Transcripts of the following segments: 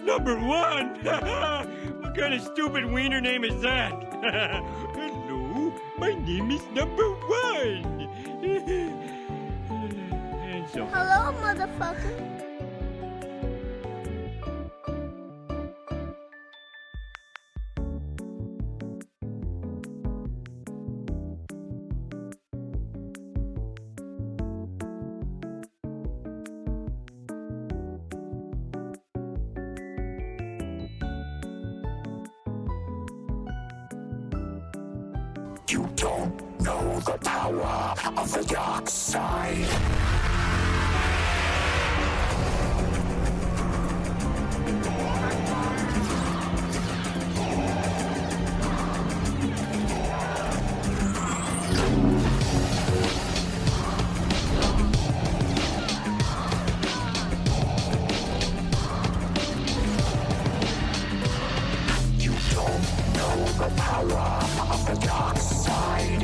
number one! What kind of stupid wiener name is that? Hello, my name is number one! And so... Hello, motherfucker. You don't know the power of the dark side. You don't know the power of the dark side.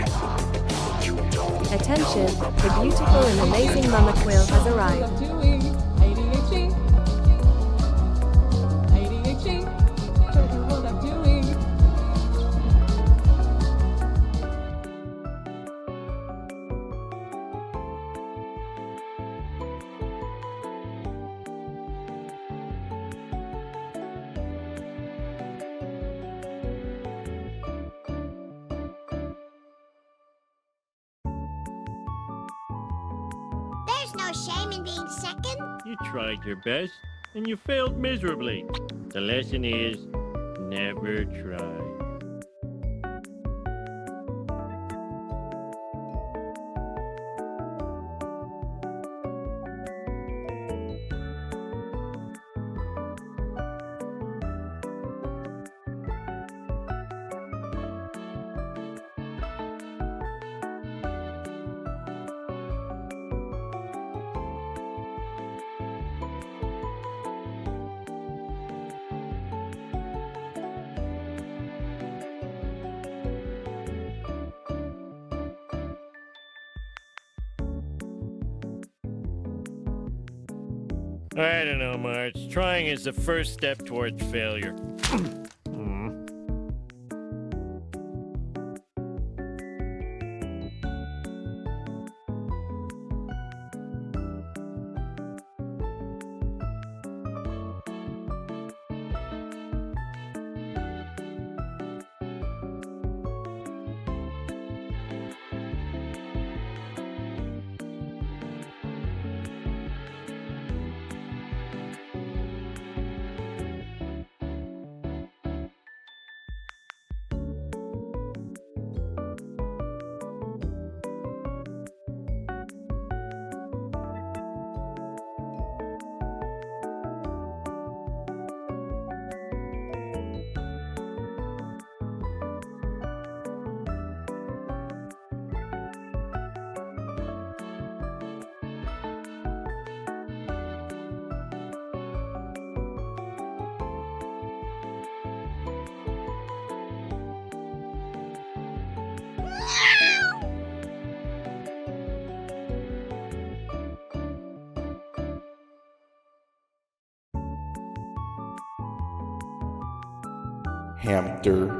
You don't Attention, the beautiful and amazing Mama Quill has arrived. There's no shame in being second. You tried your best, and you failed miserably. The lesson is, never try. I don't know, Marge. Trying is the first step towards failure. Hamster.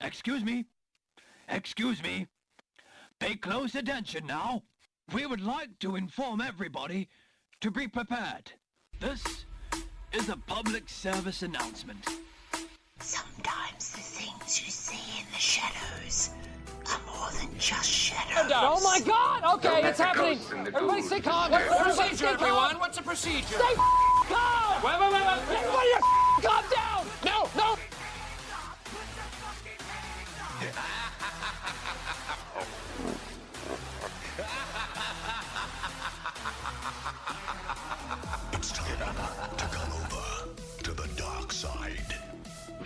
Excuse me. Excuse me. Pay close attention now. We would like to inform everybody to be prepared. This is a public service announcement. Sometimes the things you see in the shadows are more than just shadows. Oh my God! Okay, it's happening. Everybody stay calm. What's the procedure, everyone? What's the procedure? Stay calm. Wait.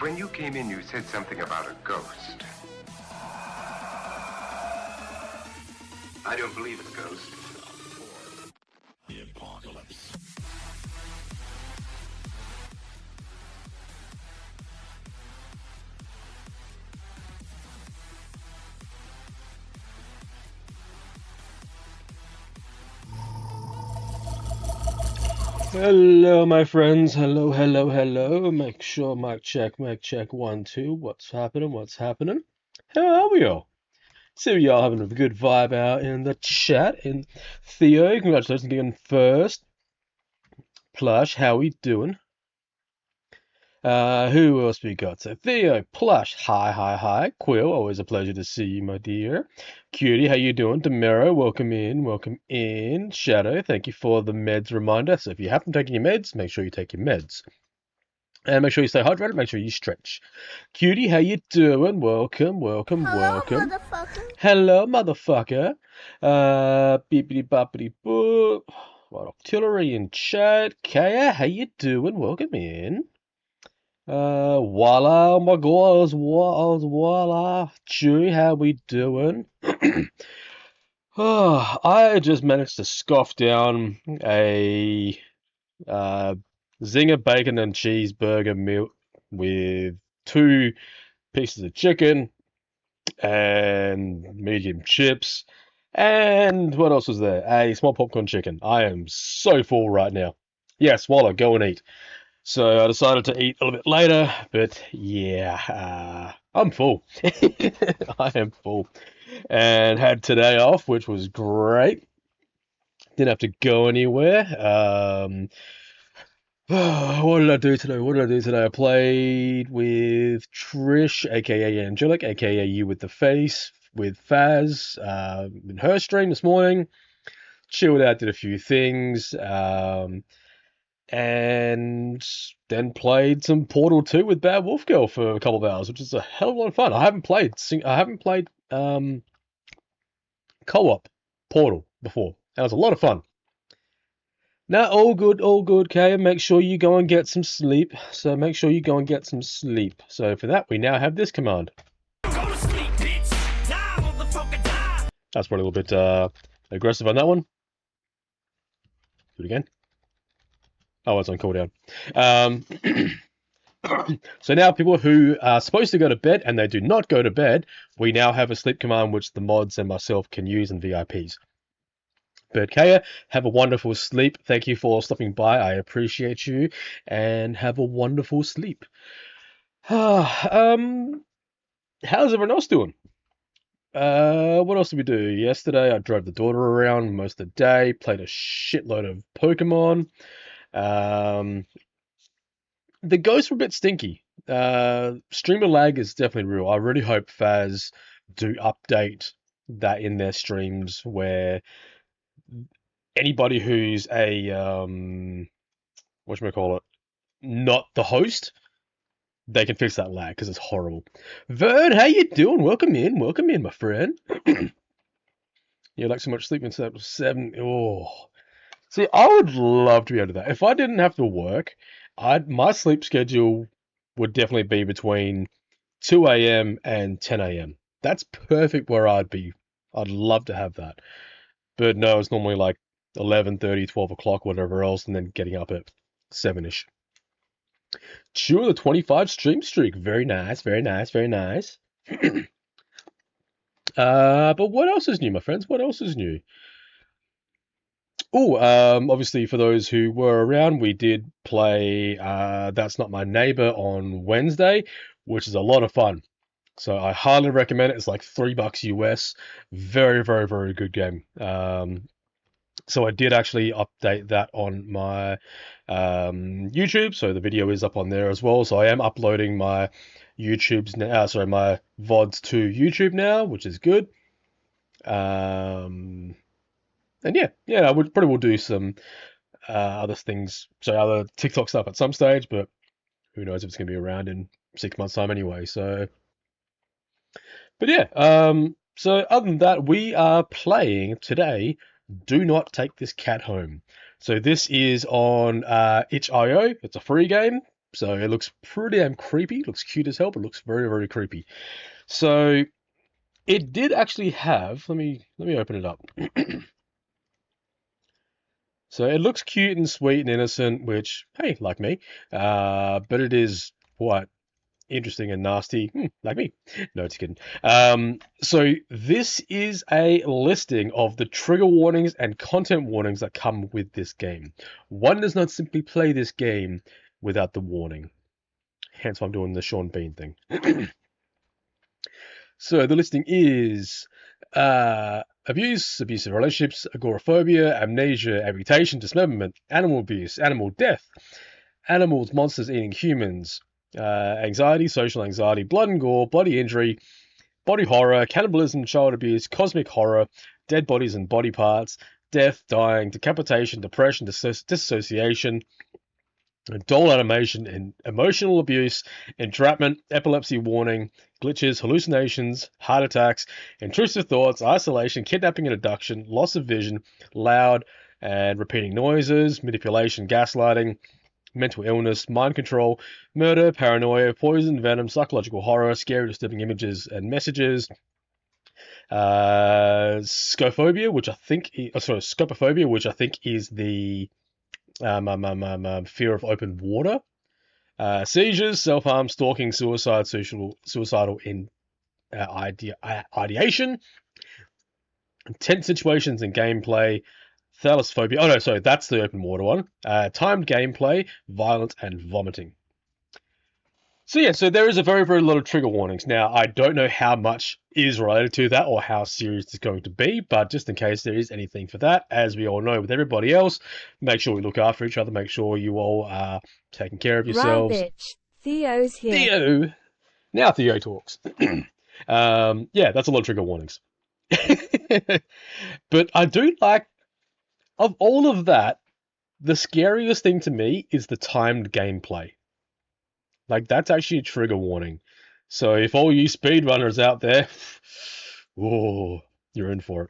When you came in, you said something about a ghost. I don't believe in ghosts. The apocalypse. Hello, my friends. Hello, hello, hello. Make sure, mic check, 1, 2. What's happening? What's happening? How are we all? So we all having a good vibe out in the chat. And Theo, congratulations on getting first. Plush, how we doing? Who else we got? So Theo, Plush, hi. Quill, always a pleasure to see you, my dear. Cutie, how you doing? Demero, welcome in. Shadow, thank you for the meds reminder. So if you haven't taken your meds, make sure you take your meds. And make sure you stay hydrated, make sure you stretch. Cutie, how you doing? Welcome. Hello, motherfucker. Hello, motherfucker. Beepity boppity boop. What artillery in chat. Kaya, how you doing? Welcome in. Voila, oh my god, voila. Chewy, how we doing? Oh, I just managed to scoff down a zinger bacon and cheeseburger meal with 2 pieces of chicken and medium chips. And what else was there? A small popcorn chicken. I am so full right now. Yeah, swallow, go and eat. So I decided to eat a little bit later, but yeah, I'm full. I am full. And had today off, which was great. Didn't have to go anywhere. What did I do today? I played with Trish, aka Angelic, aka You with the Face, with Faz, in her stream this morning. Chilled out, did a few things, and then played some Portal 2 with Bad Wolf Girl for a couple of hours, which is a hell of a lot of fun. I haven't played co-op Portal before. That was a lot of fun. Now, all good, Kaya. Make sure you go and get some sleep. So for that, we now have this command. Go to sleep, bitch. Die, motherfucker, die. That's probably a little bit aggressive on that one. Do it again. Oh, it's on cooldown. So now people who are supposed to go to bed and they do not go to bed, we now have a sleep command which the mods and myself can use in VIPs. Birdkaya, have a wonderful sleep. Thank you for stopping by. I appreciate you. And have a wonderful sleep. How's everyone else doing? What else did we do? Yesterday, I drove the daughter around most of the day, played a shitload of Pokemon. The ghosts were a bit stinky. Streamer lag is definitely real. I really hope Faz do update that in their streams where anybody who's a whatchamacallit, not the host, they can fix that lag because it's horrible. Vern, how you doing? Welcome in, my friend. You like so much sleep instead of 7. Oh, see, I would love to be able to do that. If I didn't have to work, my sleep schedule would definitely be between 2 a.m. and 10 a.m. That's perfect where I'd be. I'd love to have that. But no, it's normally like 11:30, 12 o'clock, whatever else, and then getting up at 7-ish. Sure, the 25 stream streak. Very nice. But what else is new, my friends? What else is new? Oh, obviously for those who were around, we did play That's Not My Neighbor on Wednesday, which is a lot of fun. So I highly recommend it. It's like $3 US. Very, very, very good game. So I did actually update that on my YouTube, so the video is up on there as well. So I am uploading my YouTube's now, my VODs to YouTube now, which is good. And yeah, I would probably will do some other things, so other TikTok stuff at some stage, but who knows if it's gonna be around in 6 months' time anyway. So, but yeah, so other than that, we are playing today. Do Not Take This Cat Home. So this is on itch.io. It's a free game. So it looks pretty damn creepy. It looks cute as hell, but it looks very, very creepy. So it did actually have. Let me open it up. So it looks cute and sweet and innocent, which, hey, like me. But it is what interesting and nasty, like me. No, just kidding. So this is a listing of the trigger warnings and content warnings that come with this game. One does not simply play this game without the warning. Hence why I'm doing the Sean Bean thing. So the listing is abuse, abusive relationships, agoraphobia, amnesia, amputation, dismemberment, animal abuse, animal death, animals, monsters eating humans, anxiety, social anxiety, blood and gore, body injury, body horror, cannibalism, child abuse, cosmic horror, dead bodies and body parts, death, dying, decapitation, depression, dissociation, doll animation, and emotional abuse, entrapment, epilepsy warning, glitches, hallucinations, heart attacks, intrusive thoughts, isolation, kidnapping and abduction, loss of vision, loud and repeating noises, manipulation, gaslighting, mental illness, mind control, murder, paranoia, poison, venom, psychological horror, scary, disturbing images and messages, scopophobia, which I think, scopophobia, which I think is the fear of open water, seizures, self-harm, stalking, suicide, suicidal ideation, tense situations in gameplay, thalassophobia. Oh no, sorry, that's the open water one. Timed gameplay, violence, and vomiting. So yeah, so there is a very, very lot of trigger warnings. Now, I don't know how much is related to that or how serious it's going to be, but just in case there is anything for that, as we all know with everybody else, make sure we look after each other, make sure you all are taking care of yourselves. Right, bitch. Theo's here. Theo! Now Theo talks. Yeah, that's a lot of trigger warnings. But I do like, of all of that, the scariest thing to me is the timed gameplay. Like, that's actually a trigger warning. So if all you speedrunners out there, oh, you're in for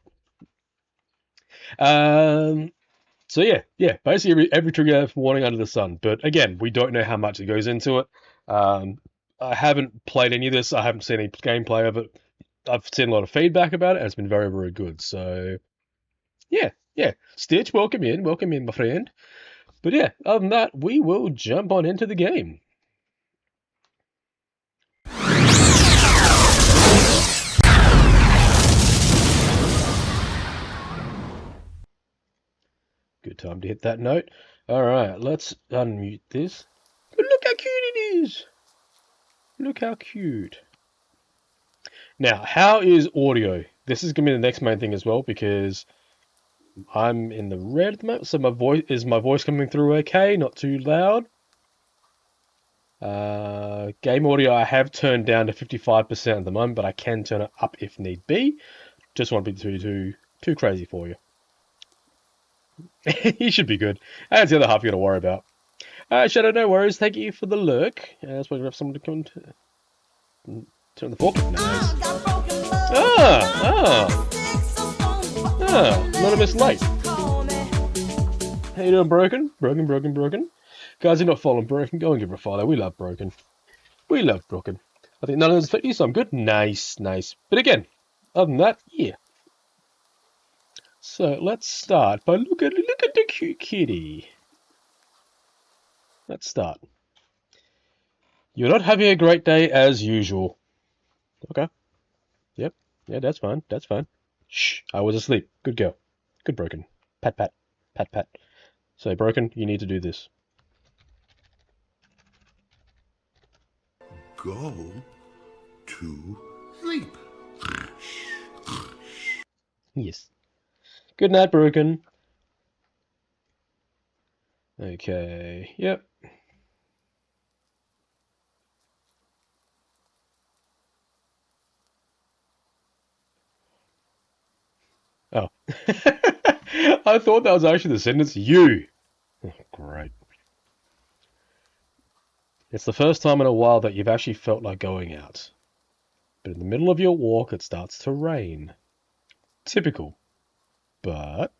it. So yeah, basically every trigger warning under the sun. But again, we don't know how much it goes into it. I haven't played any of this. I haven't seen any gameplay of it. I've seen a lot of feedback about it, and it's been very, very good. So yeah. Stitch, welcome in, my friend. But yeah, other than that, we will jump on into the game. Good time to hit that note. Alright, let's unmute this. But look how cute it is! Look how cute. Now, how is audio? This is going to be the next main thing as well, because I'm in the red at the moment, so my voice coming through okay? Not too loud? Game audio I have turned down to 55% at the moment, but I can turn it up if need be. Just won't be too crazy for you. He should be good. That's the other half you got to worry about. Shadow, no worries. Thank you for the lurk. I suppose we have someone to come and turn the fork. Nice. Anonymous Light. How you doing, Broken? Broken. Guys, you're not following Broken. Go and give her a follow. We love Broken. I think none of those fit you, so I'm good. Nice. But again, other than that, yeah. So let's start by look at the cute kitty. Let's start. You're not having a great day as usual. Okay. Yep. Yeah, that's fine. Shh. I was asleep. Good girl. Good, Broken. Pat. So, Broken, you need to do this. Go to sleep. Yes. Good night, Broken. Okay. Yep. Oh. I thought that was actually the sentence. You. Oh, great. It's the first time in a while that you've actually felt like going out. But in the middle of your walk, it starts to rain. Typical. But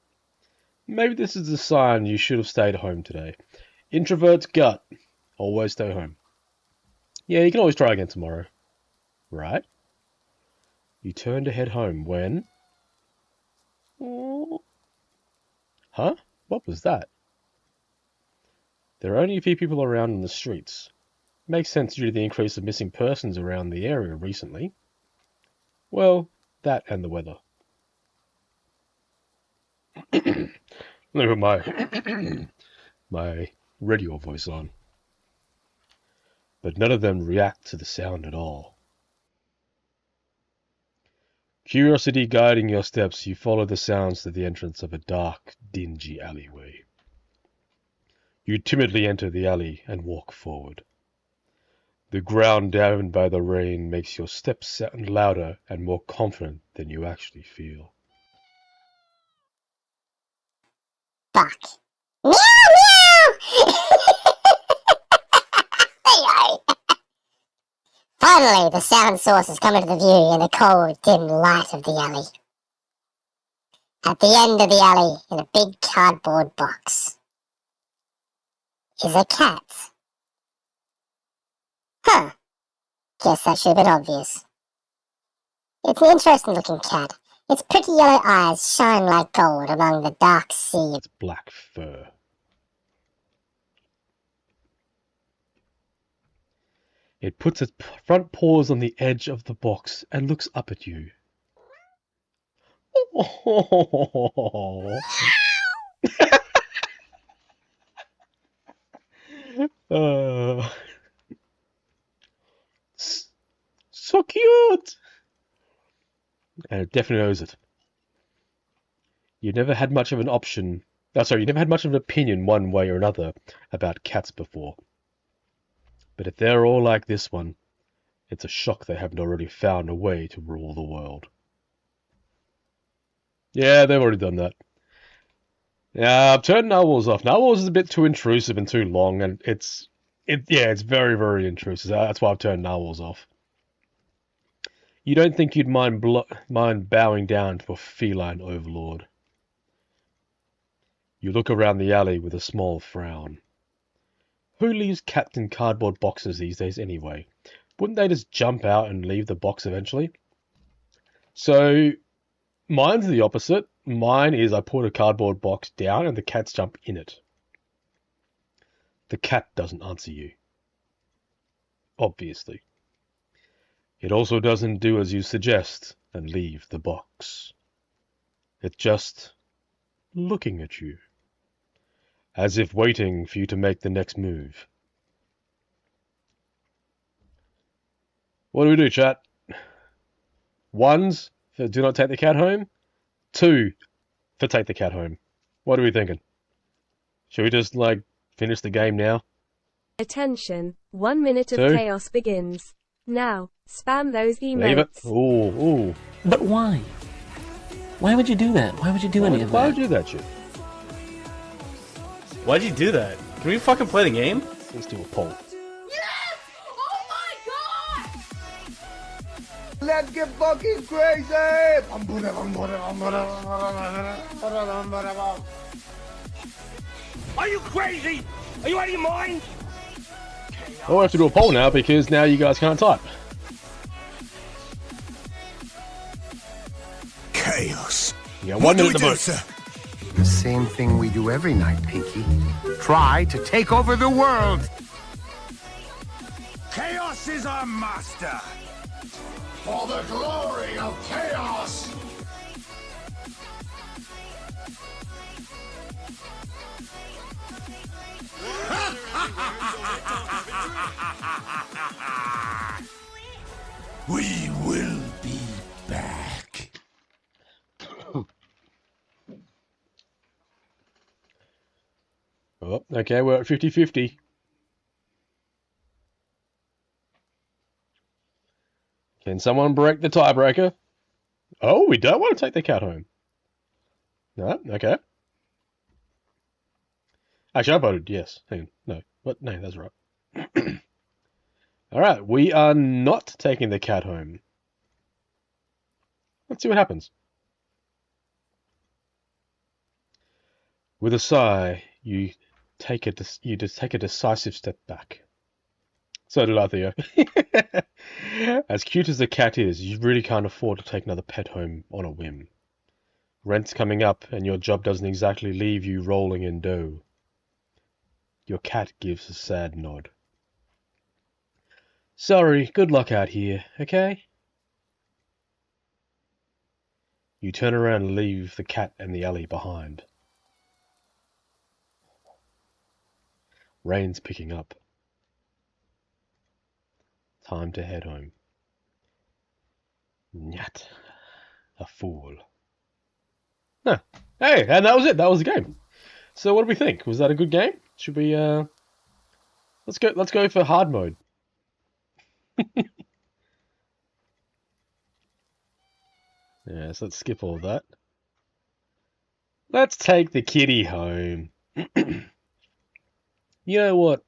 maybe this is a sign you should have stayed home today. Introvert's gut. Always stay home. Yeah, you can always try again tomorrow. Right? You turn to head home when... Huh? What was that? There are only a few people around in the streets. Makes sense due to the increase of missing persons around the area recently. Well, that and the weather. Look at my my radio voice on. But none of them react to the sound at all. Curiosity guiding your steps, you follow the sounds to the entrance of a dark, dingy alleyway. You timidly enter the alley and walk forward. The ground dampened by the rain makes your steps sound louder and more confident than you actually feel. Fuck. Meow meow! Finally, the sound source has come into view in the cold, dim light of the alley. At the end of the alley, in a big cardboard box, is a cat. Huh. Guess that should have been obvious. It's an interesting looking cat. Its pretty yellow eyes shine like gold among the dark sea of black fur. It puts its front paws on the edge of the box and looks up at you. So cute! And it definitely knows it. You never had much of an option. You never had much of an opinion one way or another about cats before. But if they're all like this one, it's a shock they haven't already found a way to rule the world. Yeah, they've already done that. Yeah, I've turned Narwhals off. Narwhals is a bit too intrusive and too long, and it's very, very intrusive. That's why I've turned Narwhals off. You don't think you'd mind bowing down to a feline overlord. You look around the alley with a small frown. Who leaves cats in cardboard boxes these days anyway? Wouldn't they just jump out and leave the box eventually? So, mine's the opposite. Mine is I put a cardboard box down and the cats jump in it. The cat doesn't answer you. Obviously. It also doesn't do as you suggest and leave the box. It's just looking at you, as if waiting for you to make the next move. What do we do, chat? 1s for do not take the cat home. 2 for take the cat home. What are we thinking? Should we just, finish the game now? Attention, 1 minute of 2. chaos begins. Now, spam those emotes. Leave it. Ooh. But why? Why would you do that? Why would you do any of that? Why would you do that shit? Why'd you do that? Can we fucking play the game? Let's do a poll. Let's get fucking crazy! Are you crazy? Are you out of your mind? Oh, I have to do a poll now because now you guys can't type. Chaos. You got 1 minute to vote. The same thing we do every night, Pinky. Try to take over the world. Chaos is our master. For the glory of chaos! We will be back. Oh, okay, we're at 50-50. Can someone break the tiebreaker? Oh, we don't want to take the cat home. No? Okay. Actually, I voted yes. Hang on. No. What? No, that's right. Alright, we are not taking the cat home. Let's see what happens. With a sigh, you just take a decisive step back. So did I, Theo. As cute as the cat is, you really can't afford to take another pet home on a whim. Rent's coming up, and your job doesn't exactly leave you rolling in dough. Your cat gives a sad nod. Sorry, good luck out here, okay? You turn around and leave the cat and the alley behind. Rain's picking up. Time to head home. Nyat. A fool. Huh. Hey, and that was it. That was the game. So what do we think? Was that a good game? Should we let's go for hard mode. Yeah, so let's skip all that. Let's take the kitty home. You know what?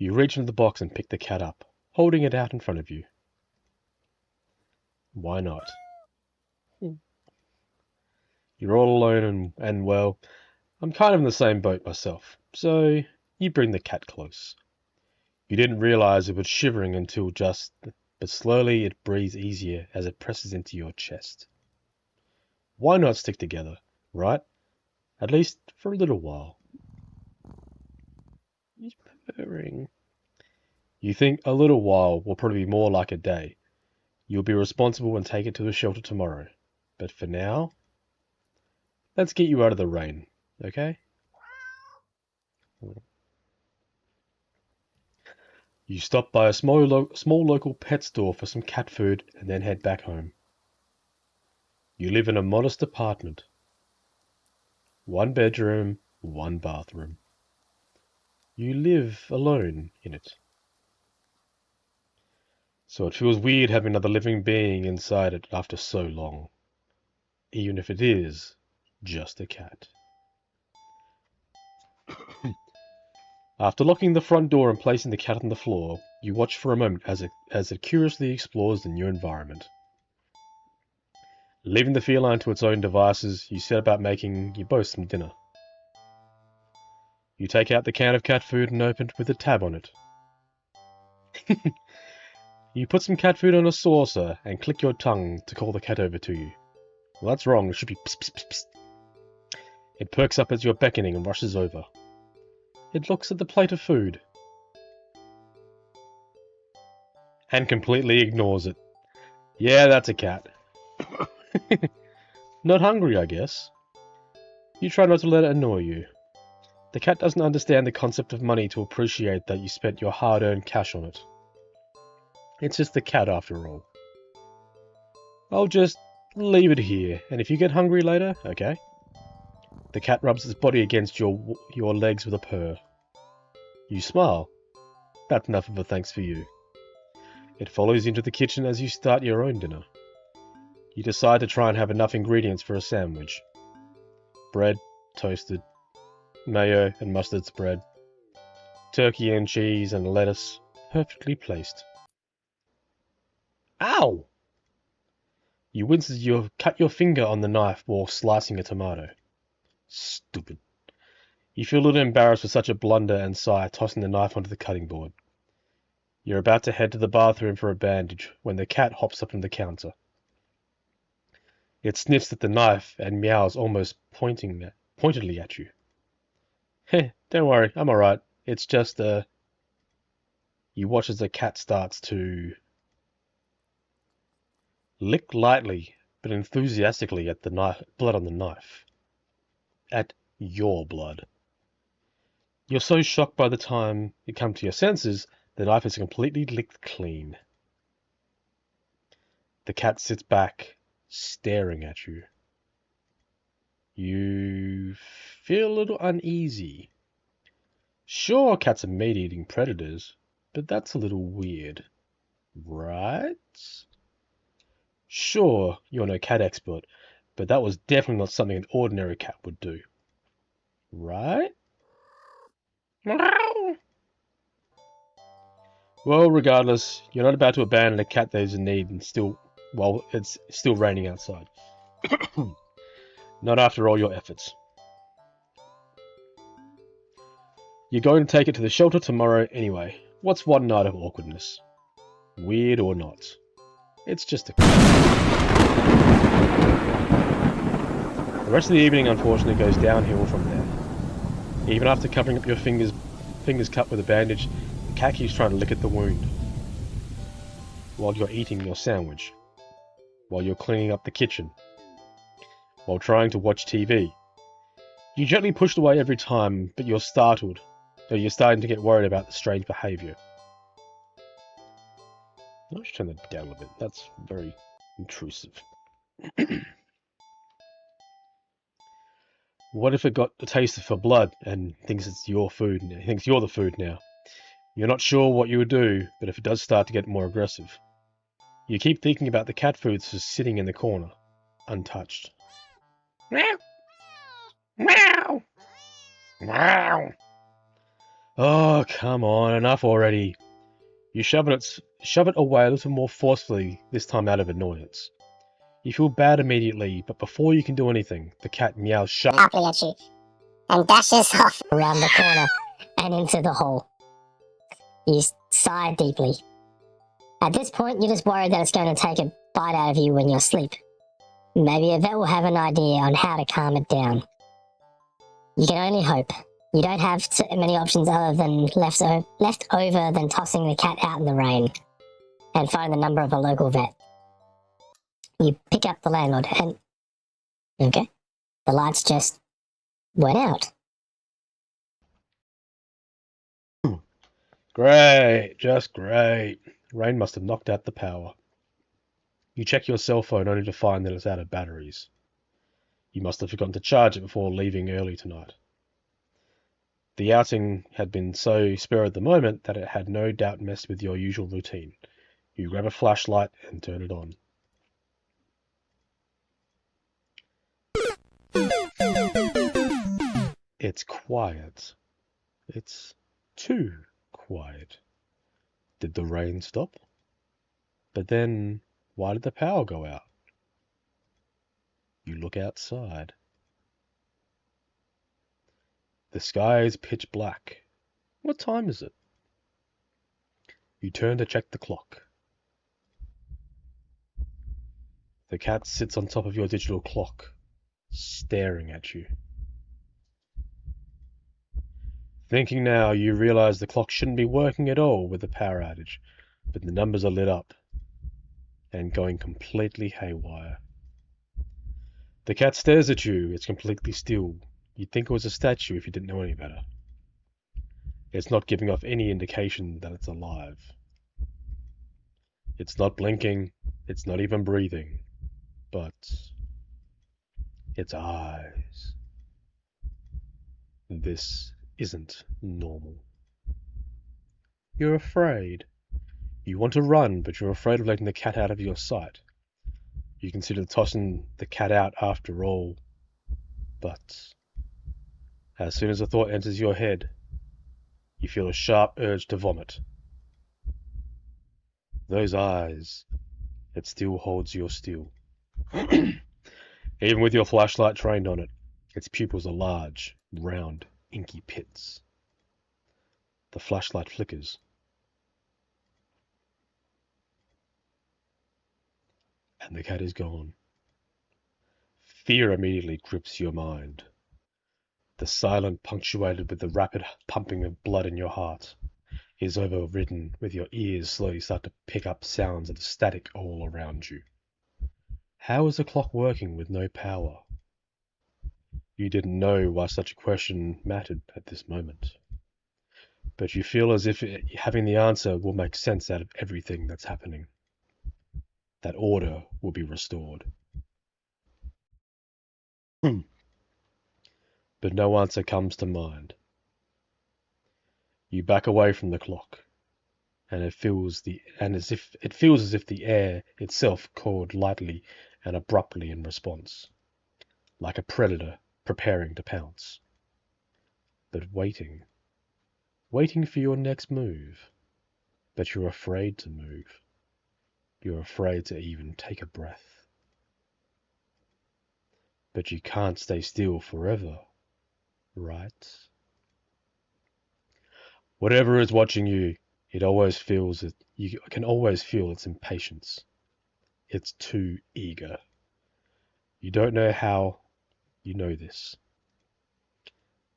You reach into the box and pick the cat up, holding it out in front of you. Why not? You're all alone and well, I'm kind of in the same boat myself, so you bring the cat close. You didn't realize it was shivering until just, but slowly it breathes easier as it presses into your chest. Why not stick together, right? At least for a little while. He's purring. You think a little while will probably be more like a day. You'll be responsible and take it to the shelter tomorrow. But for now, let's get you out of the rain, okay? You stop by a small local pet store for some cat food and then head back home. You live in a modest apartment. 1 bedroom, 1 bathroom. You live alone in it. So it feels weird having another living being inside it after so long. Even if it is just a cat. After locking the front door and placing the cat on the floor, you watch for a moment as it curiously explores the new environment. Leaving the feline to its own devices, you set about making you both some dinner. You take out the can of cat food and open it with a tab on it. You put some cat food on a saucer and click your tongue to call the cat over to you. Well, that's wrong. It should be psst, psst, psst. It perks up as you're beckoning and rushes over. It looks at the plate of food and completely ignores it. Yeah, that's a cat. Not hungry, I guess. You try not to let it annoy you. The cat doesn't understand the concept of money to appreciate that you spent your hard-earned cash on it. It's just a cat after all. I'll just leave it here, and if you get hungry later, okay? The cat rubs its body against your legs with a purr. You smile. That's enough of a thanks for you. It follows you into the kitchen as you start your own dinner. You decide to try and have enough ingredients for a sandwich. Bread, toasted, mayo and mustard spread, turkey and cheese and lettuce, perfectly placed. Ow! You wince as you cut your finger on the knife while slicing a tomato. Stupid. You feel a little embarrassed for such a blunder and sigh, tossing the knife onto the cutting board. You're about to head to the bathroom for a bandage when the cat hops up from the counter. It sniffs at the knife and meows almost pointedly at you. Heh, don't worry, I'm alright. It's just, You watch as the cat starts to lick lightly but enthusiastically at the blood on the knife. At your blood. You're so shocked by the time you come to your senses, the knife is completely licked clean. The cat sits back, staring at you. You feel a little uneasy. Sure, cats are meat-eating predators, but that's a little weird. Right? Sure, you're no cat expert, but that was definitely not something an ordinary cat would do. Right? Well, regardless, you're not about to abandon a cat that is in need and while it's still raining outside. Not after all your efforts. You're going to take it to the shelter tomorrow anyway. What's one night of awkwardness? Weird or not? It's just a... The rest of the evening, unfortunately, goes downhill from there. Even after covering up your fingers cut with a bandage, the cat keeps trying to lick at the wound. While you're eating your sandwich. While you're cleaning up the kitchen. While trying to watch TV. You gently push it away every time, but you're startled. So you're starting to get worried about the strange behaviour. I should turn that down a little bit. That's very intrusive. What if it got a taste for blood and thinks it's your food and thinks you're the food now? You're not sure what you would do, but if it does start to get more aggressive, you keep thinking about the cat food just sitting in the corner, untouched. Meow! Meow! Meow! Oh, come on, enough already. You shove it away a little more forcefully, this time out of annoyance. You feel bad immediately, but before you can do anything, the cat meows sharply at you and dashes off around the corner and into the hole. You sigh deeply. At this point, you're just worried that it's going to take a bite out of you when you're asleep. Maybe a vet will have an idea on how to calm it down. You can only hope. You don't have too many options other than left over than tossing the cat out in the rain and find the number of a local vet. You pick up the landlord and... Okay. The lights just went out. Great, just great. Rain must have knocked out the power. You check your cell phone only to find that it's out of batteries. You must have forgotten to charge it before leaving early tonight. The outing had been so spur of the moment that it had no doubt messed with your usual routine. You grab a flashlight and turn it on. It's quiet. It's too quiet. Did the rain stop? But then, why did the power go out? You look outside. The sky is pitch black. What time is it? You turn to check the clock. The cat sits on top of your digital clock, staring at you. Thinking now, you realize the clock shouldn't be working at all with the power outage, but the numbers are lit up and going completely haywire. The cat stares at you. It's completely still. You'd think it was a statue if you didn't know any better. It's not giving off any indication that it's alive. It's not blinking. It's not even breathing. But its eyes. This isn't normal. You're afraid. You want to run, but you're afraid of letting the cat out of your sight. You consider tossing the cat out after all. But as soon as a thought enters your head, you feel a sharp urge to vomit. Those eyes, it still holds your still. Even with your flashlight trained on it, its pupils are large, round, inky pits. The flashlight flickers. And the cat is gone. Fear immediately grips your mind. The silence, punctuated with the rapid pumping of blood in your heart, is overridden with your ears slowly start to pick up sounds that are static all around you. How is the clock working with no power? You didn't know why such a question mattered at this moment. But you feel as if having the answer will make sense out of everything that's happening. That order will be restored. But no answer comes to mind. You back away from the clock, and it feels as if the air itself cawed lightly and abruptly in response, like a predator preparing to pounce. But waiting for your next move. But you're afraid to move. You're afraid to even take a breath. But you can't stay still forever, right? Whatever is watching you, it always feels it. You can always feel its impatience. It's too eager. You don't know how you know this,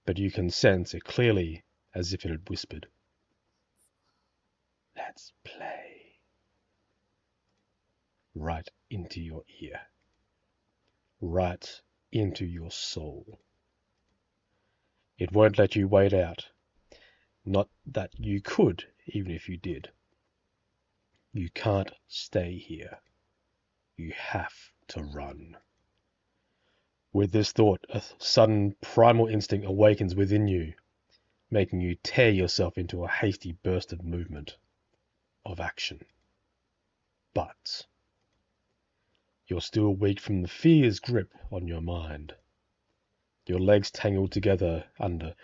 but you can sense it clearly, as if it had whispered. Let's play. Right into your ear. Right into your soul. It won't let you wait out. Not that you could, even if you did. You can't stay here. You have to run. With this thought, a sudden primal instinct awakens within you, making you tear yourself into a hasty burst of movement, of action. But you're still weak from the fear's grip on your mind. Your legs tangled together under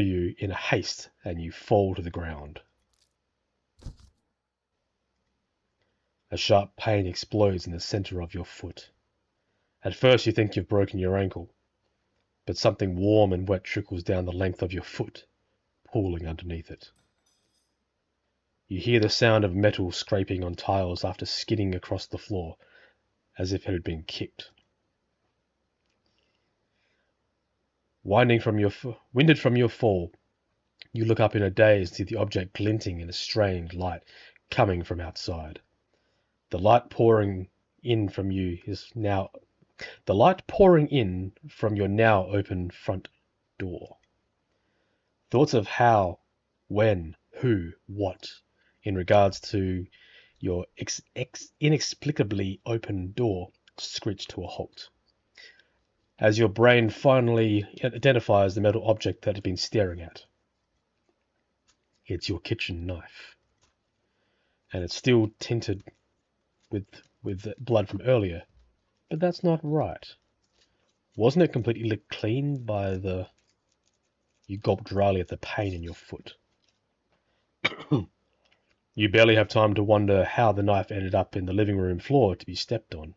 you in a haste, and you fall to the ground. A sharp pain explodes in the center of your foot. At first you think you've broken your ankle, but something warm and wet trickles down the length of your foot, pooling underneath it. You hear the sound of metal scraping on tiles after skidding across the floor, as if it had been kicked. Winded from your fall, you look up in a daze and see the object glinting in a strange light coming from outside. The light pouring in from your now open front door. Thoughts of how, when, who, what, in regards to your inexplicably open door, screech to a halt, as your brain finally identifies the metal object that has been staring at. It's your kitchen knife, and it's still tinted with blood from earlier, but that's not right. Wasn't it completely licked clean by the... You gulped dryly at the pain in your foot. You barely have time to wonder how the knife ended up in the living room floor to be stepped on,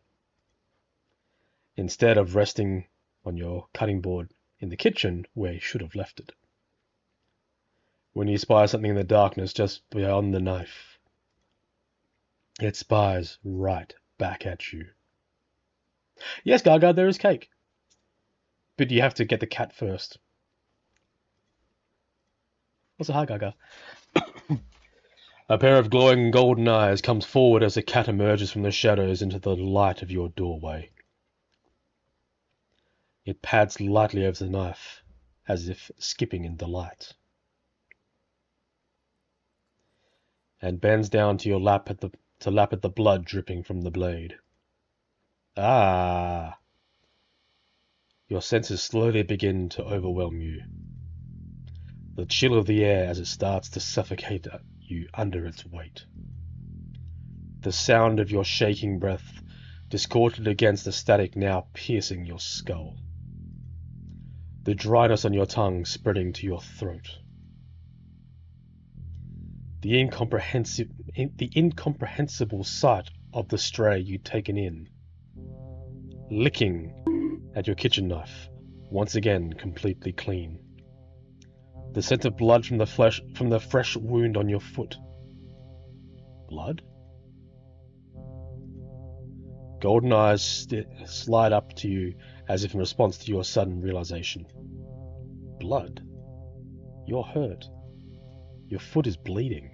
instead of resting on your cutting board in the kitchen where you should have left it. When you spy something in the darkness just beyond the knife, it spies right back at you. Yes, Gaga, there is cake. But you have to get the cat first. What's a hi, Gaga? A pair of glowing golden eyes comes forward as the cat emerges from the shadows into the light of your doorway. It pads lightly over the knife, as if skipping in delight, and bends down to your lap at the blood dripping from the blade. Ah! Your senses slowly begin to overwhelm you. The chill of the air as it starts to suffocate you under its weight. The sound of your shaking breath discorded against the static now piercing your skull. The dryness on your tongue spreading to your throat. The incomprehensible sight of the stray you'd taken in, licking at your kitchen knife, once again completely clean. The scent of blood from the fresh wound on your foot. Blood? Golden eyes slide up to you as if in response to your sudden realization. Blood? You're hurt. Your foot is bleeding.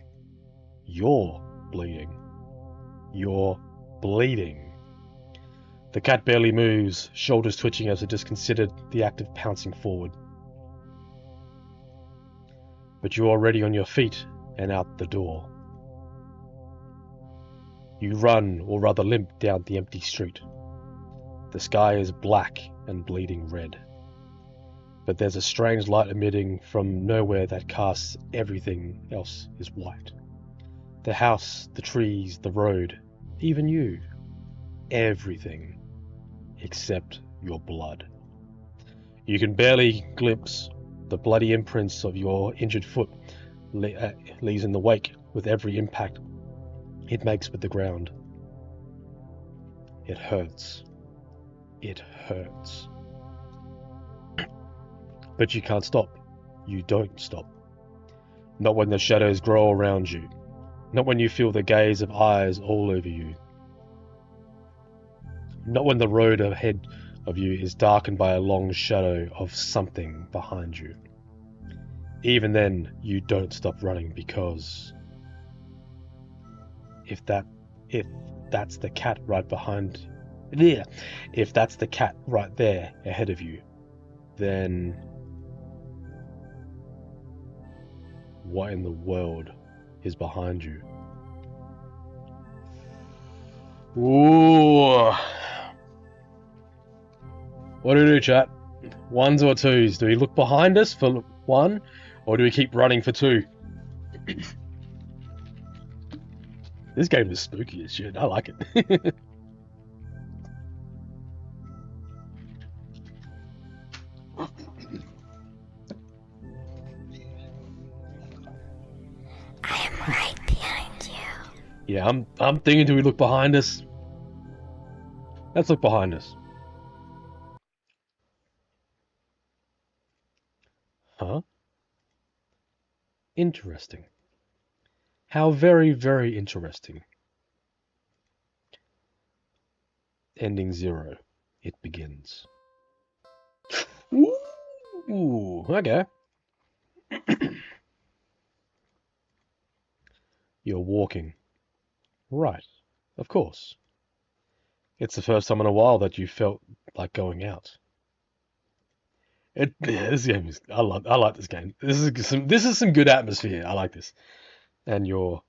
You're bleeding. You're bleeding. The cat barely moves, shoulders twitching as it disconsidered the act of pouncing forward. But you're already on your feet and out the door. You run, or rather limp, down the empty street. The sky is black and bleeding red. But there's a strange light emitting from nowhere that casts everything else is white. The house, the trees, the road, even you. Everything. Except your blood. You can barely glimpse the bloody imprints of your injured foot leaves in the wake with every impact it makes with the ground. It hurts. It hurts. But you can't stop. You don't stop. Not when the shadows grow around you. Not when you feel the gaze of eyes all over you. Not when the road ahead of you is darkened by a long shadow of something behind you. Even then, you don't stop running because if that's the cat right behind there, if that's the cat right there ahead of you, then what in the world is behind you? Ooh. What do we do, chat? Ones or twos? Do we look behind us for one, or do we keep running for two? This game is spooky as shit. I like it. I am right behind you. Yeah, I'm thinking, do we look behind us? Let's look behind us. Huh? Interesting. How very, very interesting. Ending 0. It begins. Ooh, okay. You're walking. Right, of course. It's the first time in a while that you felt like going out. This game is. I like this game. This is some good atmosphere. I like this, and you're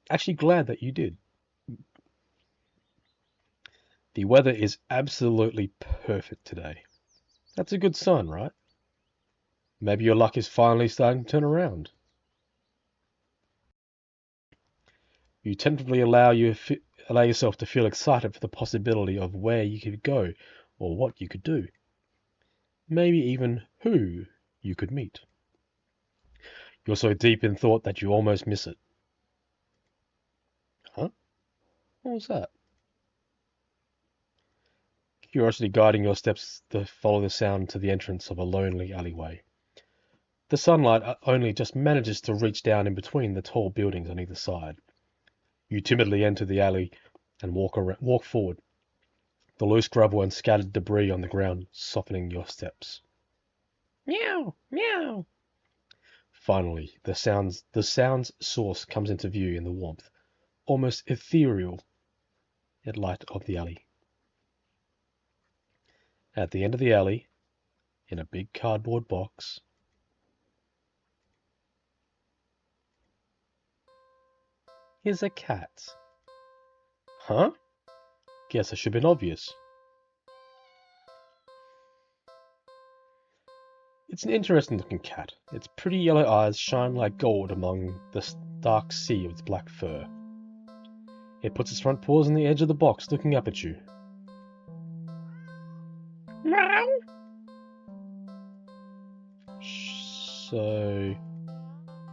actually glad that you did. The weather is absolutely perfect today. That's a good sign, right? Maybe your luck is finally starting to turn around. You tentatively allow yourself to feel excited for the possibility of where you could go, or what you could do. Maybe even who you could meet. You're so deep in thought that you almost miss it. Huh? What was that? Curiosity guiding your steps to follow the sound to the entrance of a lonely alleyway. The sunlight only just manages to reach down in between the tall buildings on either side. You timidly enter the alley and walk forward, the loose gravel and scattered debris on the ground softening your steps. Meow, meow. Finally, the sound's source comes into view in the warmth, almost ethereal, at light of the alley. At the end of the alley, in a big cardboard box, is a cat. Huh? Guess it should have been obvious. It's an interesting looking cat. Its pretty yellow eyes shine like gold among the dark sea of its black fur. It puts its front paws on the edge of the box, looking up at you. Meow. So,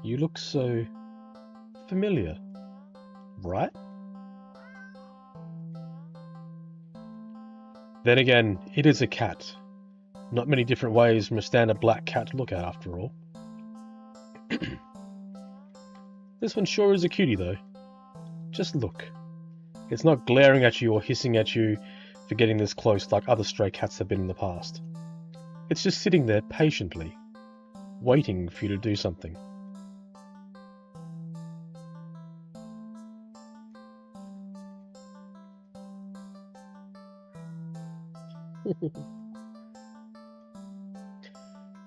you look so familiar, right? Then again, it is a cat. Not many different ways from a standard black cat to look at, after all. This one sure is a cutie, though. Just look. It's not glaring at you or hissing at you for getting this close like other stray cats have been in the past. It's just sitting there patiently, waiting for you to do something.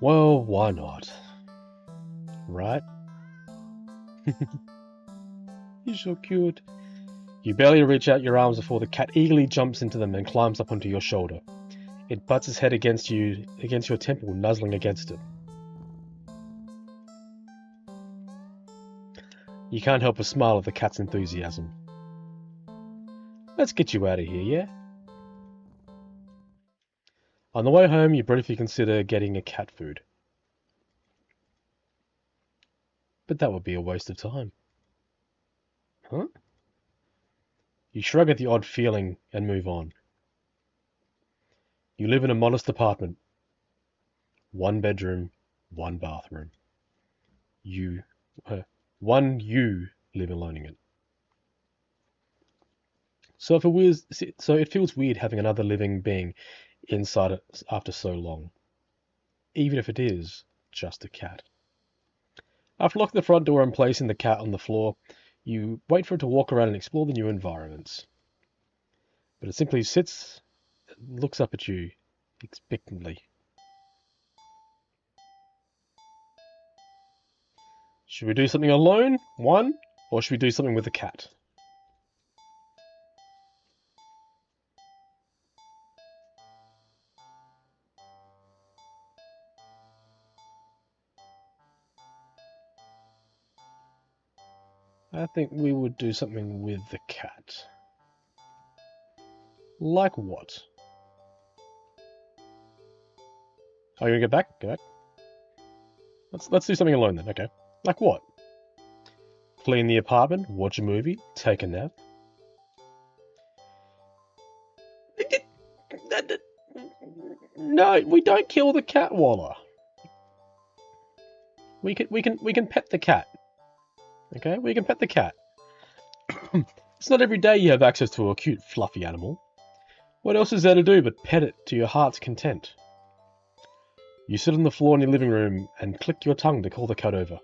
Well, why not? Right? You're so cute. You barely reach out your arms before the cat eagerly jumps into them and climbs up onto your shoulder. It butts its head against your temple, nuzzling against it. You can't help but smile at the cat's enthusiasm. Let's get you out of here, yeah? On the way home, you briefly consider getting a cat food. But that would be a waste of time. Huh? You shrug at the odd feeling and move on. You live in a modest apartment. 1 bedroom, 1 bathroom. You One you live alone in it. So it feels weird having another living being inside it after so long, even if it is just a cat. After locking the front door and placing the cat on the floor, you wait for it to walk around and explore the new environments. But it simply sits and looks up at you expectantly. Should we do something alone, one, or should we do something with the cat? I think we would do something with the cat. Like what? Oh, you gonna get back? Go back. Let's do something alone then. Okay. Like what? Clean the apartment, watch a movie, take a nap. No, we don't kill the cat, Waller. We can pet the cat. Okay, we can pet the cat. It's not every day you have access to a cute, fluffy animal. What else is there to do but pet it to your heart's content? You sit on the floor in your living room and click your tongue to call the cat over.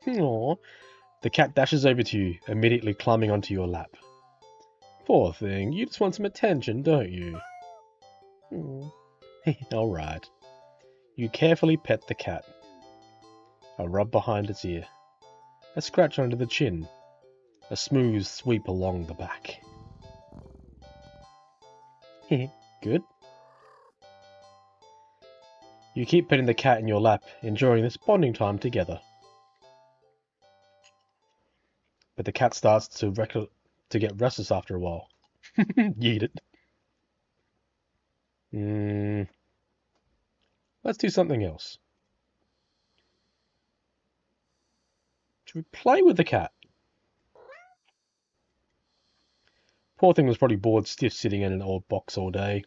Aww. The cat dashes over to you, immediately climbing onto your lap. Poor thing, you just want some attention, don't you? Alright. You carefully pet the cat. A rub behind its ear. A scratch under the chin. A smooth sweep along the back. Good. You keep petting the cat in your lap, enjoying this bonding time together. But the cat starts to get restless after a while. Yeet it. Let's do something else. Should we play with the cat? Poor thing was probably bored stiff sitting in an old box all day,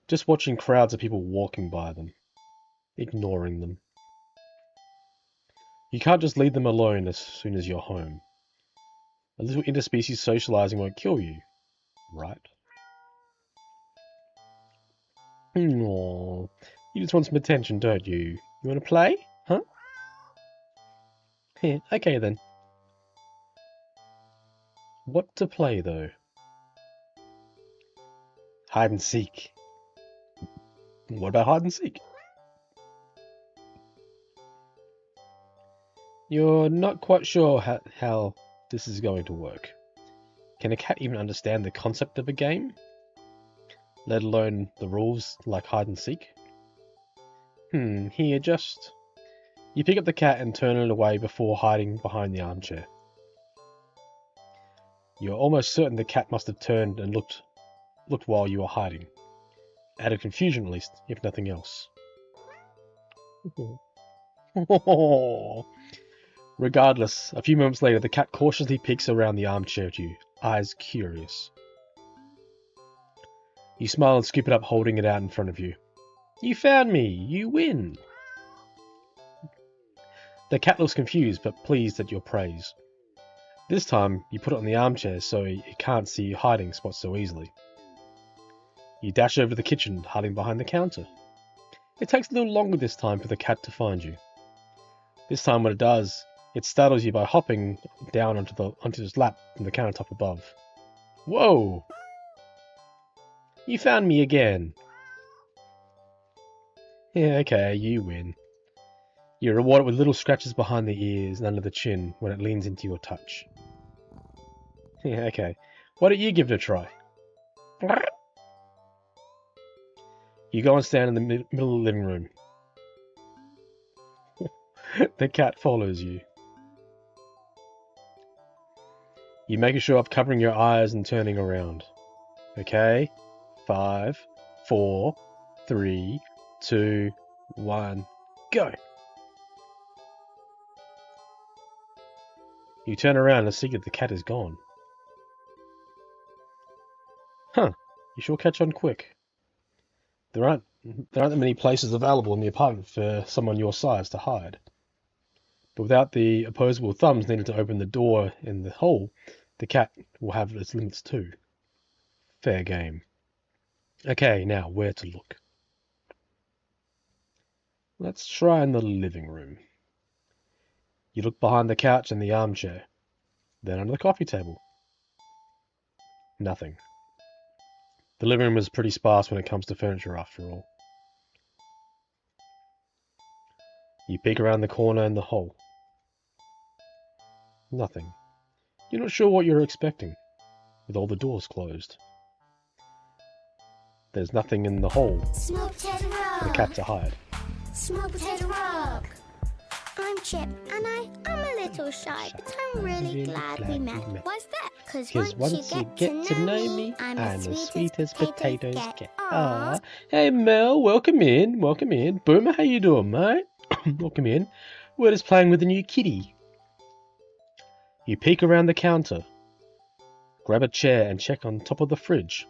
just watching crowds of people walking by them, ignoring them. You can't just leave them alone as soon as you're home. A little interspecies socializing won't kill you, right? Aww, you just want some attention, don't you? You want to play? Huh? Okay then. What to play though? Hide and seek. What about hide and seek? You're not quite sure how this is going to work. Can a cat even understand the concept of a game? Let alone the rules like hide and seek? Here, just... You pick up the cat and turn it away before hiding behind the armchair. You're almost certain the cat must have turned and looked while you were hiding. Out of confusion at least, if nothing else. Regardless, a few moments later the cat cautiously peeks around the armchair at you, eyes curious. You smile and scoop it up, holding it out in front of you. You found me! You win! The cat looks confused, but pleased at your praise. This time, you put it on the armchair so it can't see your hiding spots so easily. You dash over to the kitchen, hiding behind the counter. It takes a little longer this time for the cat to find you. This time when it does, it startles you by hopping down onto its lap from the countertop above. Whoa! You found me again! Yeah, okay, you win. You're rewarded with little scratches behind the ears and under the chin when it leans into your touch. Yeah, okay. Why don't you give it a try? You go and stand in the middle of the living room. The cat follows you. You make a show of covering your eyes and turning around. Okay? 5, 4, 3, 2, 1, go! You turn around and see that the cat is gone. Huh, you sure catch on quick. There aren't There aren't that many places available in the apartment for someone your size to hide. But without the opposable thumbs needed to open the door in the hole, the cat will have its limits too. Fair game. Okay, now where to look? Let's try in the living room. You look behind the couch and the armchair, then under the coffee table. Nothing. The living room is pretty sparse when it comes to furniture after all. You peek around the corner in the hole. Nothing. You're not sure what you're expecting, with all the doors closed. There's nothing in the hole for the cat to hide. Small potato rock. I'm Chip, and I'm a little shy, but I'm really glad we met. Why's that? Because once you get to know me, I'm as sweet as potatoes get. Ah, hey Mel, welcome in, welcome in. Boomer, how you doing, mate? Welcome in. We're just playing with a new kitty. You peek around the counter, grab a chair and check on top of the fridge.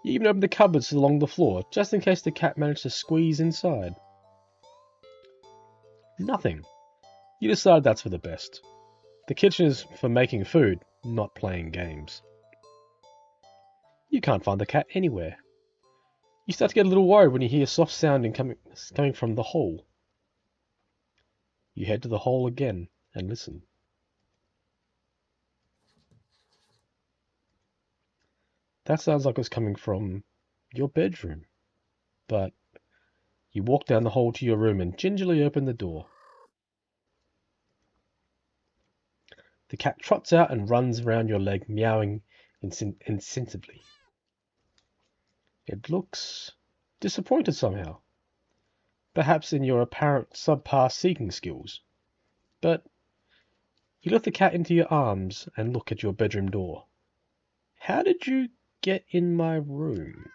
You even open the cupboards along the floor, just in case the cat managed to squeeze inside. Nothing. You decide that's for the best. The kitchen is for making food, not playing games. You can't find the cat anywhere. You start to get a little worried when you hear soft sounding coming from the hole. You head to the hole again and listen. That sounds like it's coming from your bedroom. But you walk down the hall to your room and gingerly open the door. The cat trots out and runs around your leg, meowing insensibly. It looks disappointed somehow. Perhaps in your apparent subpar seeking skills. But you lift the cat into your arms and look at your bedroom door. How did you get in my room?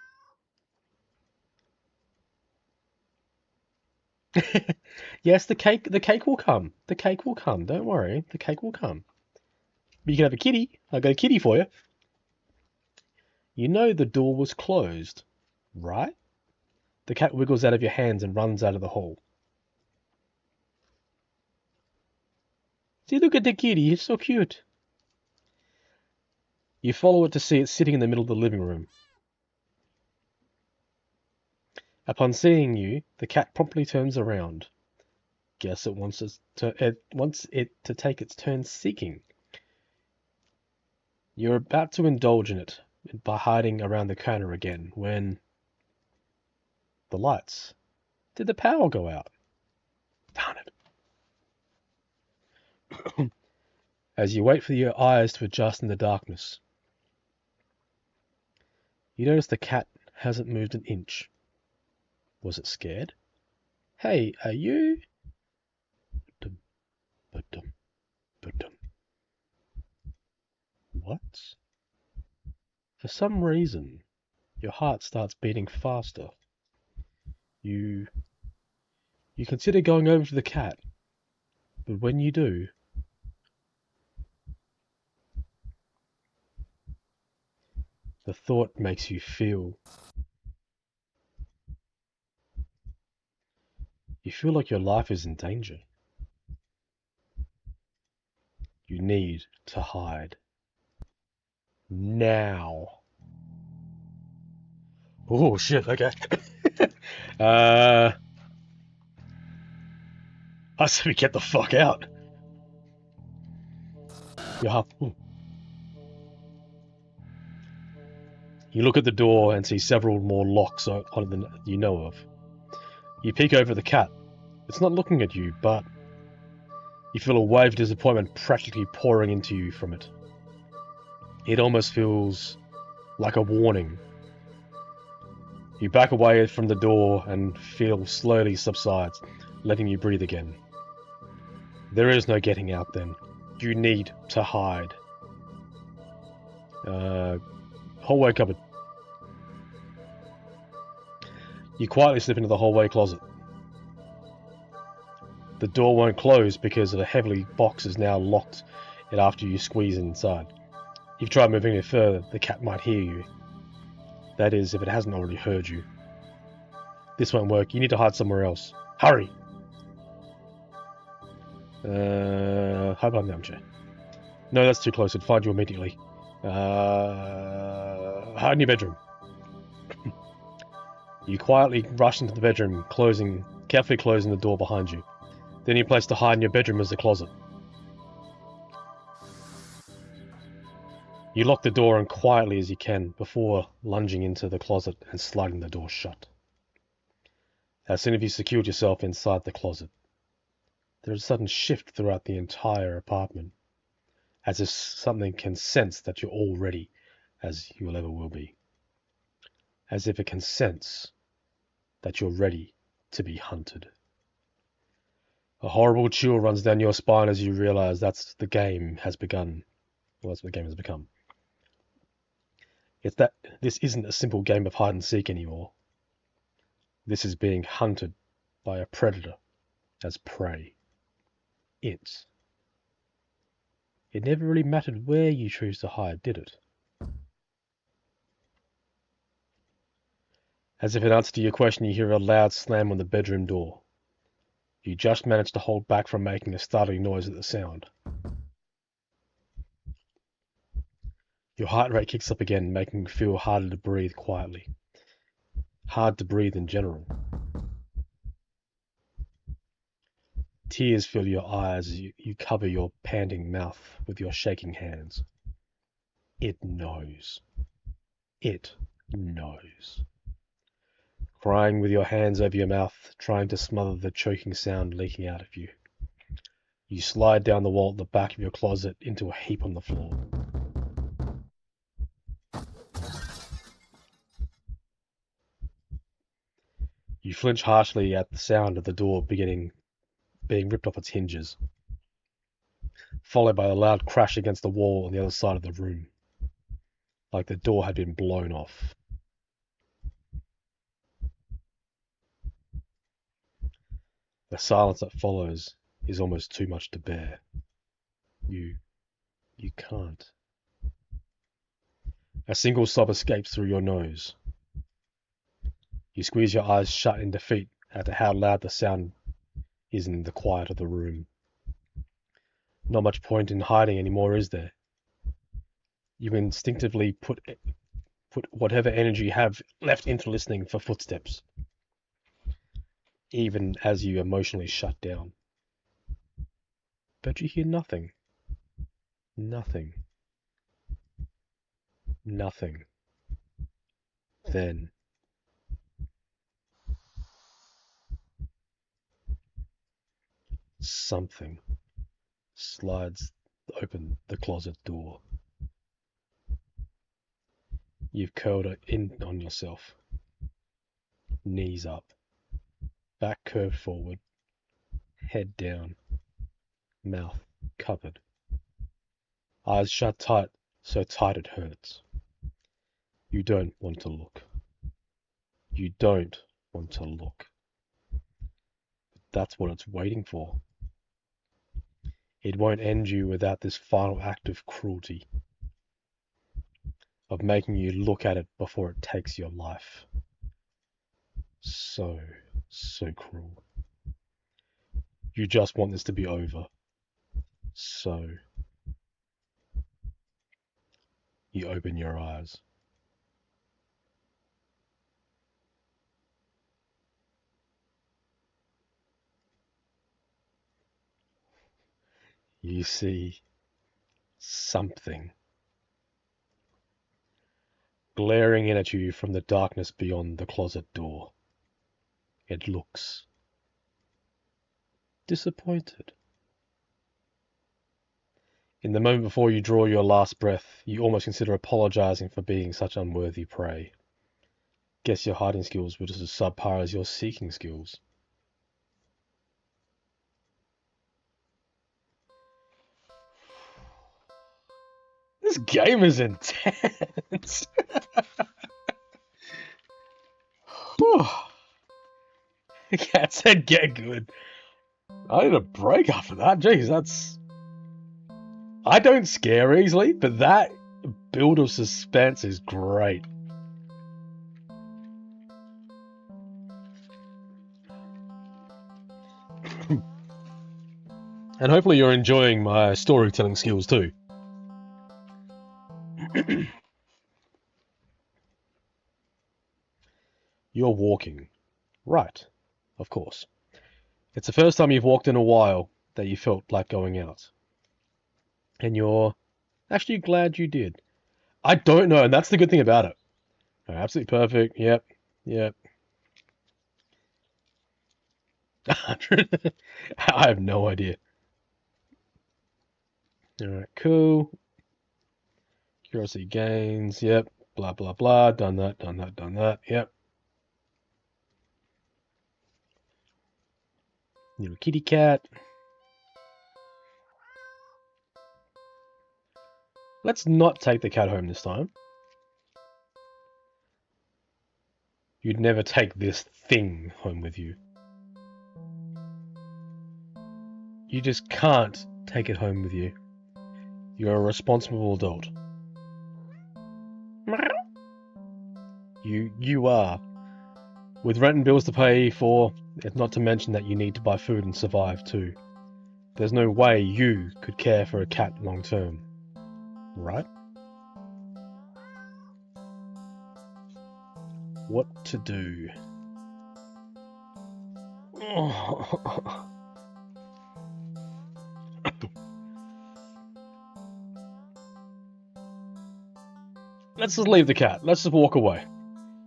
Yes, the cake will come. The cake will come. Don't worry, the cake will come. But you can have a kitty. I got a kitty for you. You know the door was closed, right? The cat wiggles out of your hands and runs out of the hole. See, look at the kitty. He's so cute. You follow it to see it sitting in the middle of the living room. Upon seeing you, the cat promptly turns around. Guess it wants it to take its turn seeking. You're about to indulge in it by hiding around the corner again when the lights. Did the power go out? Darn it. As you wait for your eyes to adjust in the darkness, you notice the cat hasn't moved an inch. Was it scared? Hey, are you? What? For some reason, your heart starts beating faster. You consider going over to the cat, but when you do, the thought makes you feel. You feel like your life is in danger. You need to hide. Now. Oh shit, okay. I said we get the fuck out. You look at the door and see several more locks on it than you know of. You peek over the cat. It's not looking at you, but you feel a wave of disappointment practically pouring into you from it. It almost feels like a warning. You back away from the door and feel slowly subsides, letting you breathe again. There is no getting out then. You need to hide. Hallway cupboard. You quietly slip into the hallway closet. The door won't close because the heavy box is now locked it after you squeeze inside. If you try moving it further, the cat might hear you. That is, if it hasn't already heard you. This won't work. You need to hide somewhere else. Hurry! Hide behind the armchair. No, that's too close. I'd find you immediately. Hide in your bedroom. You quietly rush into the bedroom, carefully closing the door behind you. The only place to hide in your bedroom is the closet. You lock the door in quietly as you can before lunging into the closet and sliding the door shut. As soon as you've secured yourself inside the closet, there is a sudden shift throughout the entire apartment, as if something can sense that you're all ready as you ever will be. As if it can sense that you're ready to be hunted. A horrible chill runs down your spine as you realize that's the game has begun. Well, that's what the game has become. It's that this isn't a simple game of hide and seek anymore. This is being hunted by a predator as prey. It never really mattered where you choose to hide, did it? As if in answer to your question, you hear a loud slam on the bedroom door. You just manage to hold back from making a startling noise at the sound. Your heart rate kicks up again, making you feel harder to breathe quietly. Hard to breathe in general. Tears fill your eyes as you cover your panting mouth with your shaking hands. It knows. It knows. Crying with your hands over your mouth, trying to smother the choking sound leaking out of you. You slide down the wall at the back of your closet into a heap on the floor. You flinch harshly at the sound of the door being ripped off its hinges, followed by a loud crash against the wall on the other side of the room, like the door had been blown off. The silence that follows is almost too much to bear. You can't. A single sob escapes through your nose. You squeeze your eyes shut in defeat at how loud the sound is in the quiet of the room. Not much point in hiding anymore, is there? You instinctively put whatever energy you have left into listening for footsteps, even as you emotionally shut down. But you hear nothing. Nothing. Nothing. Then something slides open the closet door. You've curled in on yourself, knees up, back curved forward, head down, mouth covered, eyes shut tight, so tight it hurts. You don't want to look. You don't want to look. But that's what it's waiting for. It won't end you without this final act of cruelty, of making you look at it before it takes your life. So cruel. You just want this to be over. So you open your eyes. You see something glaring in at you from the darkness beyond the closet door. It looks disappointed. In the moment before you draw your last breath, you almost consider apologizing for being such unworthy prey. Guess your hiding skills were just as subpar as your seeking skills. This game is intense. Cat said get good. I need a break after that. Jeez, that's... I don't scare easily, but that build of suspense is great. And hopefully you're enjoying my storytelling skills too. You're walking. Right. Of course. It's the first time you've walked in a while that you felt like going out. And you're actually glad you did. I don't know, and that's the good thing about it. Absolutely perfect. Yep. Yep. 100. I have no idea. Alright, cool. Curiosity gains. Yep. Blah, blah, blah. Done that, done that, done that. Yep. Little kitty cat. Let's not take the cat home this time. You'd never take this thing home with you. You just can't take it home with you. You're a responsible adult. You are. With rent and bills to pay for, not to mention that you need to buy food and survive too. There's no way you could care for a cat long term. Right? What to do? Let's just leave the cat. Let's just walk away.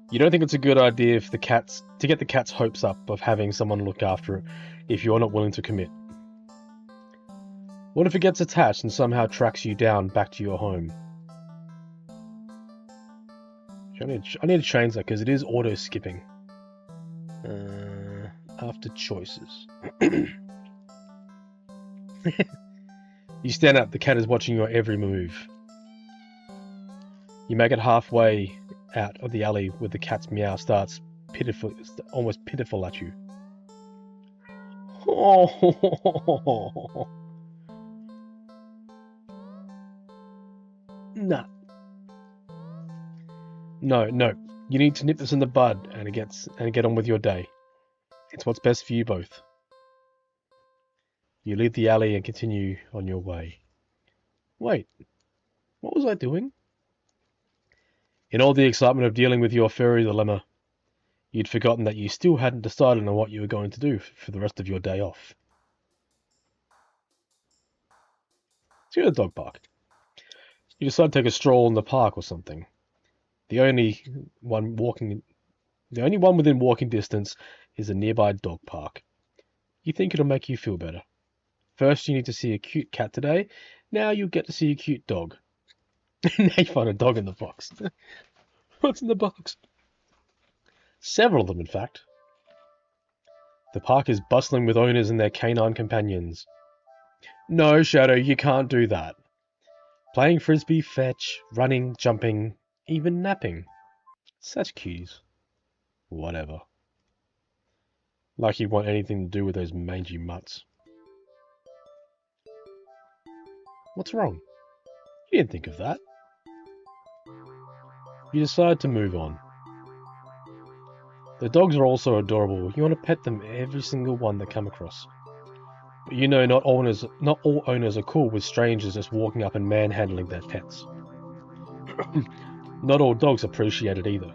You don't think it's a good idea to get the cat's hopes up of having someone look after it if you're not willing to commit. What if it gets attached and somehow tracks you down back to your home? I need to change that because it is auto skipping. After choices. You stand up, the cat is watching your every move. You make it halfway out of the alley where the cat's meow starts almost pitiful at you. Oh. Nah. No. You need to nip this in the bud and get on with your day. It's what's best for you both. You leave the alley and continue on your way. Wait, what was I doing? In all the excitement of dealing with your furry dilemma, you'd forgotten that you still hadn't decided on what you were going to do for the rest of your day off. So you're at the dog park. You decide to take a stroll in the park or something. The only one within walking distance is a nearby dog park. You think it'll make you feel better. First you need to see a cute cat today, now you'll get to see a cute dog. Now you find a dog in the box. What's in the box? Several of them, in fact. The park is bustling with owners and their canine companions. No, Shadow, you can't do that. Playing frisbee, fetch, running, jumping, even napping. Such cuties. Whatever. Like you want anything to do with those mangy mutts. What's wrong? You didn't think of that. You decide to move on. The dogs are also adorable. You want to pet them, every single one that come across. But you know not all owners are cool with strangers just walking up and manhandling their pets. Not all dogs appreciate it either.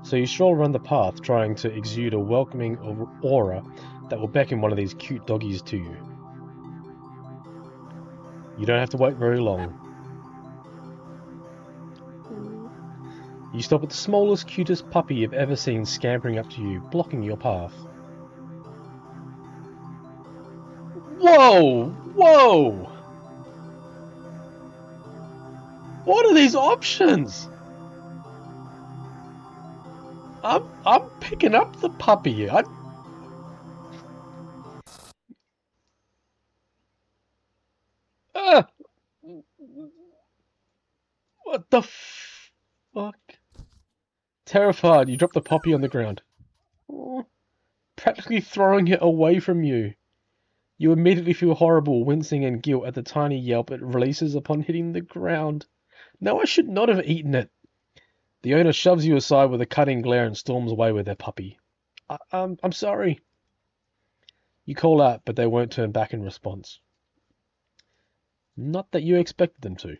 So you stroll around the path trying to exude a welcoming aura that will beckon one of these cute doggies to you. You don't have to wait very long. You stop at the smallest, cutest puppy you've ever seen scampering up to you, blocking your path. Whoa! Whoa! What are these options? I'm picking up the puppy. What the fuck? Terrified, you drop the puppy on the ground. Oh, practically throwing it away from you. You immediately feel horrible, wincing and guilt at the tiny yelp it releases upon hitting the ground. No, I should not have eaten it. The owner shoves you aside with a cutting glare and storms away with their puppy. I'm sorry. You call out, but they won't turn back in response. Not that you expected them to.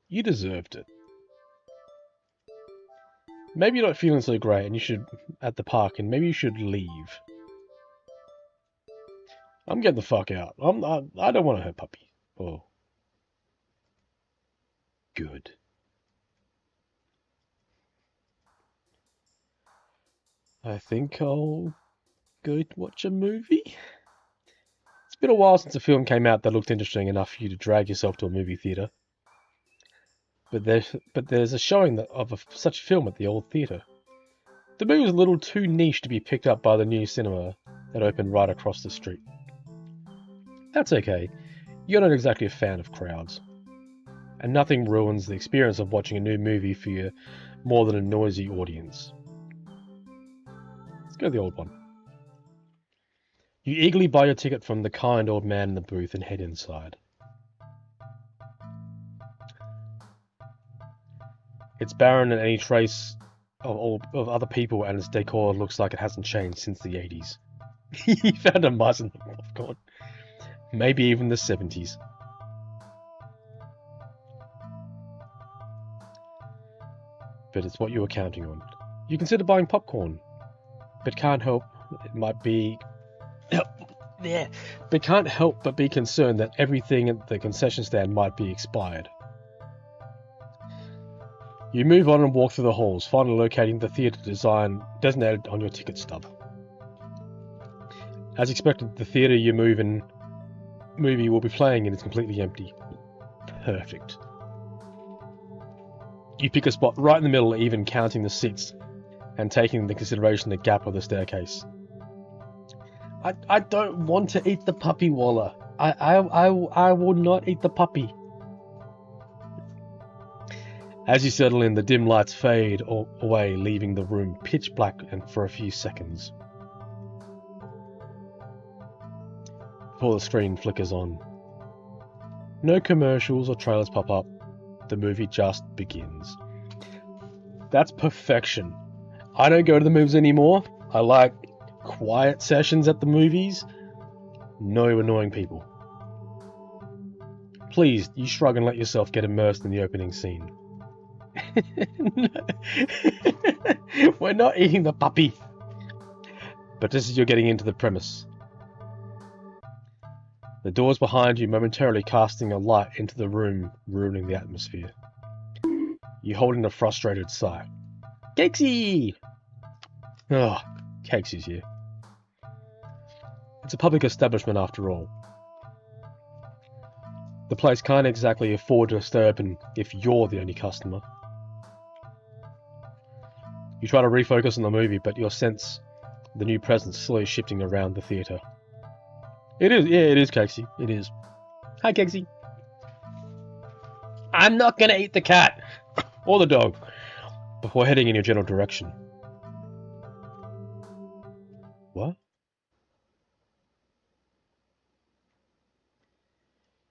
You deserved it. Maybe you're not feeling so great and you should at the park, and maybe you should leave. I'm getting the fuck out. I don't want to hurt puppy. Oh. Good. I think I'll go watch a movie. It's been a while since a film came out that looked interesting enough for you to drag yourself to a movie theatre. But there's a showing of such a film at the old theatre. The movie was a little too niche to be picked up by the new cinema that opened right across the street. That's okay. You're not exactly a fan of crowds. And nothing ruins the experience of watching a new movie for you more than a noisy audience. Let's go to the old one. You eagerly buy your ticket from the kind old man in the booth and head inside. It's barren, and any trace of other people and its decor looks like it hasn't changed since the 80s. He found a mice in the popcorn. Maybe even the 70s. But it's what you were counting on. You consider buying popcorn, but can't help but be concerned that everything at the concession stand might be expired. You move on and walk through the halls, finally locating the theatre designated on your ticket stub. As expected, the theatre you movie will be playing and it's completely empty. Perfect. You pick a spot right in the middle, even counting the seats and taking into consideration the gap of the staircase. I don't want to eat the puppy, Waller. I will not eat the puppy. As you settle in, the dim lights fade away, leaving the room pitch black and for a few seconds. Before the screen flickers on. No commercials or trailers pop up. The movie just begins. That's perfection. I don't go to the movies anymore. I like quiet sessions at the movies. No annoying people. Please, you shrug and let yourself get immersed in the opening scene. We're not eating the puppy. But just as you're getting into the premise. The doors behind you momentarily casting a light into the room, ruining the atmosphere. You hold in a frustrated sigh. Cakesy! Oh, Cakesy's here. It's a public establishment after all. The place can't exactly afford to stay open if you're the only customer. You try to refocus on the movie, but you sense the new presence slowly shifting around the theatre. It is Cakesy. It is. Hi, Cakesy. I'm not gonna eat the cat! Or the dog. Before heading in your general direction. What?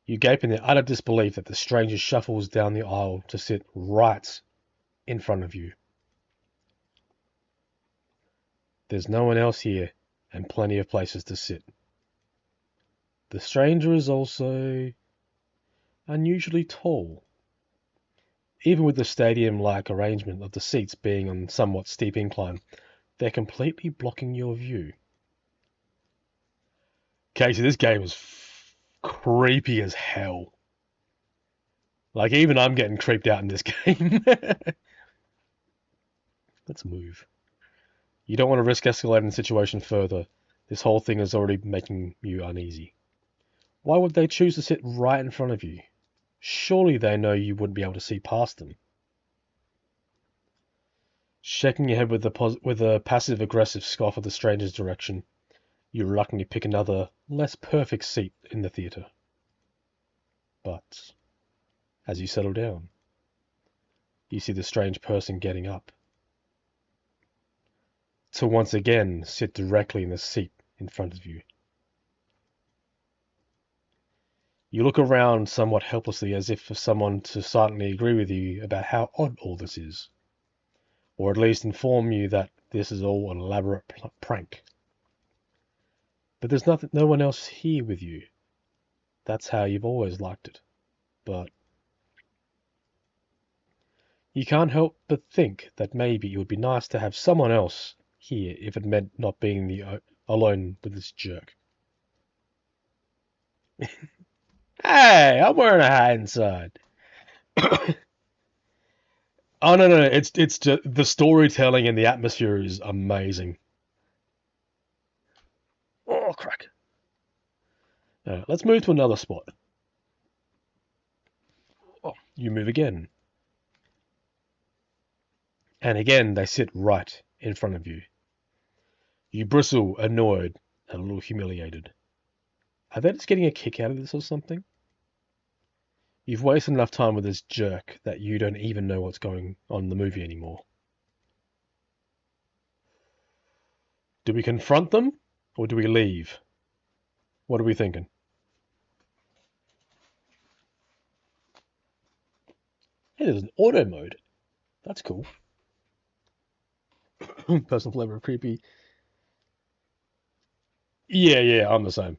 You gape in the utter disbelief that the stranger shuffles down the aisle to sit right in front of you. There's no one else here, and plenty of places to sit. The stranger is also unusually tall. Even with the stadium-like arrangement of the seats being on somewhat steep incline, they're completely blocking your view. Okay, so this game is creepy as hell. Like, even I'm getting creeped out in this game. Let's move. You don't want to risk escalating the situation further. This whole thing is already making you uneasy. Why would they choose to sit right in front of you? Surely they know you wouldn't be able to see past them. Shaking your head with a passive-aggressive scoff at the stranger's direction, you reluctantly pick another, less perfect seat in the theatre. But, as you settle down, you see the strange person getting up, to once again sit directly in the seat in front of you. You look around somewhat helplessly, as if for someone to silently agree with you about how odd all this is, or at least inform you that this is all an elaborate prank. But there's no one else here with you. That's how you've always liked it. But you can't help but think that maybe it would be nice to have someone else here if it meant not being alone with this jerk. Hey, I'm wearing a hat inside. Oh no, it's just the storytelling and the atmosphere is amazing. Oh crack. Let's move to another spot. Oh, you move again. And again they sit right in front of you. You bristle, annoyed, and a little humiliated. Are they just getting a kick out of this or something? You've wasted enough time with this jerk that you don't even know what's going on in the movie anymore. Do we confront them, or do we leave? What are we thinking? Hey, there's an auto mode. That's cool. Personal flavor of creepy. Yeah, I'm the same.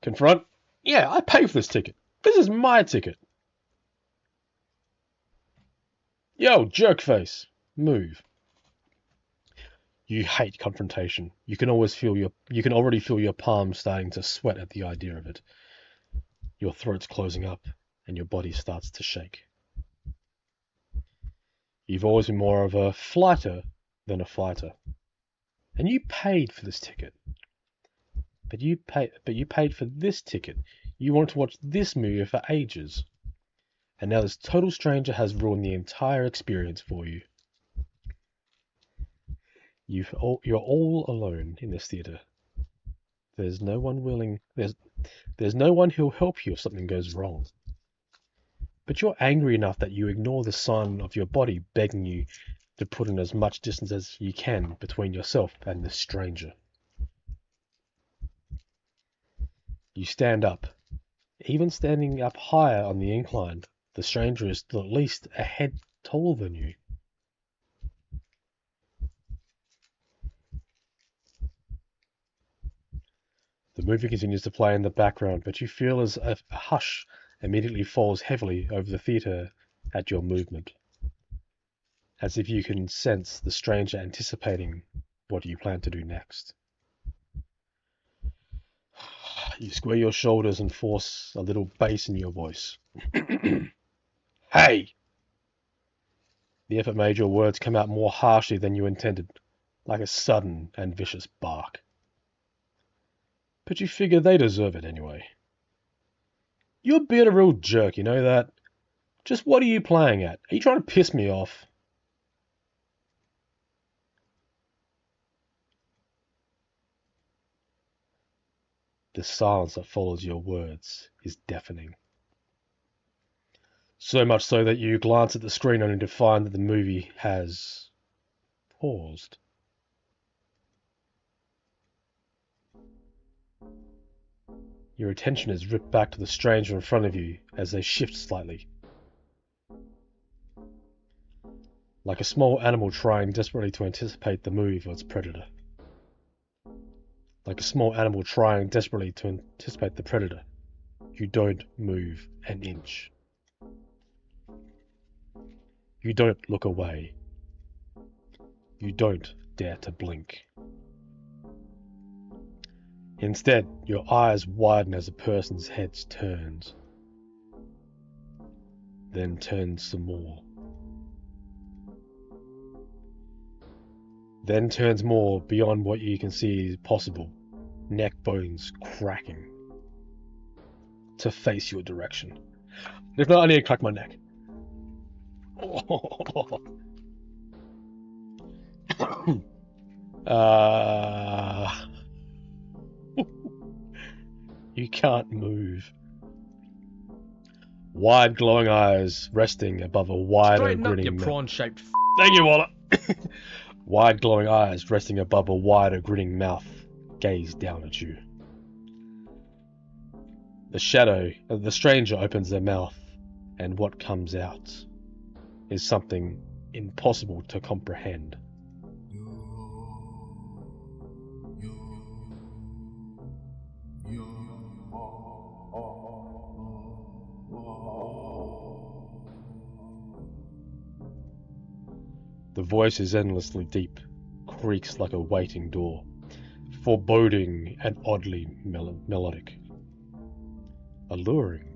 Confront? Yeah, I pay for this ticket. This is my ticket. Yo, jerkface, move. You hate confrontation. You can already feel your palms starting to sweat at the idea of it. Your throat's closing up, and your body starts to shake. You've always been more of a flighter than a fighter. And you paid for this ticket. But you paid for this ticket. You wanted to watch this movie for ages. And now this total stranger has ruined the entire experience for you. You're all alone in this theater. There's no one who'll help you if something goes wrong. But you're angry enough that you ignore the sign of your body begging you to put in as much distance as you can between yourself and this stranger. You stand up. Even standing up higher on the incline, the stranger is still at least a head taller than you. The movie continues to play in the background, but you feel as if a hush immediately falls heavily over the theater at your movement. As if you can sense the stranger anticipating what you plan to do next. You square your shoulders and force a little bass in your voice. Hey! The effort made your words come out more harshly than you intended, like a sudden and vicious bark. But you figure they deserve it anyway. You're being a real jerk, you know that? Just what are you playing at? Are you trying to piss me off? The silence that follows your words is deafening. So much so that you glance at the screen only to find that the movie has paused. Your attention is ripped back to the stranger in front of you as they shift slightly. Like a small animal trying desperately to anticipate the move of its predator. Like a small animal trying desperately to anticipate the predator. You don't move an inch. You don't look away. You don't dare to blink. Instead, your eyes widen as a person's head turns. Then turns some more. Then turns more beyond what you can see is possible, neck bones cracking, to face your direction. If not, I need to crack my neck. You can't move. Wide glowing eyes resting above a wider grinning mouth. prawn-shaped Thank you, Waller. Wide glowing eyes resting above a wider grinning mouth gaze down at you. The stranger opens their mouth, and what comes out is something impossible to comprehend. The voice is endlessly deep, creaks like a waiting door, foreboding and oddly melodic. Alluring.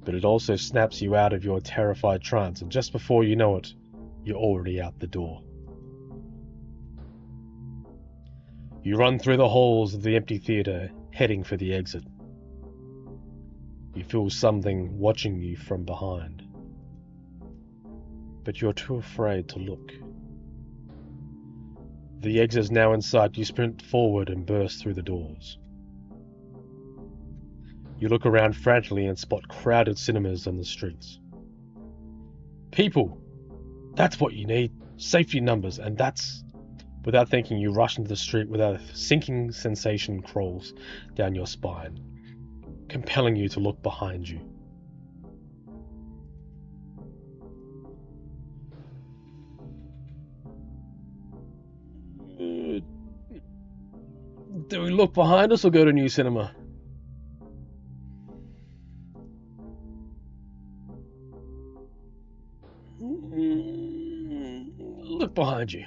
But it also snaps you out of your terrified trance, and just before you know it, you're already out the door. You run through the halls of the empty theatre, heading for the exit. You feel something watching you from behind, but you're too afraid to look. The exit is now in sight. You sprint forward and burst through the doors. You look around frantically and spot crowded cinemas on the streets. People! That's what you need. Safety numbers, and that's... Without thinking, you rush into the street without a sinking sensation crawls down your spine, compelling you to look behind you. Do we look behind us or go to a new cinema? Look behind you.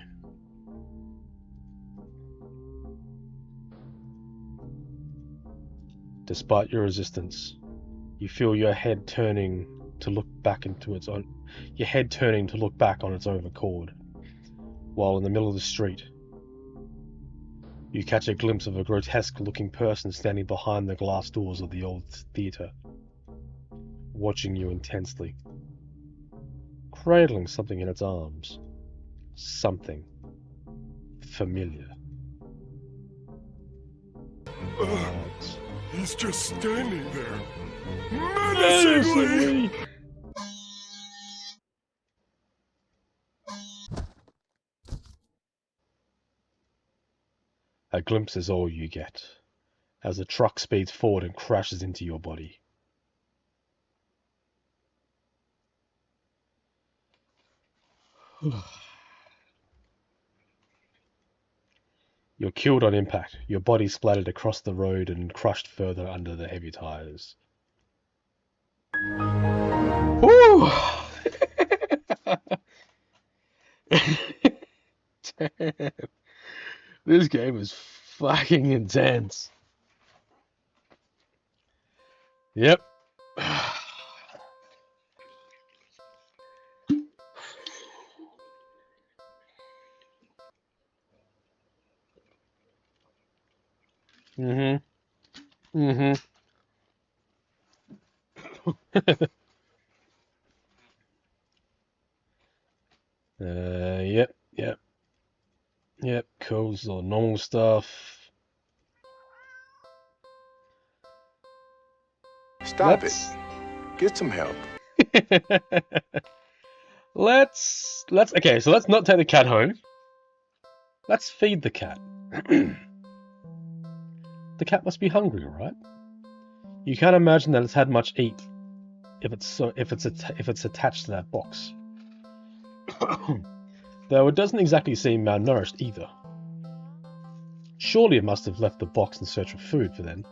Despite your resistance, you feel your head turning to look back on its own accord, while in the middle of the street, you catch a glimpse of a grotesque-looking person standing behind the glass doors of the old theatre, watching you intensely, cradling something in its arms, something familiar. He's just standing there, menacingly! A glimpse is all you get, as the truck speeds forward and crashes into your body. You're killed on impact, your body splattered across the road and crushed further under the heavy tires. Woo! Damn. This game is fucking intense. Yep. Yep, cool, this is all normal stuff. Stop it. Get some help. Okay, so let's not take the cat home. Let's feed the cat. The cat must be hungry, right? You can't imagine that it's had much eat if it's attached to that box. Though it doesn't exactly seem malnourished either. Surely it must have left the box in search of food for then.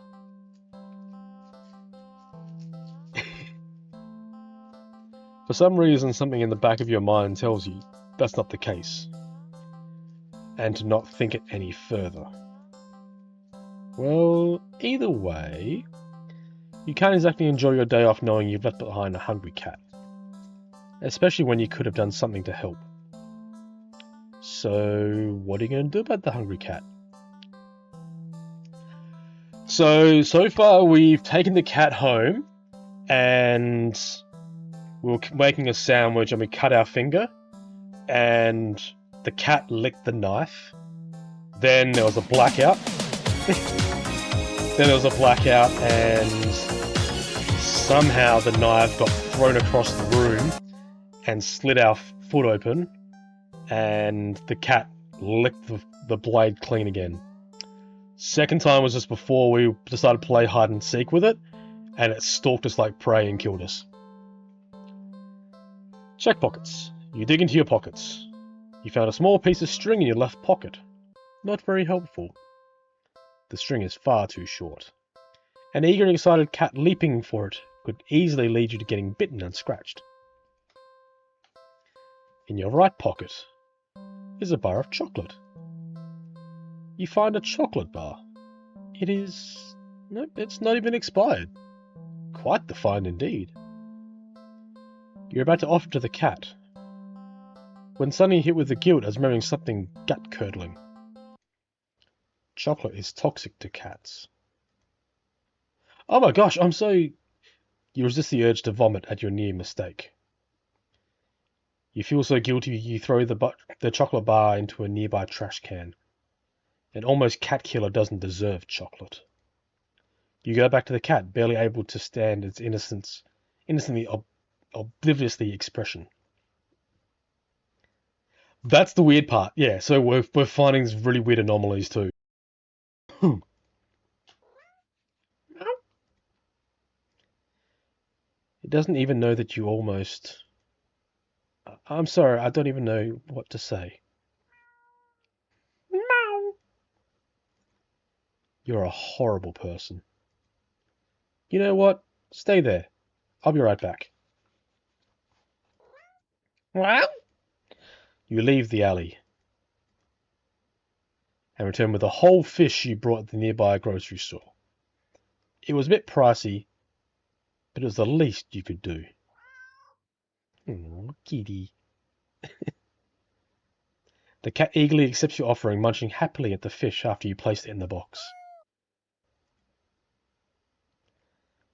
For some reason, something in the back of your mind tells you that's not the case, and to not think it any further. Well, either way, you can't exactly enjoy your day off knowing you've left behind a hungry cat, especially when you could have done something to help. So, what are you going to do about the hungry cat? So far we've taken the cat home, and we were making a sandwich, and we cut our finger, and the cat licked the knife. Then there was a blackout. And somehow the knife got thrown across the room and slit our foot open, and the cat licked the blade clean again. Second time was just before we decided to play hide and seek with it, and it stalked us like prey and killed us. Check pockets. You dig into your pockets. You found a small piece of string in your left pocket. Not very helpful. The string is far too short. An eager and excited cat leaping for it could easily lead you to getting bitten and scratched. In your right pocket is a bar of chocolate. You find a chocolate bar. It is... no, it's not even expired. Quite the find indeed. You're about to offer to the cat, when suddenly hit with the guilt as remembering something gut-curdling. Chocolate is toxic to cats. Oh my gosh, I'm so... You resist the urge to vomit at your near mistake. You feel so guilty you throw the chocolate bar into a nearby trash can. An almost cat killer doesn't deserve chocolate. You go back to the cat, barely able to stand its innocently obliviously expression. That's the weird part. Yeah, so we're finding these really weird anomalies too. It doesn't even know that you almost... I'm sorry, I don't even know what to say. Meow. You're a horrible person. You know what? Stay there. I'll be right back. Well? You leave the alley and return with a whole fish you brought at the nearby grocery store. It was a bit pricey, but it was the least you could do. Oh, kitty. The cat eagerly accepts your offering, munching happily at the fish after you placed it in the box.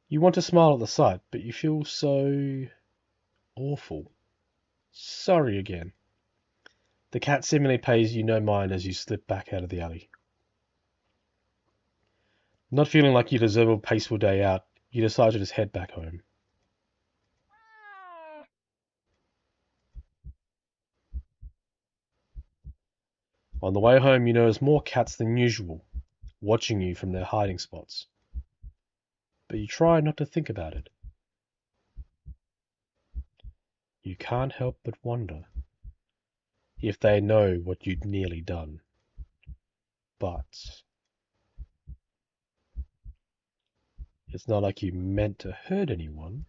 You want to smile at the sight, but you feel so... awful. Sorry again. The cat seemingly pays you no mind as you slip back out of the alley. Not feeling like you deserve a peaceful day out, you decide to just head back home. On the way home, you notice more cats than usual, watching you from their hiding spots. But you try not to think about it. You can't help but wonder if they know what you'd nearly done. But it's not like you meant to hurt anyone.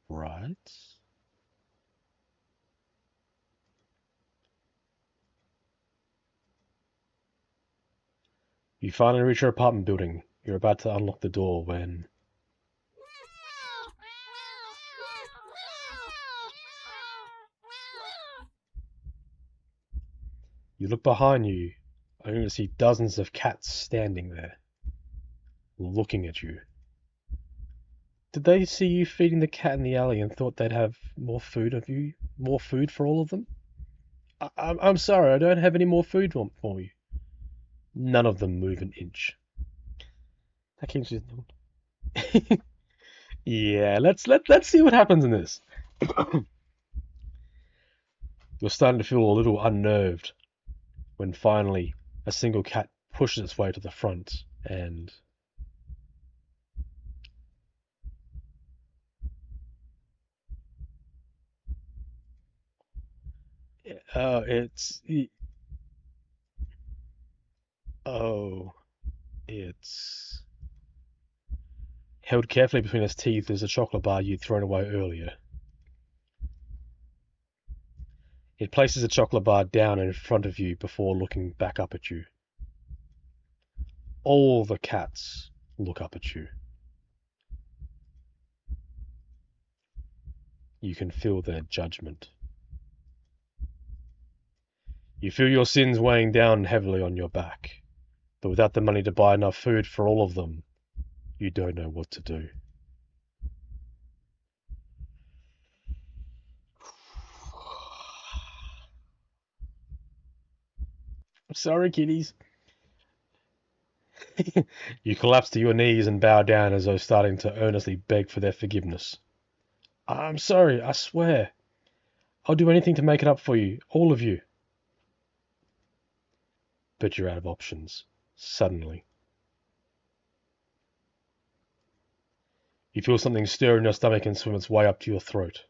Right? You finally reach your apartment building. You're about to unlock the door when... You look behind you, only to see dozens of cats standing there, looking at you. Did they see you feeding the cat in the alley and thought they'd have more food of you? More food for all of them? I'm sorry, I don't have any more food for you. None of them move an inch. That keeps you... Yeah, let's see what happens in this. You're starting to feel a little unnerved when finally a single cat pushes its way to the front and... it's... It's... Held carefully between its teeth is a chocolate bar you'd thrown away earlier. It places the chocolate bar down in front of you before looking back up at you. All the cats look up at you. You can feel their judgment. You feel your sins weighing down heavily on your back, but without the money to buy enough food for all of them, you don't know what to do. I'm sorry, kitties. You collapse to your knees and bow down as though starting to earnestly beg for their forgiveness. I'm sorry, I swear. I'll do anything to make it up for you, all of you. But you're out of options, suddenly. You feel something stir in your stomach and swim its way up to your throat,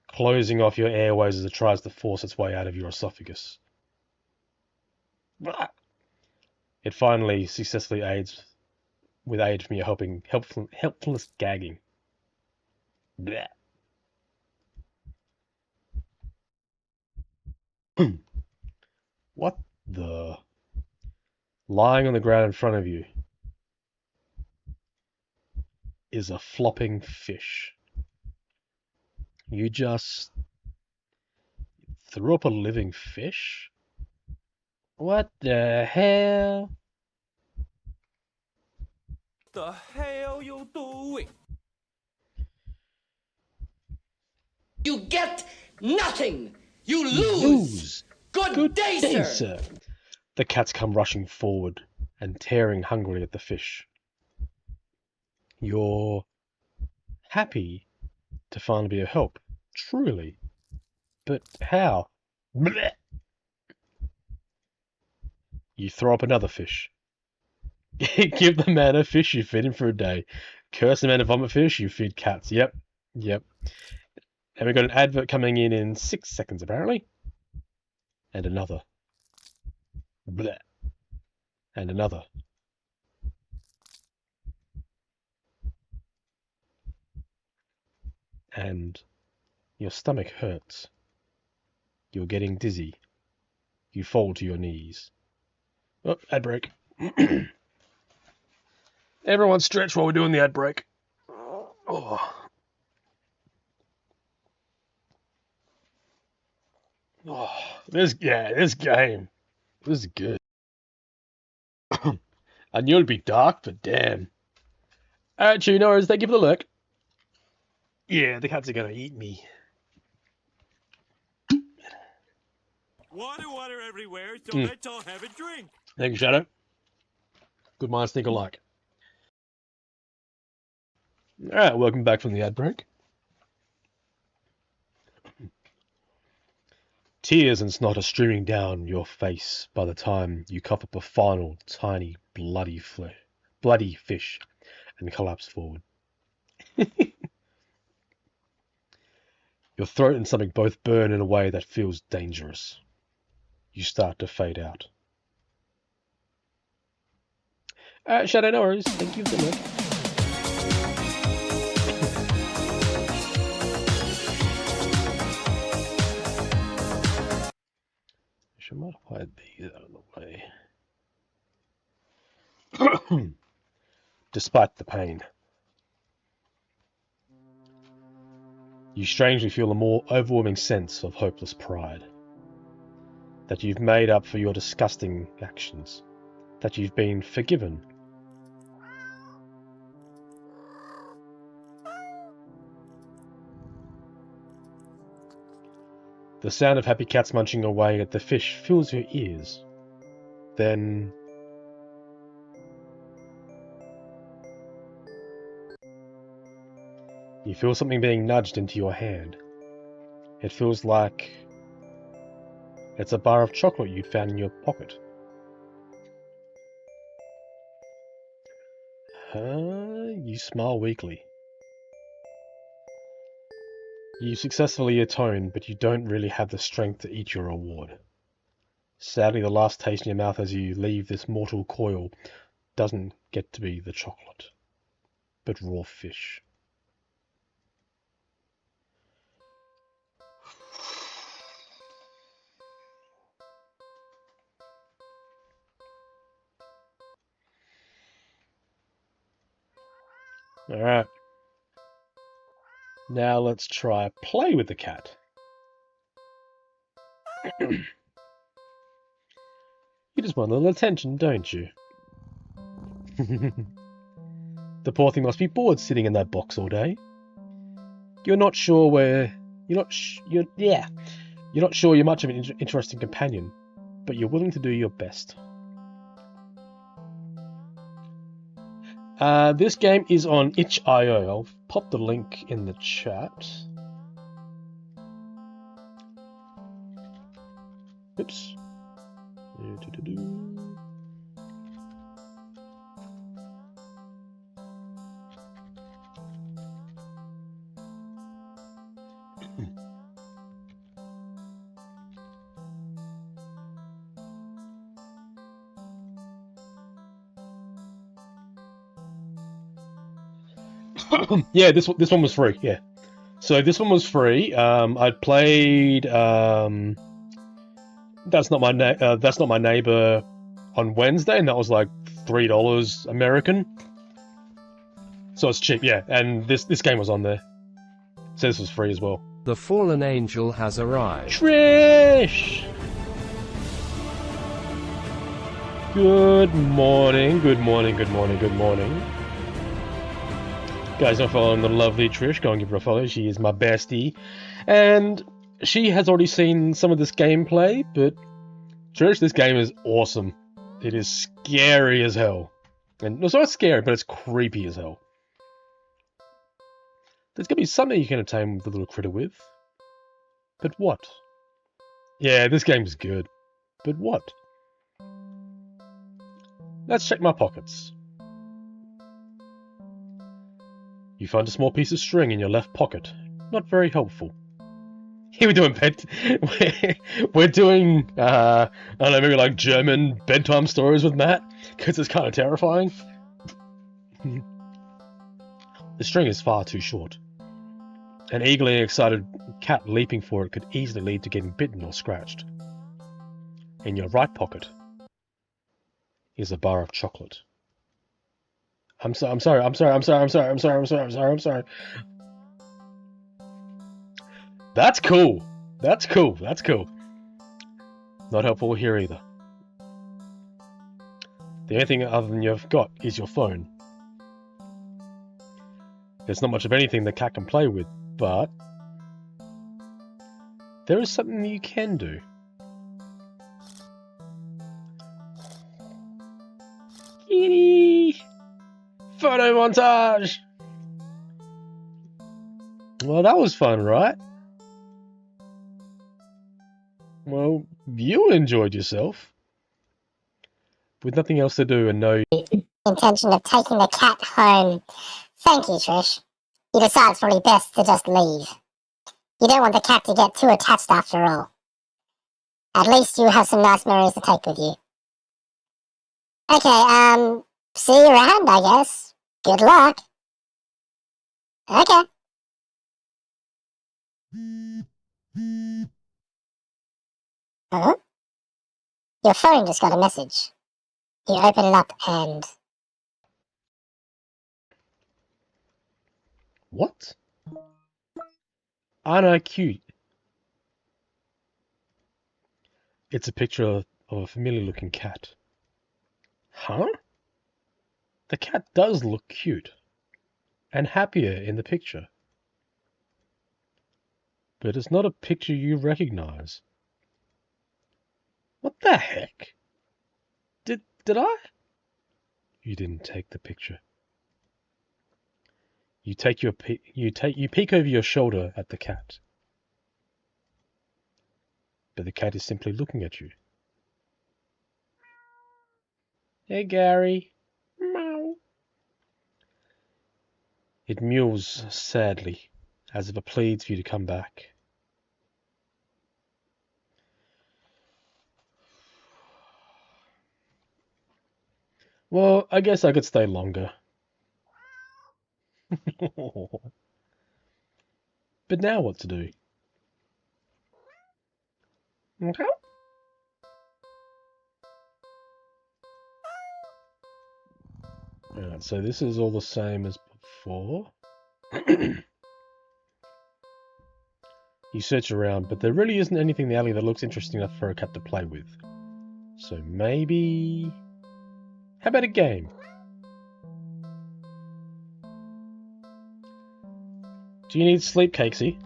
closing off your airways as it tries to force its way out of your esophagus. It finally successfully aids with aid from your helpfulness gagging. Blech. What the? Lying on the ground in front of you is a flopping fish. You just threw up a living fish? What the hell? The hell you doing? You get nothing. You Lose. Good day, sir. The cats come rushing forward and tearing hungrily at the fish. You're happy to finally be of help, truly. But how? Blech. You throw up another fish. Give the man a fish, you feed him for a day. Curse the man to vomit fish, you feed cats. Yep. And we've got an advert coming in 6 seconds, apparently. And another. Blech. And another. And your stomach hurts. You're getting dizzy. You fall to your knees. Oh, ad break. Everyone stretch while we're doing the ad break. Oh. This game. This is good. I knew it'd be dark, but damn. Alright, Chinos, thank you for the look. Yeah, the cats are gonna eat me. Water everywhere, so let's all have a drink. Thank you, Shadow. Good minds think alike. Alright, welcome back from the ad break. Tears and snot are streaming down your face by the time you cough up a final, tiny, bloody fish and collapse forward. Your throat and stomach both burn in a way that feels dangerous. You start to fade out. Shadow, no worries. Thank you for the look. I might hide these out of the way. Despite the pain, you strangely feel a more overwhelming sense of hopeless pride. That you've made up for your disgusting actions. That you've been forgiven. The sound of happy cats munching away at the fish fills your ears. Then you feel something being nudged into your hand. It feels like it's a bar of chocolate you'd found in your pocket. You smile weakly. You successfully atone, but you don't really have the strength to eat your reward. Sadly, the last taste in your mouth as you leave this mortal coil doesn't get to be the chocolate, but raw fish. Alright. Now let's try play with the cat. You just want a little attention, don't you? The poor thing must be bored sitting in that box all day. You're not sure you're not sure you're much of an interesting companion, but you're willing to do your best. This game is on itch.io. I'll pop the link in the chat. Oops. Yeah, this one was free. Yeah, so this one was free. I played That's Not My Neighbor on Wednesday, and that was like $3 American. So it's cheap, yeah. And this game was on there, so this was free as well. The fallen angel has arrived. Trish! Good morning, good morning, good morning, good morning. Guys, not following the lovely Trish, go and give her a follow. She is my bestie. And she has already seen some of this gameplay, but Trish, this game is awesome. It is scary as hell. And it's not scary, but it's creepy as hell. There's going to be something you can entertain the little critter with. But what? Yeah, this game is good. But what? Let's check my pockets. You find a small piece of string in your left pocket. Not very helpful. Here we're doing we're doing I don't know, maybe like German bedtime stories with Matt, because it's kind of terrifying. The string is far too short. An eagerly excited cat leaping for it could easily lead to getting bitten or scratched. In your right pocket is a bar of chocolate. I'm sorry. That's cool. That's cool. That's cool. Not helpful here either. The only thing other than you've got is your phone. There's not much of anything the cat can play with, but there is something you can do. Kitty! Photo montage! Well, that was fun, right? Well, you enjoyed yourself. With nothing else to do and no intention of taking the cat home. Thank you, Trish. You decide it's probably best to just leave. You don't want the cat to get too attached after all. At least you have some nice memories to take with you. Okay, see you around, I guess. Good luck. Okay. Huh? Your phone just got a message. You open it up and... What? Aren't I cute? It's a picture of a familiar looking cat. Huh? The cat does look cute. And happier in the picture. But it's not a picture you recognize. What the heck? Did I? You didn't take the picture. You peek over your shoulder at the cat. But the cat is simply looking at you. Hey, Gary. Meow. It mews sadly, as if it pleads for you to come back. Well, I guess I could stay longer. But now what to do? Okay. Alright, so this is all the same as before. You search around, but there really isn't anything in the alley that looks interesting enough for a cat to play with. So maybe... How about a game? Do you need sleep, Cakesy?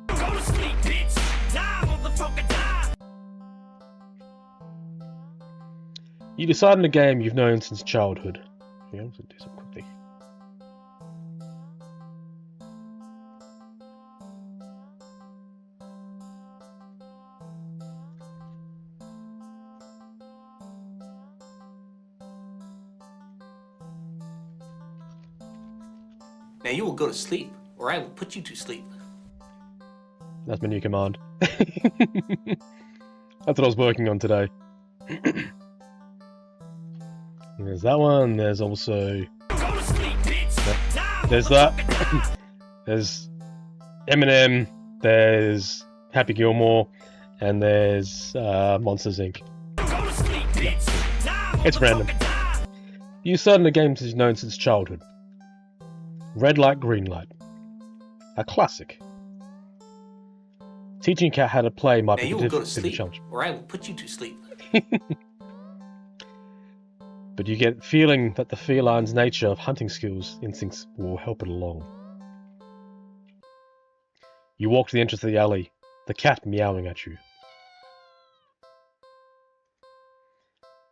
Go to sleep, bitch. Die, motherfucker, die. You decide on a game you've known since childhood. Yeah, I'm gonna do something quickly. Now you will go to sleep, or I will put you to sleep. That's my new command. That's what I was working on today. There's that one. There's also There's that. There's Eminem. There's Happy Gilmore, and there's Monsters Inc. It's random. You started a game that is known since childhood. Red light, green light. A classic. Teaching cat how to play might Now be you will go to difficult sleep, challenge. or I will put you to sleep. But you get the feeling that the feline's nature of hunting skills, instincts will help it along. You walk to the entrance of the alley, the cat meowing at you.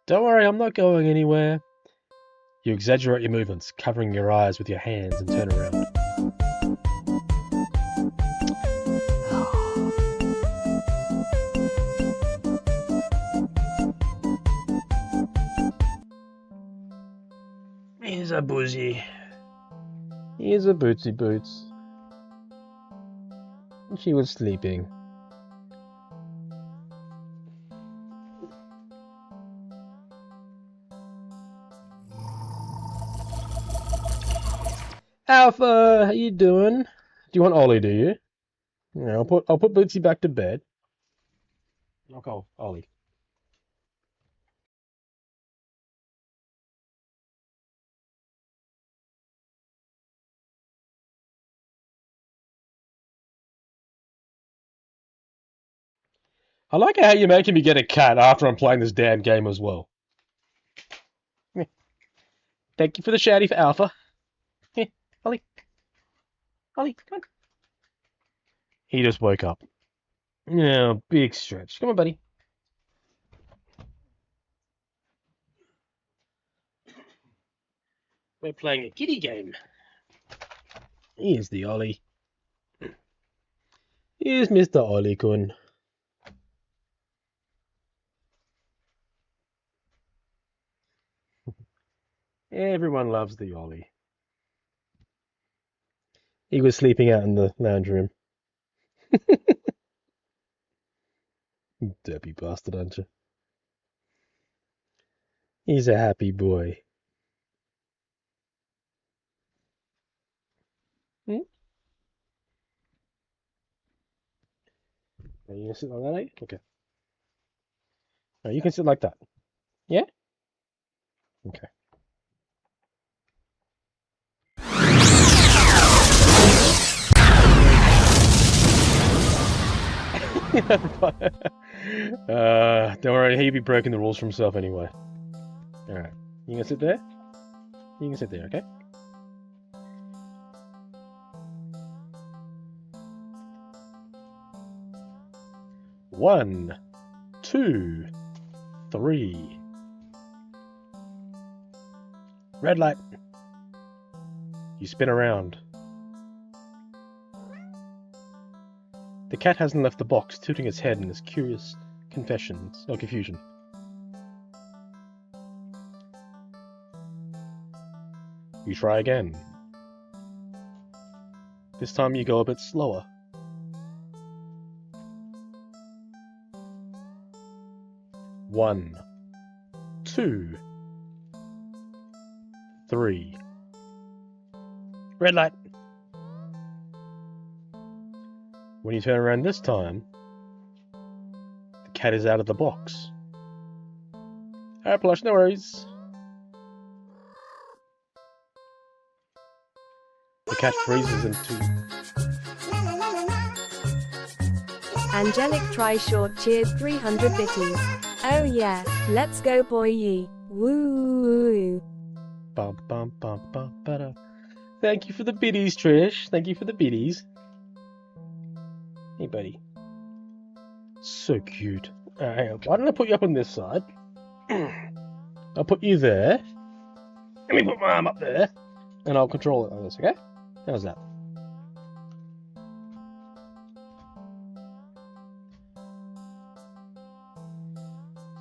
Don't worry, I'm not going anywhere. You exaggerate your movements, covering your eyes with your hands and turn around. Here's a boozy. Here's a Bootsy Boots. She was sleeping. Alpha, how you doing? Do you want Ollie, do you? Yeah, I'll put Bootsy back to bed. I'll call Ollie. I like how you're making me get a cat after I'm playing this damn game as well. Thank you for the shouty for Alpha. Ollie. Ollie, come on. He just woke up. Yeah, big stretch. Come on, buddy. We're playing a kitty game. Here's the Ollie. Here's Mr. Ollie-kun. Everyone loves the Ollie. He was sleeping out in the lounge room. Dirty bastard, aren't you? He's a happy boy. Hmm? Are you gonna sit like that, eh? Okay. No, you can sit like that. Yeah? Okay. Don't worry, he'd be breaking the rules for himself anyway. Alright. You gonna sit there? You can sit there, okay? One, 2, 3. Red light. You spin around. The cat hasn't left the box, tilting its head in its curious confusion. You try again. This time you go a bit slower. One, 2, 3. Red light. When you turn around this time, the cat is out of the box. Alright, plush, no worries. The cat freezes into... Angelic Try Short cheers 300 bitties. Oh yeah, let's go boy ye. Woo. Bum, bum, bum, bum, ba-da. Thank you for the biddies, Trish. Thank you for the biddies. Hey, buddy. So cute. Hang on. Why don't I put you up on this side? I'll put you there. Let me put my arm up there. And I'll control it on this, okay? How's that?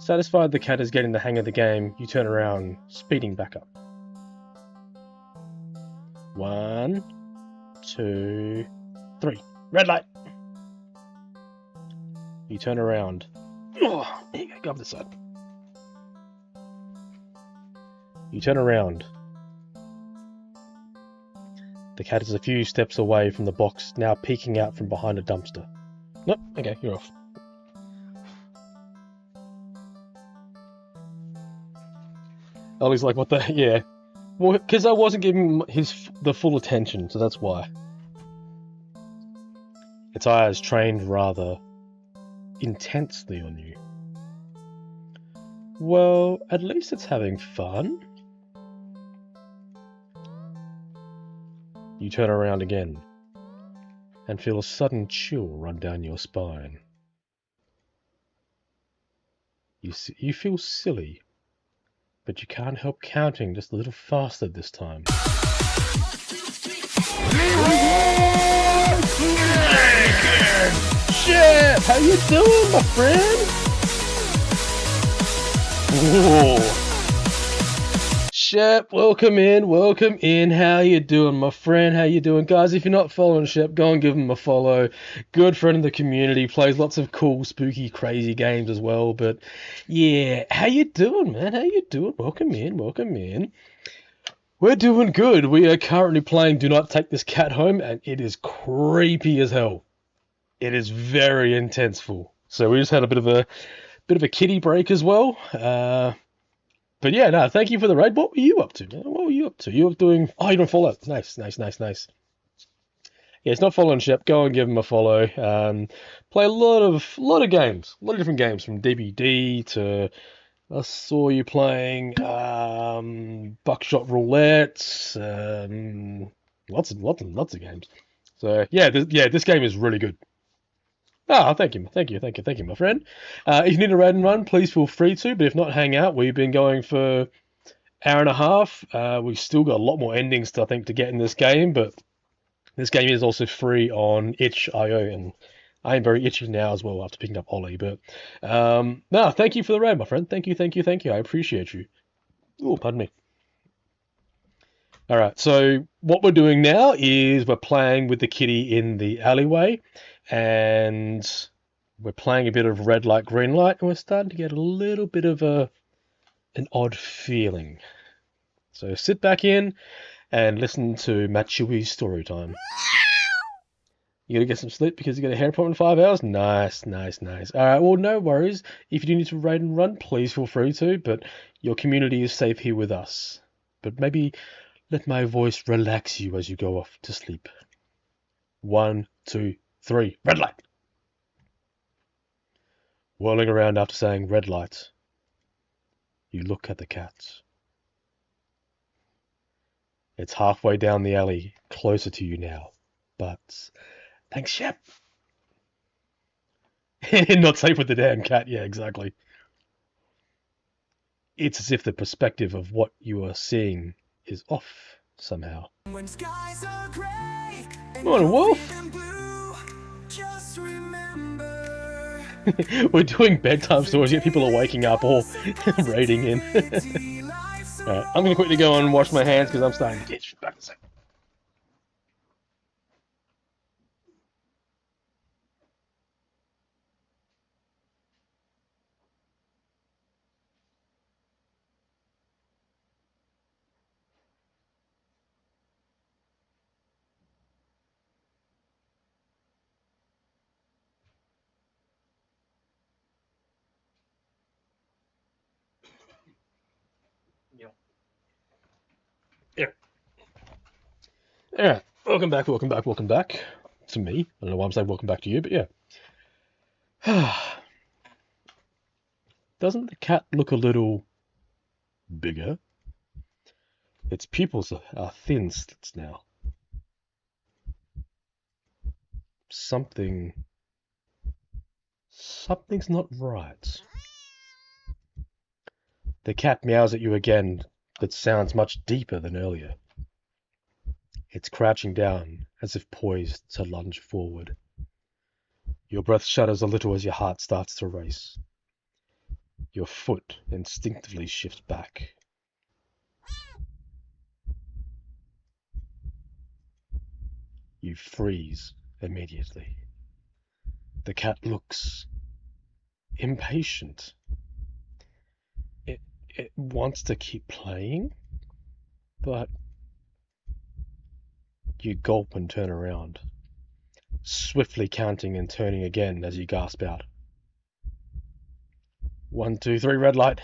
Satisfied the cat is getting the hang of the game, you turn around, speeding back up. 1, 2, 3. Red light! You turn around. Oh, there you go up this side. You turn around. The cat is a few steps away from the box, now peeking out from behind a dumpster. Nope, okay, you're off. Ollie's like, what the... yeah. Well, because I wasn't giving the full attention, so that's why. Its eyes trained rather intensely on you. Well, at least it's having fun. You turn around again and feel a sudden chill run down your spine. You feel silly, but you can't help counting just a little faster this time. Shit! How you doing, my friend? Whoa. Shep, welcome in. How you doing, my friend? How you doing? Guys, if you're not following Shep, go and give him a follow. Good friend of the community, plays lots of cool, spooky, crazy games as well. But yeah, how you doing, man? How you doing? Welcome in. We're doing good. We are currently playing Do Not Take This Cat Home, and it is creepy as hell. It is very intenseful. So we just had a bit of a kitty break as well. But yeah, no, thank you for the raid. What were you up to, man? What were you up to? You were doing... Oh, you don't follow. Nice. Yeah, it's not following Shep. Go and give him a follow. Play a lot of games. A lot of different games, from DBD to... I saw you playing Buckshot Roulette. Lots of games. So yeah, this game is really good. Oh, thank you, my friend. If you need a raid and run, please feel free to, but if not, hang out. We've been going for an hour and a half. We've still got a lot more endings, I think, to get in this game, but this game is also free on itch.io, and I am very itchy now as well after picking up Ollie, but no, thank you for the raid, my friend. Thank you. I appreciate you. Oh, pardon me. Alright, so what we're doing now is we're playing with the kitty in the alleyway, and we're playing a bit of red light, green light, and we're starting to get a little bit of an odd feeling. So sit back in and listen to Matsui's story time. You gotta get some sleep because you got a hair appointment in 5 hours? Nice. Alright, well, no worries. If you do need to raid and run, please feel free to, but your community is safe here with us. But maybe let my voice relax you as you go off to sleep. 1, 2, 3, red light! Whirling around after saying red light, you look at the cat. It's halfway down the alley, closer to you now, but... Thanks, Shep! Not safe with the damn cat, yeah, exactly. It's as if the perspective of what you are seeing is off somehow. Morning, Wolf! We're doing bedtime stories, yet people are waking up or raiding in. Alright, I'm gonna quickly go and wash my hands because I'm starting to itch. Back in a second. Yeah. Alright, welcome back to me. I don't know why I'm saying welcome back to you, but yeah. Doesn't the cat look a little bigger? Its pupils are thin slits now. Something's not right. The cat meows at you again, but sounds much deeper than earlier. It's crouching down, as if poised to lunge forward. Your breath shudders a little as your heart starts to race. Your foot instinctively shifts back. You freeze immediately. The cat looks impatient. It wants to keep playing, but You gulp and turn around, swiftly counting and turning again as you gasp out. 1, 2, 3, red light.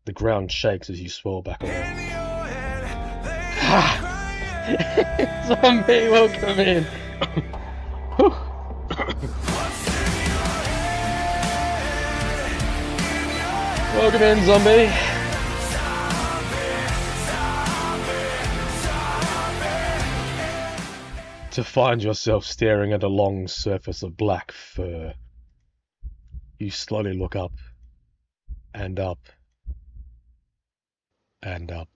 The ground shakes as you swirl back around. Zombie, welcome in. Welcome in, zombie. To find yourself staring at a long surface of black fur. You slowly look up, and up, and up.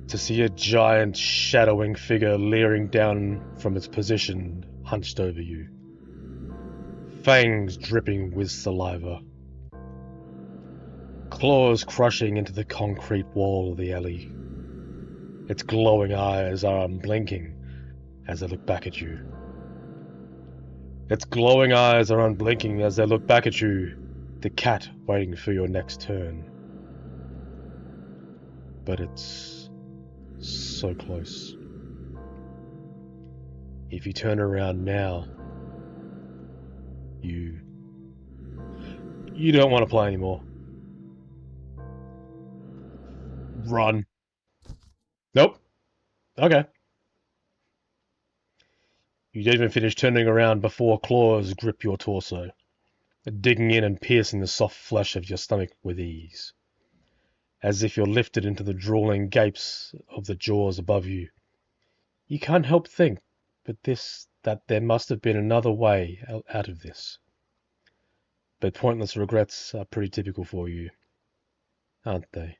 To see a giant shadowing figure leering down from its position hunched over you. Fangs dripping with saliva. Claws crushing into the concrete wall of the alley. Its glowing eyes are unblinking as they look back at you. Its glowing eyes are unblinking as they look back at you, the cat waiting for your next turn. But it's so close. If you turn around now, you don't want to play anymore. Run. Nope. Okay. You don't even finish turning around before claws grip your torso, digging in and piercing the soft flesh of your stomach with ease, as if you're lifted into the drooling gapes of the jaws above you. You can't help think that there must have been another way out of this. But pointless regrets are pretty typical for you, aren't they?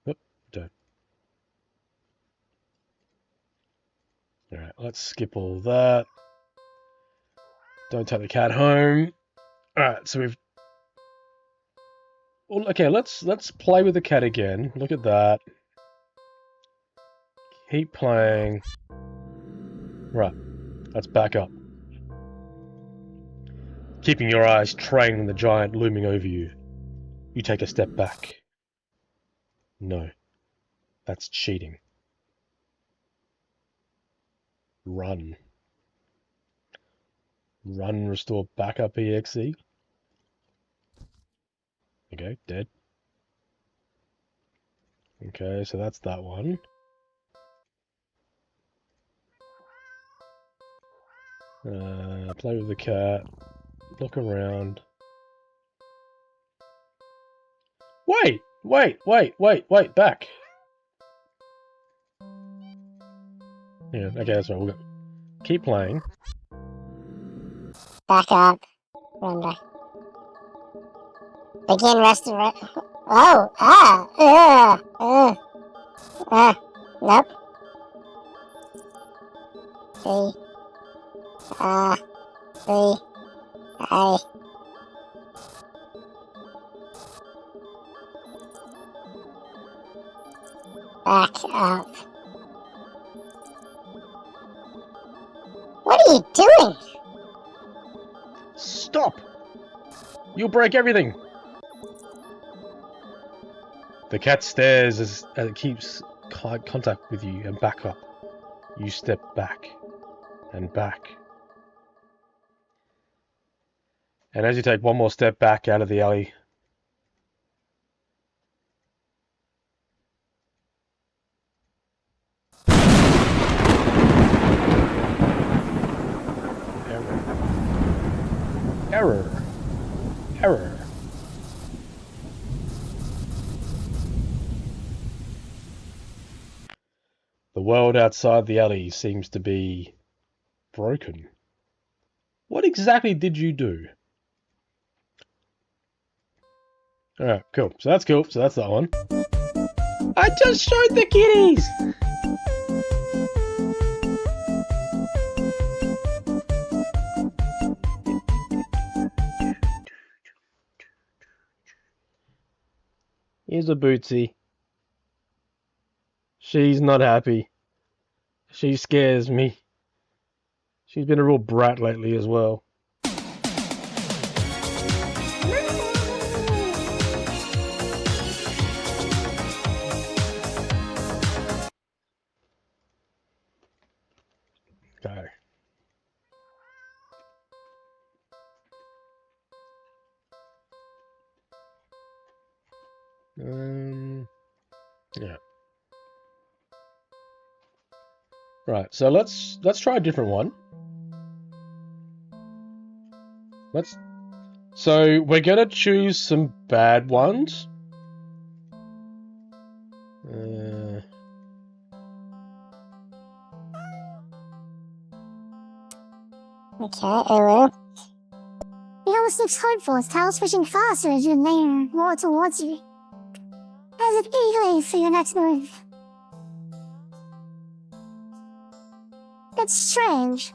Oop, don't. Alright, let's skip all that. Don't take the cat home. Alright, so we've... Well, okay, let's play with the cat again. Look at that. Keep playing. Right, let's back up. Keeping your eyes trained on the giant looming over you. You take a step back. No, that's cheating. Run. Run, restore backup EXE. Okay, dead. Okay, so that's that one. Play with the cat. Look around. Wait, back. Yeah, okay, that's right. We'll go. Keep playing. Back up. Run back. Begin restoration. Oh, nope. See, back up. What are you doing? Stop! You'll break everything! The cat stares as it keeps contact with you and back up. You step back and back. And as you take one more step back out of the alley, Error. The world outside the alley seems to be broken. What exactly did you do? Alright, cool. So that's cool. So that's that one. I just showed the kitties! Here's a Bootsy. She's not happy. She scares me. She's been a real brat lately as well. Go. Yeah. Right, so let's try a different one. So we're gonna choose some bad ones. Okay, hello. The other seems hopeful as tails fishing faster as you near more towards you. As it eagerly for your next move. It's strange.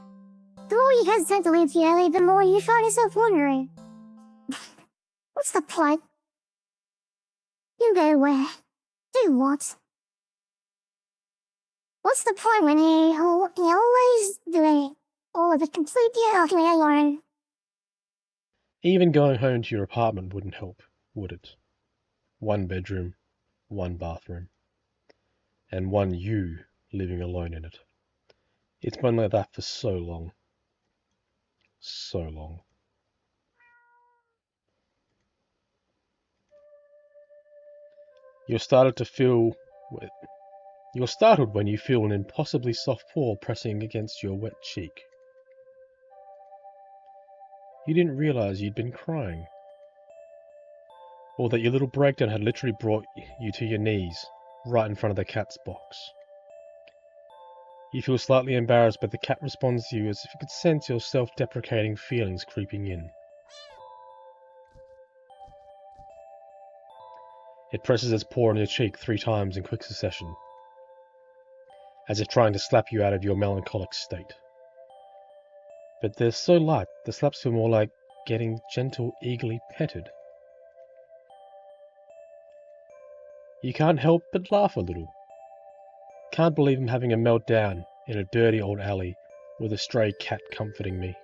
The more you hesitate to leave the alley, the more you find yourself wondering. What's the point? You go where? Do what? What's the point when you always doing all of it completely alone? Even going home to your apartment wouldn't help, would it? One bedroom, one bathroom, and one you living alone in it. It's been like that for so long. So long. You're startled when you feel an impossibly soft paw pressing against your wet cheek. You didn't realize you'd been crying, or that your little breakdown had literally brought you to your knees, right in front of the cat's box. You feel slightly embarrassed, but the cat responds to you as if it could sense your self-deprecating feelings creeping in. It presses its paw on your cheek 3 times in quick succession, as if trying to slap you out of your melancholic state. But they're so light, the slaps feel more like getting gentle, eagerly petted. You can't help but laugh a little. Can't believe I'm having a meltdown in a dirty old alley with a stray cat comforting me.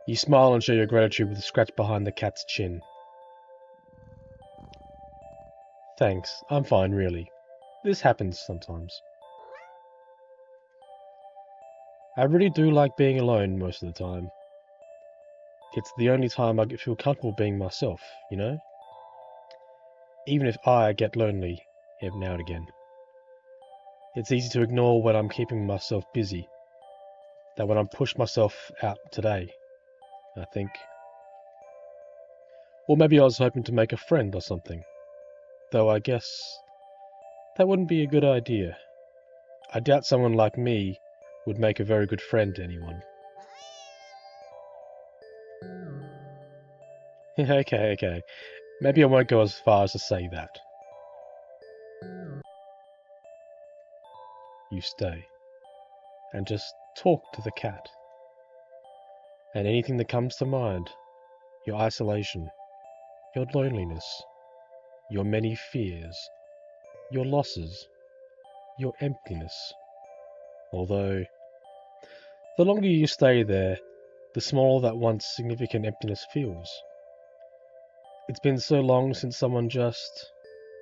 You smile and show your gratitude with a scratch behind the cat's chin. Thanks, I'm fine really. This happens sometimes. I really do like being alone most of the time. It's the only time I feel comfortable being myself, you know? Even if I get lonely every now and again. It's easy to ignore when I'm keeping myself busy. That when I push myself out today, I think. Or maybe I was hoping to make a friend or something. Though I guess that wouldn't be a good idea. I doubt someone like me would make a very good friend to anyone. Okay. Maybe I won't go as far as to say that. You stay. And just talk to the cat. And anything that comes to mind. Your isolation. Your loneliness. Your many fears. Your losses. Your emptiness. Although, the longer you stay there, the smaller that once significant emptiness feels. It's been so long since someone just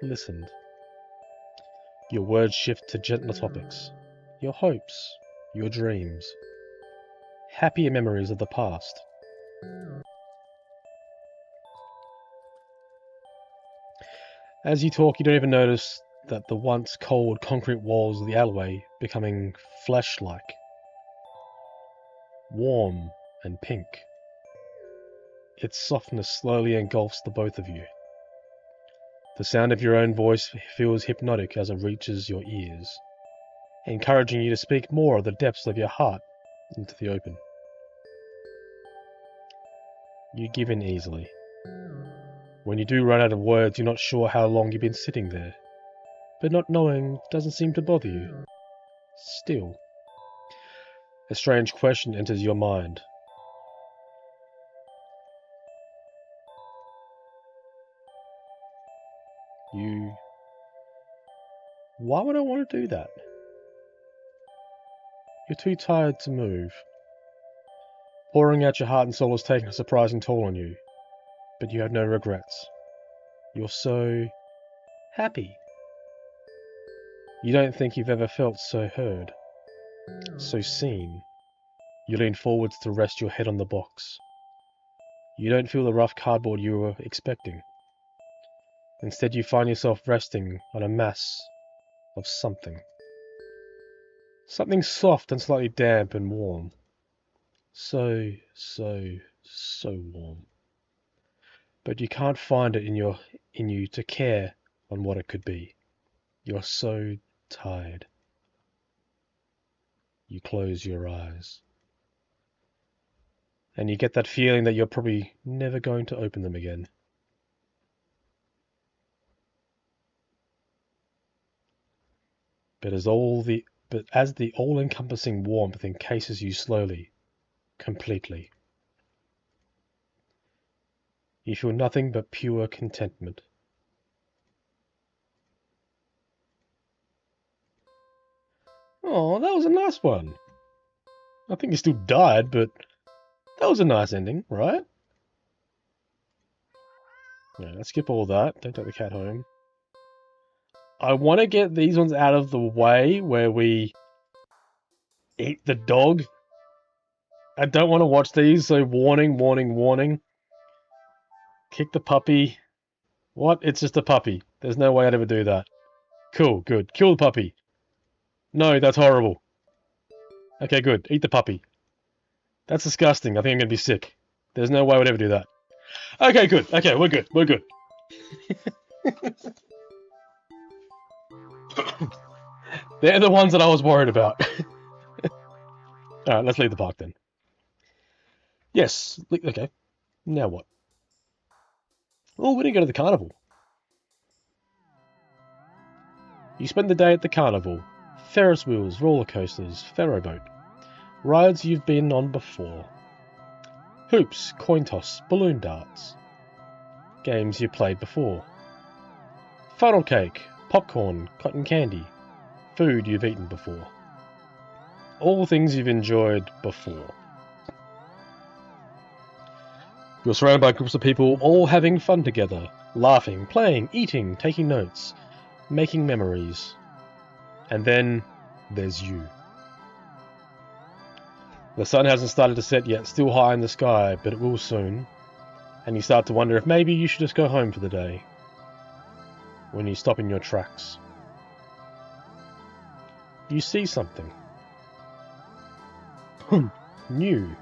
listened. Your words shift to gentler topics. Your hopes. Your dreams. Happier memories of the past. As you talk, you don't even notice that the once cold concrete walls of the alleyway becoming flesh-like. Warm and pink. Its softness slowly engulfs the both of you. The sound of your own voice feels hypnotic as it reaches your ears, encouraging you to speak more of the depths of your heart into the open. You give in easily. When you do run out of words, you're not sure how long you've been sitting there, but not knowing doesn't seem to bother you. Still, a strange question enters your mind. Why would I want to do that? You're too tired to move. Pouring out your heart and soul has taken a surprising toll on you, but you have no regrets. You're so happy. You don't think you've ever felt so heard, so seen. You lean forwards to rest your head on the box. You don't feel the rough cardboard you were expecting. Instead, you find yourself resting on a mass of something. Something soft and slightly damp and warm. So warm. But you can't find it in you to care on what it could be. You're so tired. You close your eyes. And you get that feeling that you're probably never going to open them again. But as the all-encompassing warmth encases you slowly, completely, you feel nothing but pure contentment. Oh, that was a nice one. I think he still died, but that was a nice ending, right? Yeah, let's skip all that. Don't take the cat home. I want to get these ones out of the way where we eat the dog. I don't want to watch these, so warning, warning, warning. Kick the puppy. What? It's just a puppy. There's no way I'd ever do that. Cool, good. Kill the puppy. No, that's horrible. Okay, good. Eat the puppy. That's disgusting. I think I'm going to be sick. There's no way I would ever do that. Okay, good. Okay, we're good. We're good. They're the ones that I was worried about. Alright, let's leave the park then. Yes. Okay. Now what? Oh, we didn't go to the carnival. You spend the day at the carnival. Ferris wheels, roller coasters, ferro boat. Rides you've been on before. Hoops, coin toss, balloon darts. Games you've played before. Funnel cake, popcorn, cotton candy. Food you've eaten before. All things you've enjoyed before. You're surrounded by groups of people all having fun together. Laughing, playing, eating, taking notes. Making memories. And then there's you. The sun hasn't started to set yet, still high in the sky, but it will soon. And you start to wonder if maybe you should just go home for the day. When you stop in your tracks. You see something. New.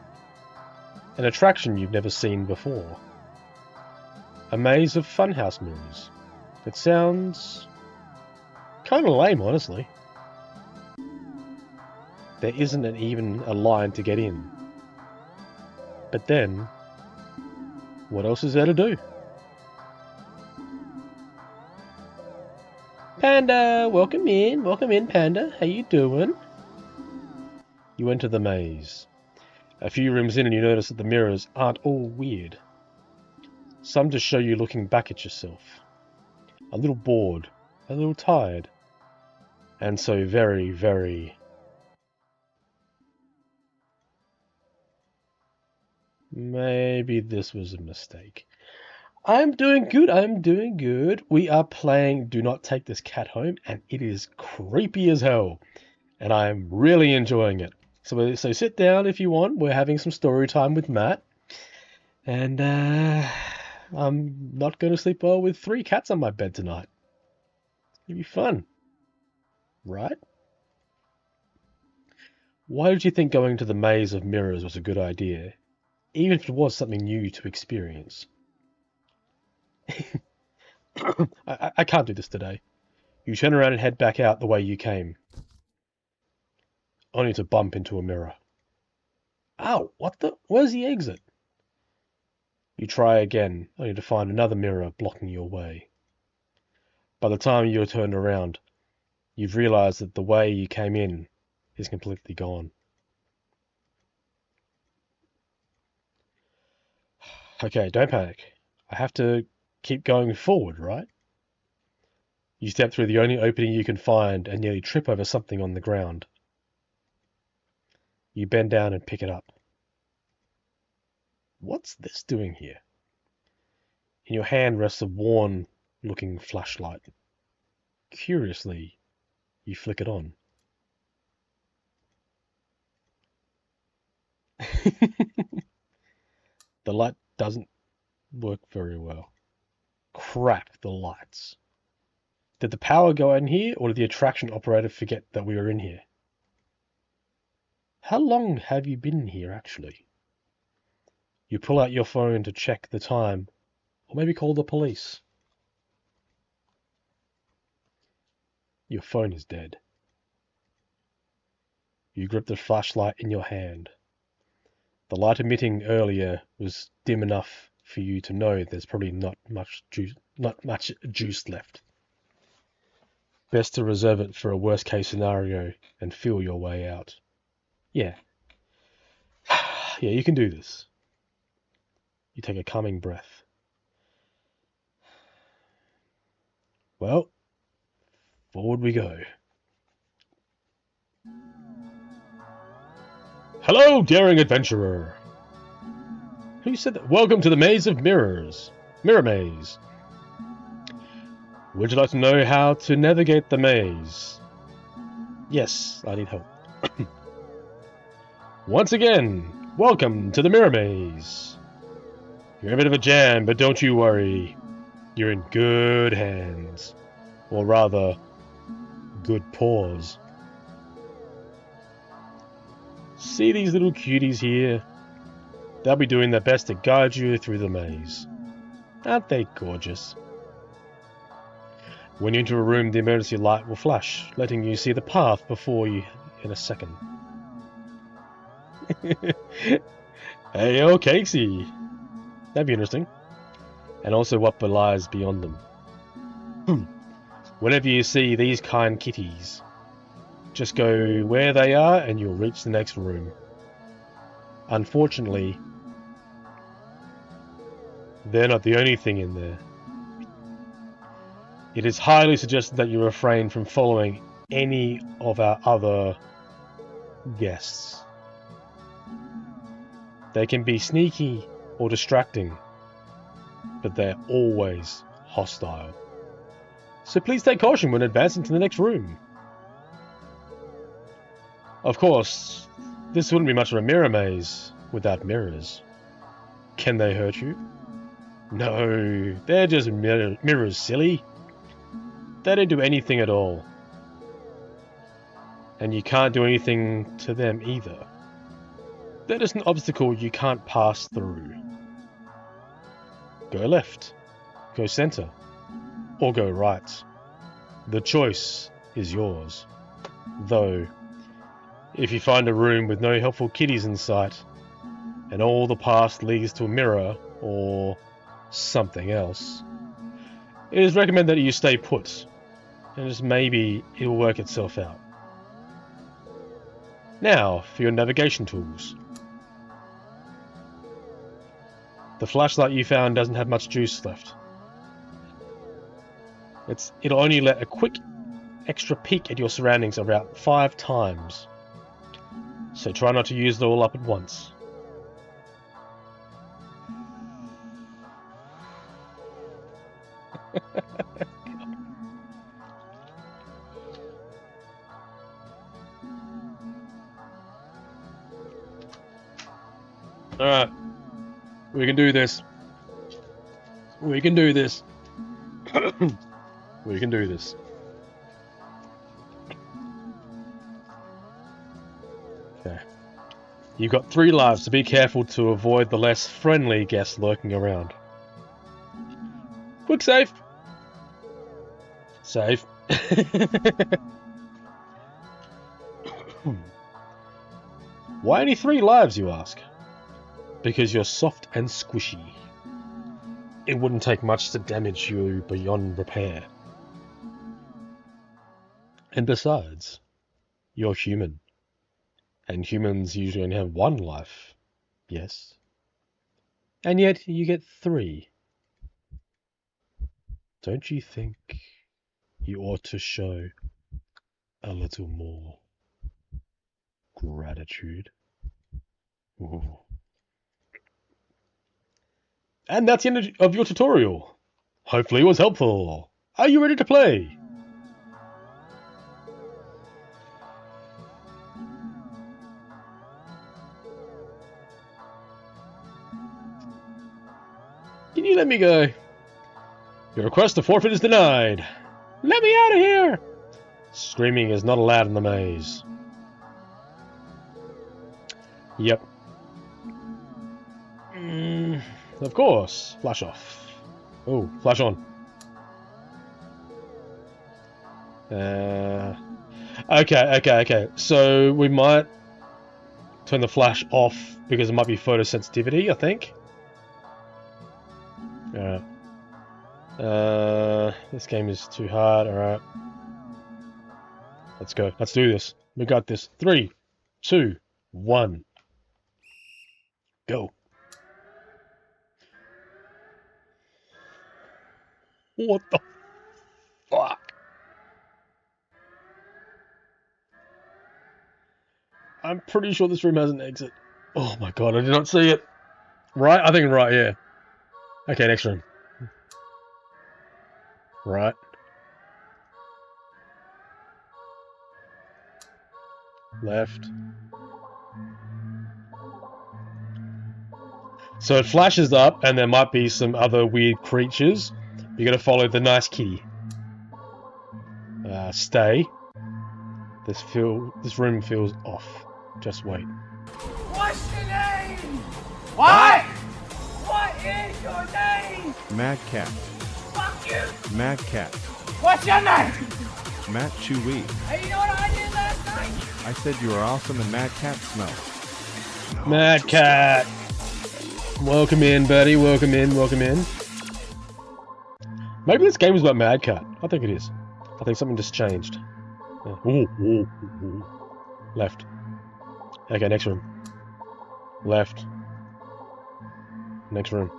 An attraction you've never seen before. A maze of funhouse mirrors. It sounds kind of lame, honestly. There isn't even a line to get in. But then, what else is there to do? Panda, welcome in, Panda. How you doing? You enter the maze. A few rooms in and you notice that the mirrors aren't all weird. Some just show you looking back at yourself. A little bored, a little tired, and so very, very... Maybe this was a mistake. I'm doing good. We are playing Do Not Take This Cat Home, and it is creepy as hell. And I'm really enjoying it. So sit down if you want. We're having some story time with Matt. And I'm not going to sleep well with 3 cats on my bed tonight. It'll be fun. Right? Why did you think going to the maze of mirrors was a good idea? Even if it was something new to experience. I can't do this today. You turn around and head back out the way you came. Only to bump into a mirror. Ow, what the? Where's the exit? You try again, only to find another mirror blocking your way. By the time you're turned around, you've realized that the way you came in is completely gone. Okay, don't panic. I have to keep going forward, right? You step through the only opening you can find and nearly trip over something on the ground. You bend down and pick it up. What's this doing here? In your hand rests a worn-looking flashlight. Curiously, you flick it on. The light doesn't work very well. Crap, the lights. Did the power go out in here, or did the attraction operator forget that we were in here? How long have you been here, actually? You pull out your phone to check the time, or maybe call the police. Your phone is dead. You grip the flashlight in your hand. The light emitting earlier was dim enough for you to know there's probably not much juice left. Best to reserve it for a worst case scenario and feel your way out. Yeah. Yeah, you can do this. You take a calming breath. Well, forward we go. Hello, daring adventurer. Who said that? Welcome to the Maze of Mirrors. Mirror Maze. Would you like to know how to navigate the maze? Yes, I need help. Once again, welcome to the Mirror Maze. You're in a bit of a jam, but don't you worry. You're in good hands. Or rather, good paws. See these little cuties here? They'll be doing their best to guide you through the maze. Aren't they gorgeous? When you enter a room, the emergency light will flash, letting you see the path before you in a second. Hey, oh, Casey. That'd be interesting. And also what lies beyond them. Whenever you see these kind kitties, just go where they are and you'll reach the next room. Unfortunately, they're not the only thing in there. It is highly suggested that you refrain from following any of our other guests. They can be sneaky or distracting, but they're always hostile. So please take caution when advancing to the next room. Of course, this wouldn't be much of a mirror maze without mirrors. Can they hurt you? No, they're just mirrors, silly. They don't do anything at all. And you can't do anything to them either. They're just an obstacle you can't pass through. Go left, go center, or go right. The choice is yours. Though, if you find a room with no helpful kitties in sight, and all the path leads to a mirror or something else, it is recommended that you stay put, and just maybe it will work itself out. Now, for your navigation tools. The flashlight you found doesn't have much juice left. It'll only let a quick extra peek at your surroundings about 5 times. So try not to use it all up at once. Alright. We can do this. We can do this. We can do this. Okay. You've got 3 lives, so be careful to avoid the less friendly guests lurking around. Quick save. Save. Why only 3 lives, you ask? Because you're soft and squishy. It wouldn't take much to damage you beyond repair. And besides, you're human. And humans usually only have 1 life. Yes. And yet you get 3. Don't you think You ought to show a little more gratitude. Ooh. And that's the end of your tutorial. Hopefully it was helpful. Are you ready to play? Can you let me go? Your request to forfeit is denied. Let me out of here! Screaming is not allowed in the maze. Yep. Of course. Flash off. Oh, flash on. Okay. So we might turn the flash off because it might be photosensitivity, I think. Alright. This game is too hard. Alright. Let's go. Let's do this. We got this. 3, 2, 1. Go. What the fuck? I'm pretty sure this room has an exit. Oh my god, I did not see it. Right? I think right, yeah. Okay, next room. Right. Left. So it flashes up, and there might be some other weird creatures. You gotta follow the nice kitty. Stay. This room feels off. Just wait. What's your name? What? What is your name? Mad Cat. Fuck you. Mad Cat. What's your name? Matt Chewy. Hey, you know what I did last night? I said you were awesome and Mad Cat smell. Mad Cat. Welcome in, buddy. Welcome in. Welcome in. Maybe this game is about Mad Cat. I think it is. I think something just changed. Ooh. Left. Okay, next room. Left. Next room.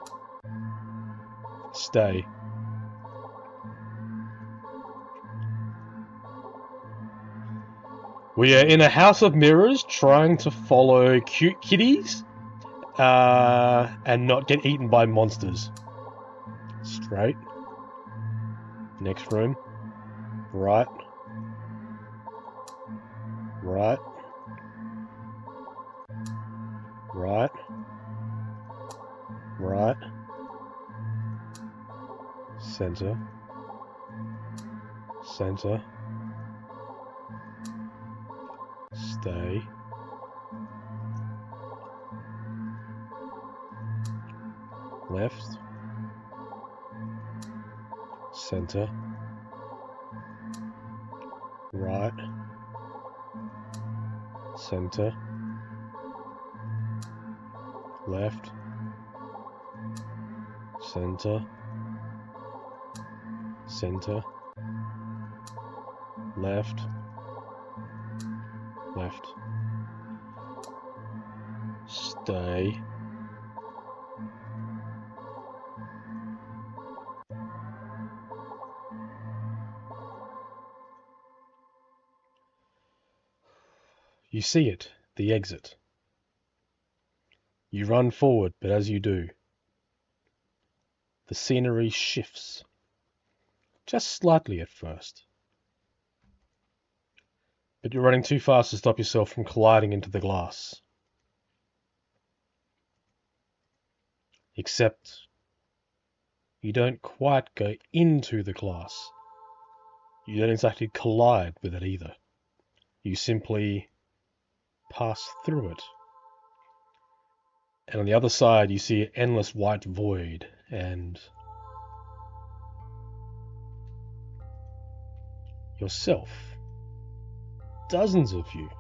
Stay. We are in a house of mirrors trying to follow cute kitties and not get eaten by monsters. Straight. Next room. Right. Right. Right. Right. Center. Center. Stay. Left. Center. Right. Center. Left. Center. Center. Left. Left. Stay. You see it, the exit. You run forward, but as you do, the scenery shifts. Just slightly at first. But you're running too fast to stop yourself from colliding into the glass. Except, you don't quite go into the glass. You don't exactly collide with it either. You simply pass through it. And on the other side you see an endless white void and yourself. Dozens of you.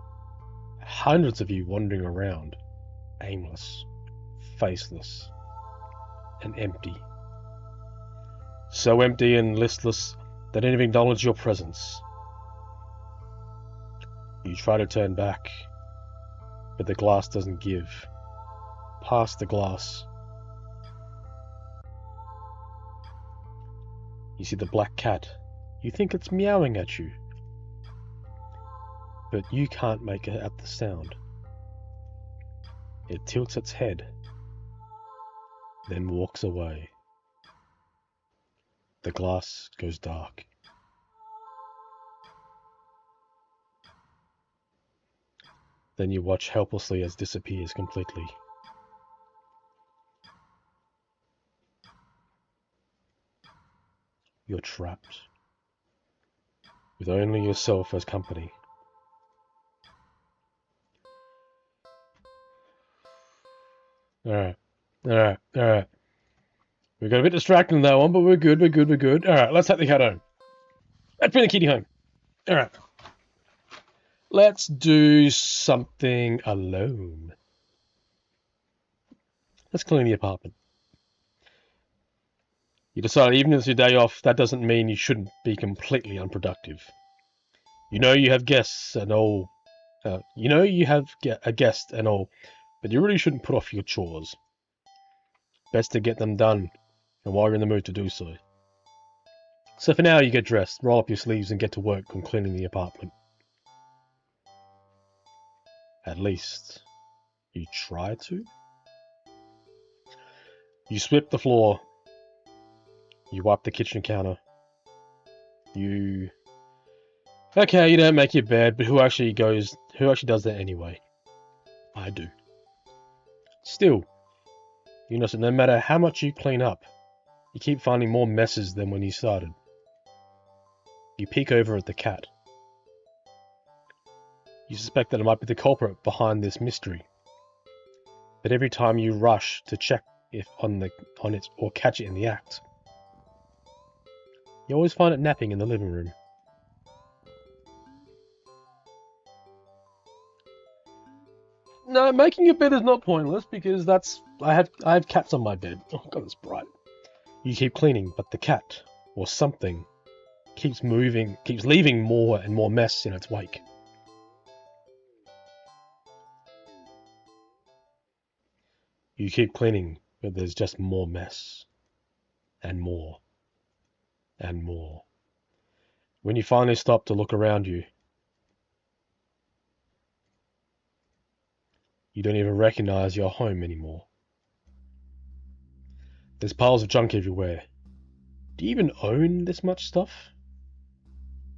Hundreds of you wandering around. Aimless. Faceless. And empty. So empty and listless they don't even acknowledge your presence. You try to turn back, but the glass doesn't give. Past the glass, you see the black cat You think it's meowing at you, but you can't make out the sound. It tilts its head, then walks away. The glass goes dark. Then you watch helplessly as it disappears completely. You're trapped, with only yourself as company. Alright. We got a bit distracted in that one, but we're good. Alright, let's take the cat home. Let's bring the kitty home. Alright. Let's do something alone. Let's clean the apartment. You decide even if it's your day off, that doesn't mean you shouldn't be completely unproductive. You know you have guests and all. A guest and all, but you really shouldn't put off your chores. Best to get them done, and while you're in the mood to do so. So for now, you get dressed, roll up your sleeves, and get to work on cleaning the apartment. At least, you try to. You sweep the floor. You wipe the kitchen counter. Okay, you don't make your bed, but who actually does that anyway? I do. Still, you notice that no matter how much you clean up, you keep finding more messes than when you started. You peek over at the cat. You suspect that it might be the culprit behind this mystery. But every time you rush to check if on it or catch it in the act, you always find it napping in the living room. No, making your bed is not pointless because I have cats on my bed. Oh god, it's bright. You keep cleaning, but the cat or something keeps leaving more and more mess in its wake. You keep cleaning, but there's just more mess. And more. And more. When you finally stop to look around you, you don't even recognize your home anymore. There's piles of junk everywhere. Do you even own this much stuff?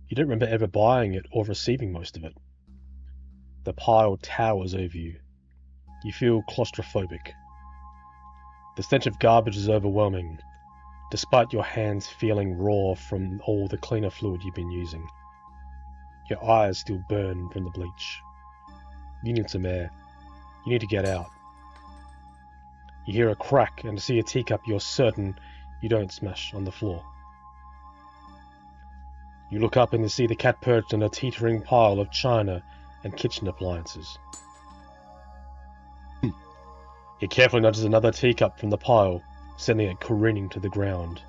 You don't remember ever buying it or receiving most of it. The pile towers over you. You feel claustrophobic. The stench of garbage is overwhelming, despite your hands feeling raw from all the cleaner fluid you've been using. Your eyes still burn from the bleach. You need some air. You need to get out. You hear a crack and see a teacup you're certain you don't smash on the floor. You look up and you see the cat perched on a teetering pile of china and kitchen appliances. He carefully nudges another teacup from the pile, sending it careening to the ground.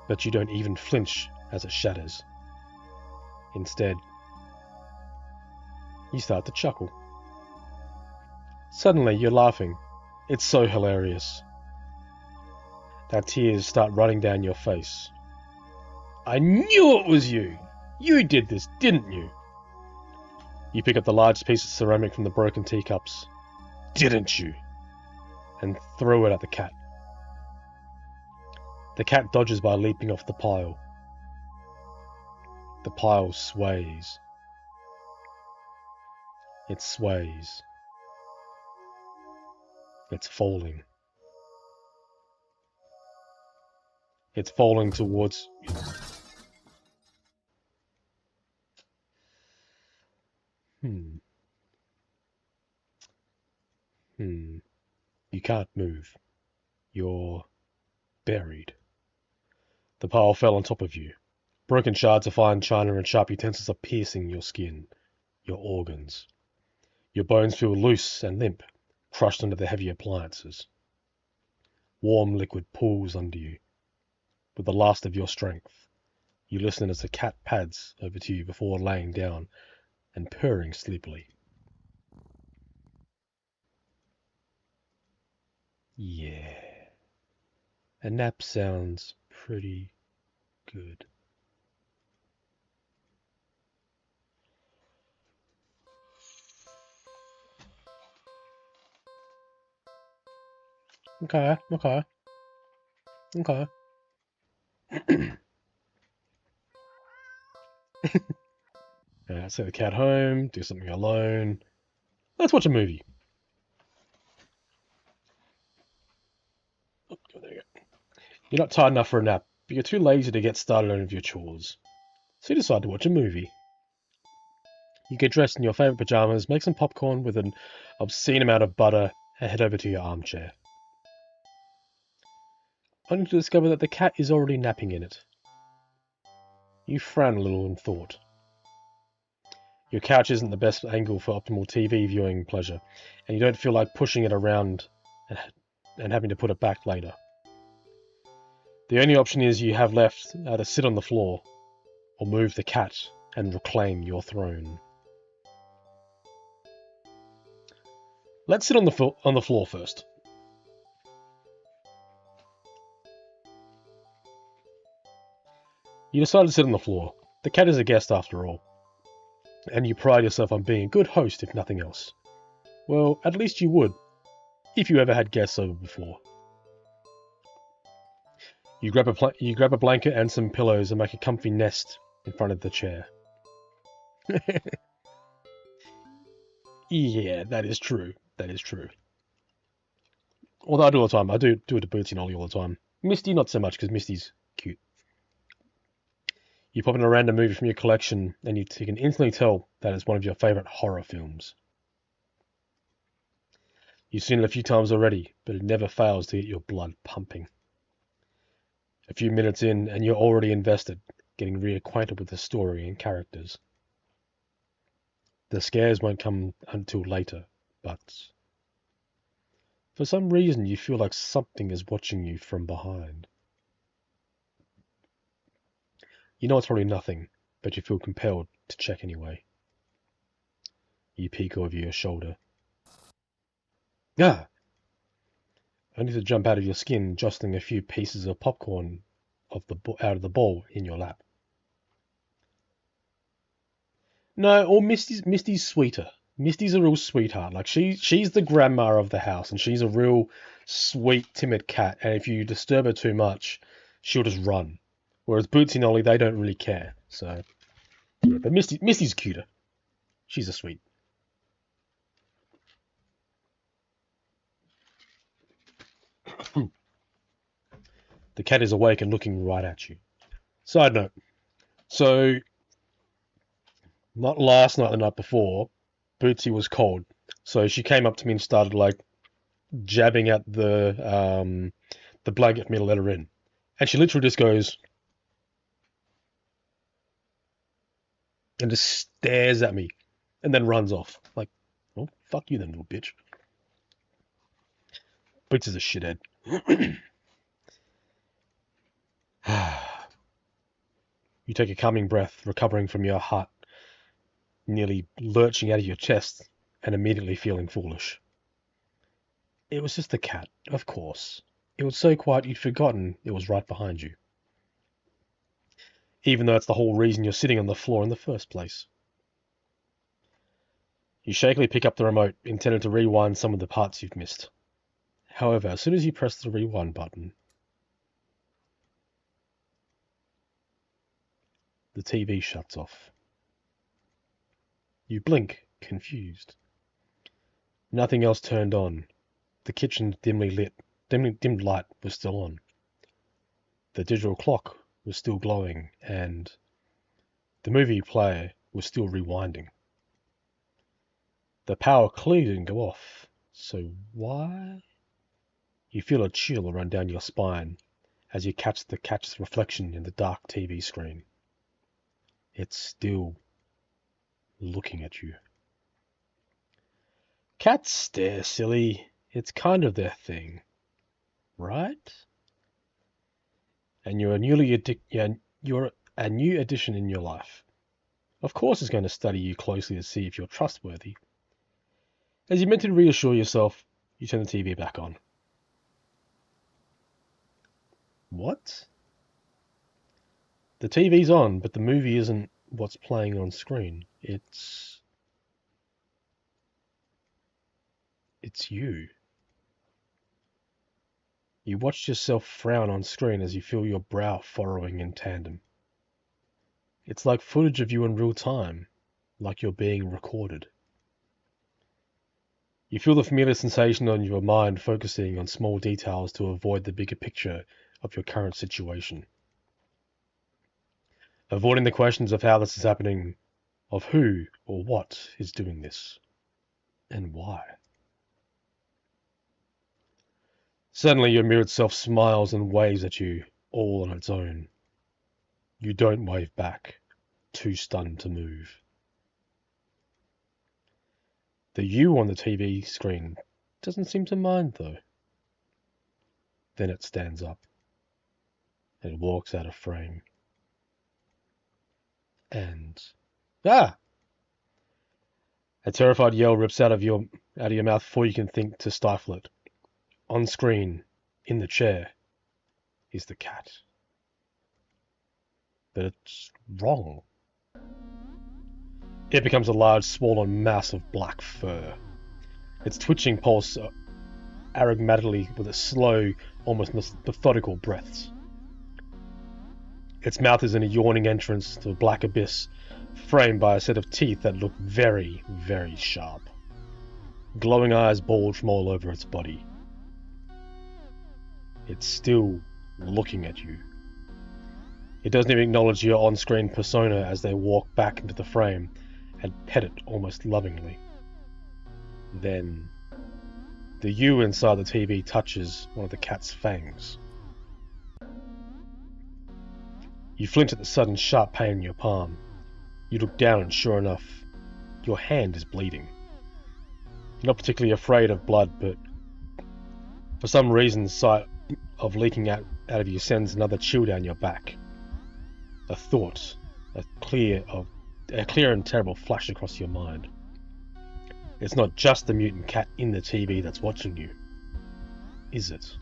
But you don't even flinch as it shatters. Instead, you start to chuckle. Suddenly, you're laughing. It's so hilarious that tears start running down your face. I knew it was you! You did this, didn't you? You pick up the largest piece of ceramic from the broken teacups. Didn't you? And throw it at the cat. The cat dodges by leaping off the pile. The pile sways. It sways. It's falling. It's falling towards you. You can't move. You're buried. The pile fell on top of you. Broken shards of fine china and sharp utensils are piercing your skin, your organs. Your bones feel loose and limp, crushed under the heavy appliances. Warm liquid pools under you. With the last of your strength, you listen as the cat pads over to you before laying down and purring sleepily. Yeah. A nap sounds pretty good. Okay. Send the cat home, do something alone. Let's watch a movie. Oh, there you go. You're not tired enough for a nap, but you're too lazy to get started on any of your chores. So you decide to watch a movie. You get dressed in your favourite pyjamas, make some popcorn with an obscene amount of butter, and head over to your armchair. Only to discover that the cat is already napping in it. You frown a little in thought. Your couch isn't the best angle for optimal TV viewing pleasure, and you don't feel like pushing it around and having to put it back later. The only option is you have left to sit on the floor, or move the cat and reclaim your throne. Let's sit on the floor first. You decide to sit on the floor. The cat is a guest after all, and you pride yourself on being a good host if nothing else. Well, at least you would, if you ever had guests over before. You grab a blanket and some pillows and make a comfy nest in front of the chair. Yeah, that is true. Although I do all the time. I do it to Bootsy and Ollie all the time. Misty, not so much, because Misty's cute. You pop in a random movie from your collection, and you can instantly tell that it's one of your favourite horror films. You've seen it a few times already, but it never fails to get your blood pumping. A few minutes in, and you're already invested, getting reacquainted with the story and characters. The scares won't come until later, but for some reason you feel like something is watching you from behind. You know it's probably nothing, but you feel compelled to check anyway. You peek over your shoulder. Ah! Only to jump out of your skin, jostling a few pieces of popcorn out of the bowl in your lap. No, or Misty's sweeter. Misty's a real sweetheart. Like she's the grandma of the house, and she's a real sweet, timid cat. And if you disturb her too much, she'll just run. Whereas Bootsy and Ollie, they don't really care. So, yeah, but Misty's cuter. She's a sweet. The cat is awake and looking right at you. Side note. So, not last night, the night before, Bootsy was cold. So she came up to me and started like jabbing at the blanket for me to let her in. And she literally just goes and just stares at me and then runs off. Like, well, fuck you then, little bitch. Boots is a shithead. You take a calming breath, recovering from your heart nearly lurching out of your chest and immediately feeling foolish. It was just the cat, of course. It was so quiet you'd forgotten it was right behind you. Even though it's the whole reason you're sitting on the floor in the first place. You shakily pick up the remote, intended to rewind some of the parts you've missed. However, as soon as you press the rewind button, the TV shuts off. You blink, confused. Nothing else turned on. The kitchen's dimly dimmed light was still on. The digital clock was still glowing, and the movie player was still rewinding. The power clearly didn't go off, so why? You feel a chill run down your spine as you catch the cat's reflection in the dark TV screen. It's still looking at you. Cats stare, silly. It's kind of their thing, right? And you're a new addition in your life. Of course it's going to study you closely to see if you're trustworthy. As you mentally reassure yourself, you turn the TV back on. What? The TV's on, but the movie isn't what's playing on screen. It's you. You watch yourself frown on screen as you feel your brow furrowing in tandem. It's like footage of you in real time, like you're being recorded. You feel the familiar sensation on your mind focusing on small details to avoid the bigger picture of your current situation. Avoiding the questions of how this is happening, of who or what is doing this, and why. Suddenly your mirrored self smiles and waves at you, all on its own. You don't wave back, too stunned to move. The you on the TV screen doesn't seem to mind, though. Then it stands up and walks out of frame. And... ah! A terrified yell rips out of your mouth before you can think to stifle it. On screen, in the chair, is the cat. But it's wrong. It becomes a large, swollen mass of black fur. Its twitching pulse arrhythmically with its slow, almost methodical breaths. Its mouth is in a yawning entrance to a black abyss, framed by a set of teeth that look very, very sharp. Glowing eyes bulge from all over its body. It's still looking at you. It doesn't even acknowledge your on-screen persona as they walk back into the frame and pet it almost lovingly. Then, the you inside the TV touches one of the cat's fangs. You flinch at the sudden sharp pain in your palm. You look down and sure enough, your hand is bleeding. You're not particularly afraid of blood, but for some reason the sight of leaking out of you sends another chill down your back. A thought, a clear and terrible flash across your mind. It's not just the mutant cat in the TV that's watching you, is it?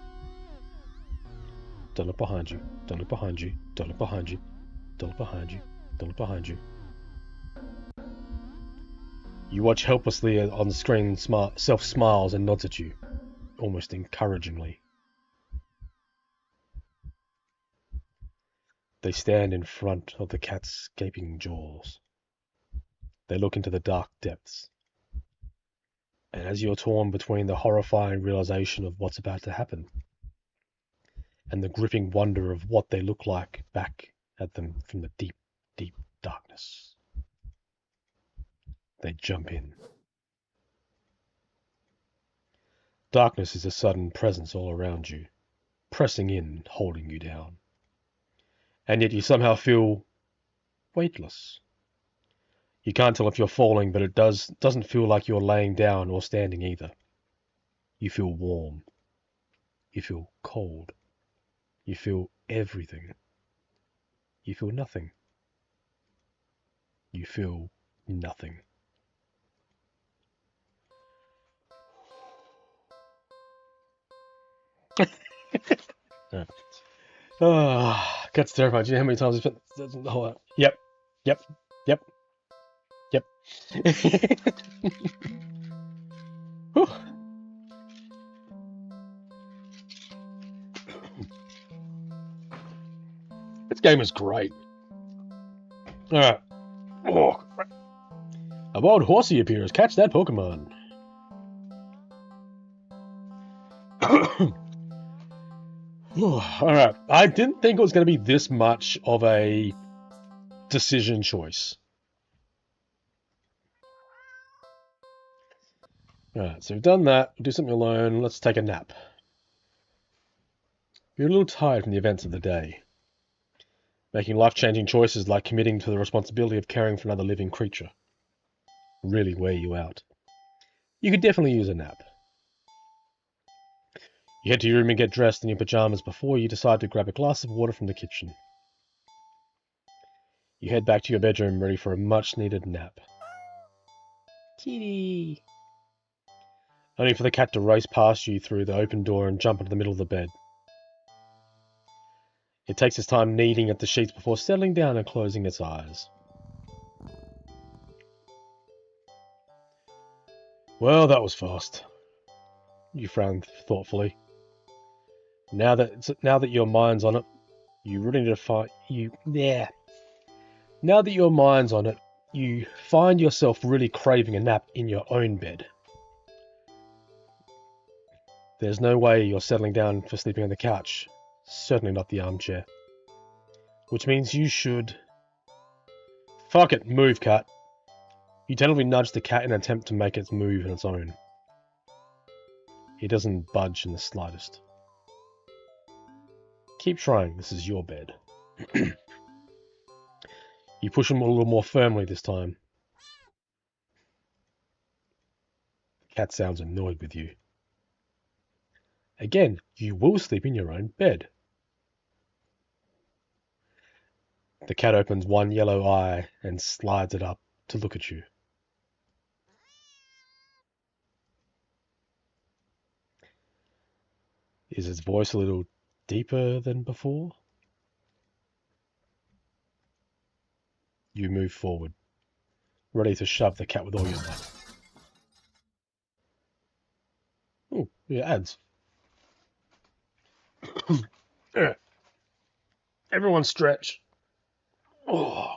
Don't look behind you, don't look behind you, don't look behind you, don't look behind you, don't look behind you. You watch helplessly on the screen, self smiles and nods at you, almost encouragingly. They stand in front of the cat's gaping jaws. They look into the dark depths. And as you're torn between the horrifying realization of what's about to happen and the gripping wonder of what they look like back at them from the deep, deep darkness, they jump in. Darkness is a sudden presence all around you, pressing in, holding you down. And yet you somehow feel weightless. You can't tell if you're falling, but it doesn't feel like you're laying down or standing either. You feel warm. You feel cold. You feel everything. You feel nothing. You feel nothing. That's terrifying. Do you know how many times I spent the whole... Yep. This game is great. Alright. Oh, a wild horsey appears. Catch that Pokemon. Alright. I didn't think it was going to be this much of a decision choice. Alright, so we've done that. We'll do something alone. Let's take a nap. You're a little tired from the events of the day. Making life-changing choices like committing to the responsibility of caring for another living creature really wear you out. You could definitely use a nap. You head to your room and get dressed in your pajamas before you decide to grab a glass of water from the kitchen. You head back to your bedroom ready for a much-needed nap. Kitty! Only for the cat to race past you through the open door and jump into the middle of the bed. It takes its time kneading at the sheets before settling down and closing its eyes. Well, that was fast. You frowned thoughtfully. Now that your mind's on it, you really need to find Now that your mind's on it, you find yourself really craving a nap in your own bed. There's no way you're settling down for sleeping on the couch. Certainly not the armchair. Which means you should... Fuck it, move, cat. You tentatively nudge the cat in an attempt to make it move on its own. It doesn't budge in the slightest. Keep trying, this is your bed. You push him a little more firmly this time. The cat sounds annoyed with you. Again, you will sleep in your own bed. The cat opens one yellow eye and slides it up to look at you. Is its voice a little deeper than before? You move forward, ready to shove the cat with all your might. Oh, yeah, ads. Everyone stretch. Oh.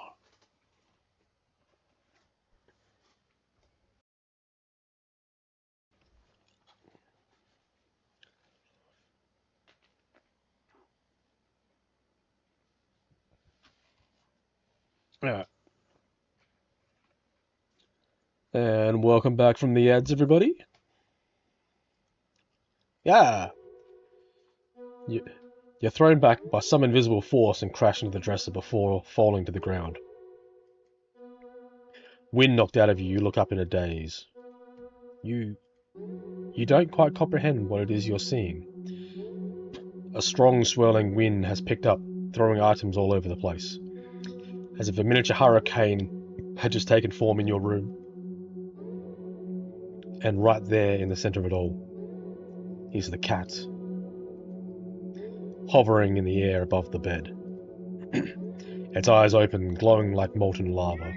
Alright. And welcome back from the ads, everybody. Yeah. You're thrown back by some invisible force and crash into the dresser before falling to the ground. Wind knocked out of you, you look up in a daze. You don't quite comprehend what it is you're seeing. A strong swirling wind has picked up, throwing items all over the place. As if a miniature hurricane had just taken form in your room. And right there in the center of it all is the cat, hovering in the air above the bed. Its eyes open, glowing like molten lava.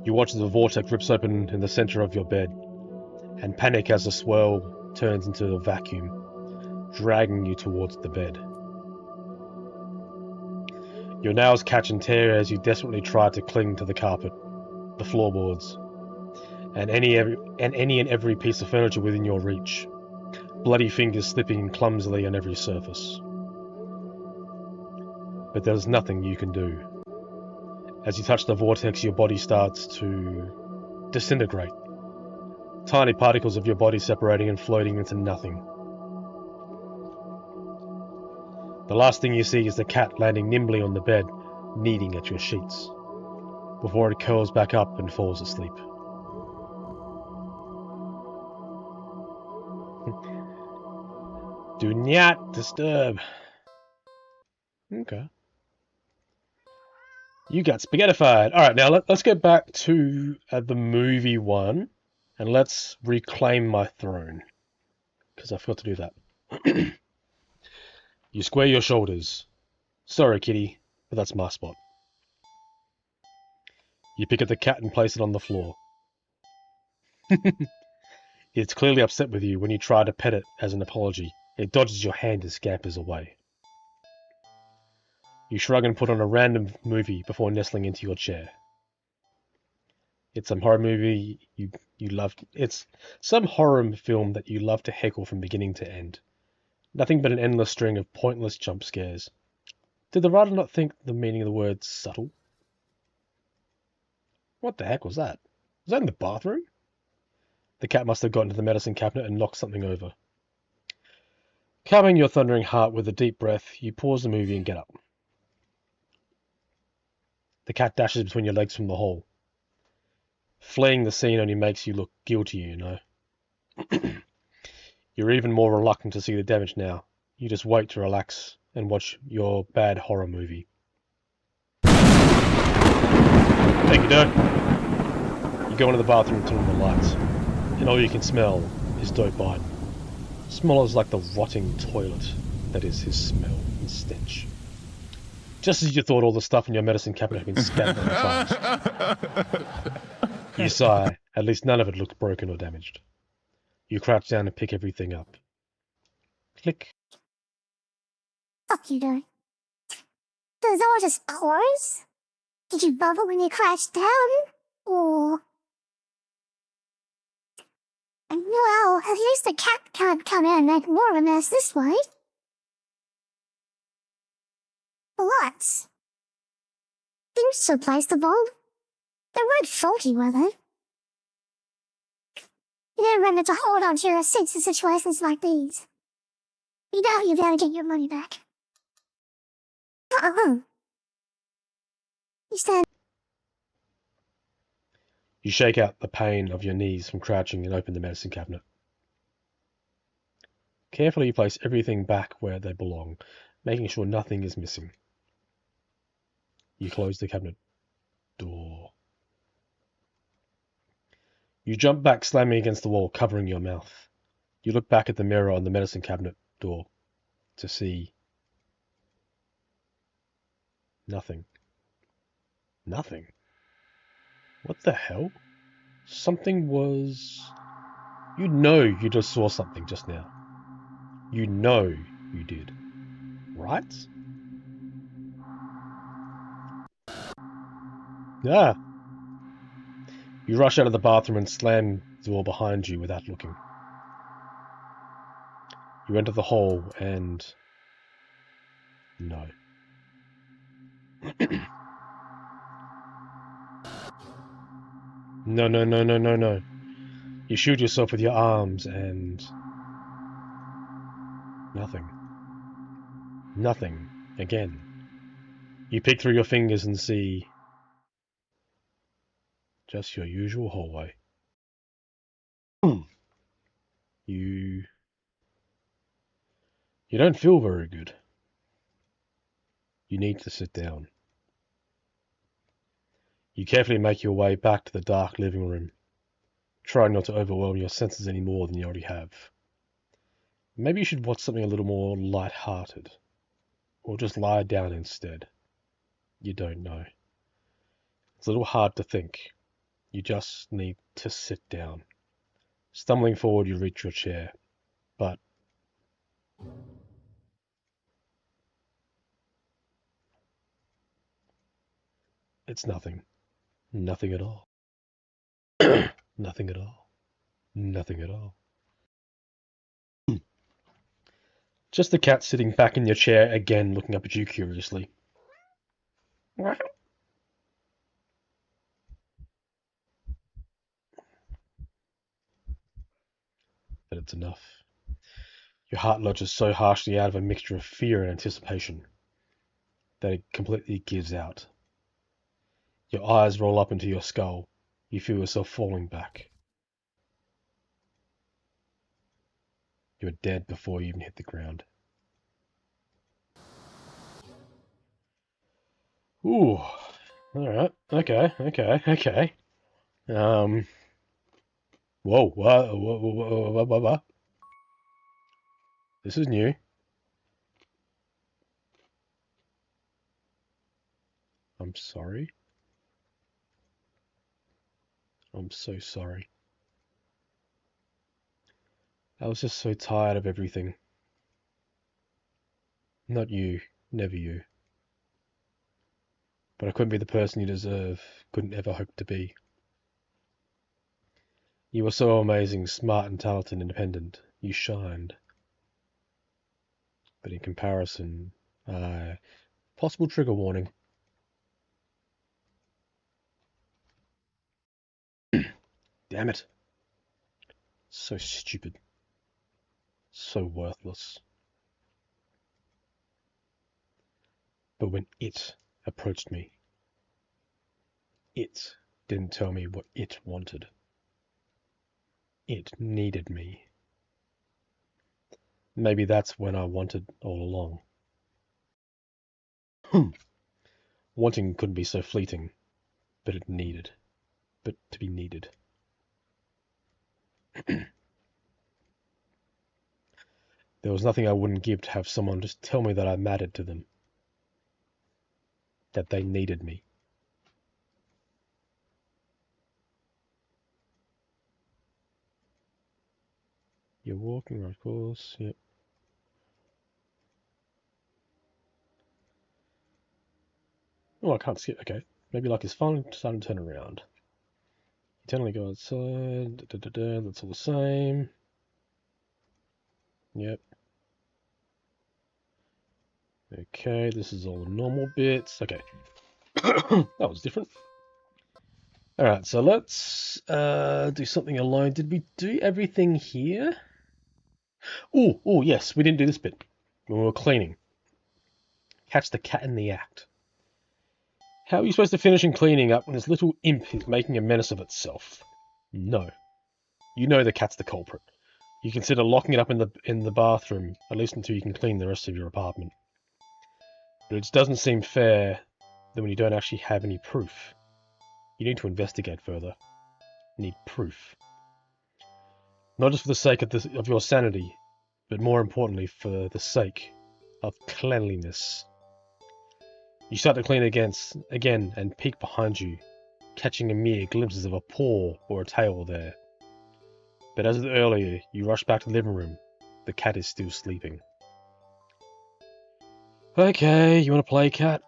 You watch as the vortex rips open in the center of your bed, and panic as the swirl turns into a vacuum, dragging you towards the bed. Your nails catch and tear as you desperately try to cling to the carpet, the floorboards, and any and every piece of furniture within your reach, bloody fingers slipping clumsily on every surface. But there's nothing you can do. As you touch the vortex, your body starts to disintegrate. Tiny particles of your body separating and floating into nothing. The last thing you see is the cat landing nimbly on the bed, kneading at your sheets, before it curls back up and falls asleep. Do not disturb. Okay. You got spaghettified. Alright, now let's go back to the movie one, and let's reclaim my throne. Because I forgot to do that. You square your shoulders. Sorry, kitty, but that's my spot. You pick up the cat and place it on the floor. It's clearly upset with you when you try to pet it as an apology. It dodges your hand and scampers away. You shrug and put on a random movie before nestling into your chair. It's some horror movie you love. It's some horror film that you love to heckle from beginning to end. Nothing but an endless string of pointless jump scares. Did the writer not think the meaning of the word subtle? What the heck was that? Was that in the bathroom? The cat must have gotten to the medicine cabinet and knocked something over. Calming your thundering heart with a deep breath, you pause the movie and get up. The cat dashes between your legs from the hall. Fleeing the scene only makes you look guilty, you know. You're even more reluctant to see the damage now. You just wait to relax and watch your bad horror movie. Thank you, Dirk. You go into the bathroom and turn on the lights, and all you can smell is Dope Biden. Smells like the rotting toilet that is his smell and stench. Just as you thought all the stuff in your medicine cabinet had been scattered on the floors. You sigh, at least none of it looked broken or damaged. You crouch down and pick everything up. Click. Fuck you doing? Those are just clothes? Did you bubble when you crashed down? Or... Well, at least the cat can't come in and make more of a mess this way. What? Didn't you replace the bulb? They weren't faulty, were they? You don't remember to hold on to your receipts in situations like these. You know you'll be able to get your money back. You said... You shake out the pain of your knees from crouching and open the medicine cabinet. Carefully you place everything back where they belong, making sure nothing is missing. You close the cabinet door. You jump back, slamming against the wall, covering your mouth. You look back at the mirror on the medicine cabinet door to see nothing. Nothing? What the hell? Something was... You know you just saw something just now. You know you did. Right? Ah. You rush out of the bathroom and slam the door behind you without looking. You enter the hall and... No. No. You shoot yourself with your arms and... Nothing. Nothing. Again. You pick through your fingers and see... just your usual hallway. You don't feel very good. You need to sit down. You carefully make your way back to the dark living room, trying not to overwhelm your senses any more than you already have. Maybe you should watch something a little more light-hearted, or just lie down instead. You don't know. It's a little hard to think. You just need to sit down. Stumbling forward, you reach your chair, but it's nothing. Nothing at all. Nothing at all. Nothing at all. Just the cat sitting back in your chair again, looking up at you curiously. But it's enough. Your heart lodges so harshly out of a mixture of fear and anticipation that it completely gives out. Your eyes roll up into your skull. You feel yourself falling back. You're dead before you even hit the ground. Ooh. Alright. Okay. Whoa. What? This is new. I'm sorry. I'm so sorry. I was just so tired of everything. Not you. Never you. But I couldn't be the person you deserve. Couldn't ever hope to be. You were so amazing, smart and talented and independent. You shined. But in comparison, possible trigger warning. Damn it. So stupid. So worthless. But when it approached me, it didn't tell me what it wanted. It needed me. Maybe that's when I wanted all along. Wanting couldn't be so fleeting, but it needed. but to be needed. There was nothing I wouldn't give to have someone just tell me that I mattered to them, that they needed me. You're walking right course, yep. Oh, I can't skip, okay. Maybe like it's fun, starting to turn around. Eternally go outside, that's all the same. Yep. Okay, this is all the normal bits, okay. That was different. Alright, so let's do something alone. Did we do everything here? Oh, yes, we didn't do this bit when we were cleaning. Catch the cat in the act. How are you supposed to finish and cleaning up when this little imp is making a menace of itself? No. You know the cat's the culprit. You consider locking it up in the bathroom, at least until you can clean the rest of your apartment. But it doesn't seem fair that when you don't actually have any proof. You need to investigate further. You need proof. Not just for the sake of your sanity, but more importantly for the sake of cleanliness. You start to clean again and peek behind you, catching a mere glimpses of a paw or a tail there. But as with earlier, you rush back to the living room. The cat is still sleeping. Okay, you want to play, cat?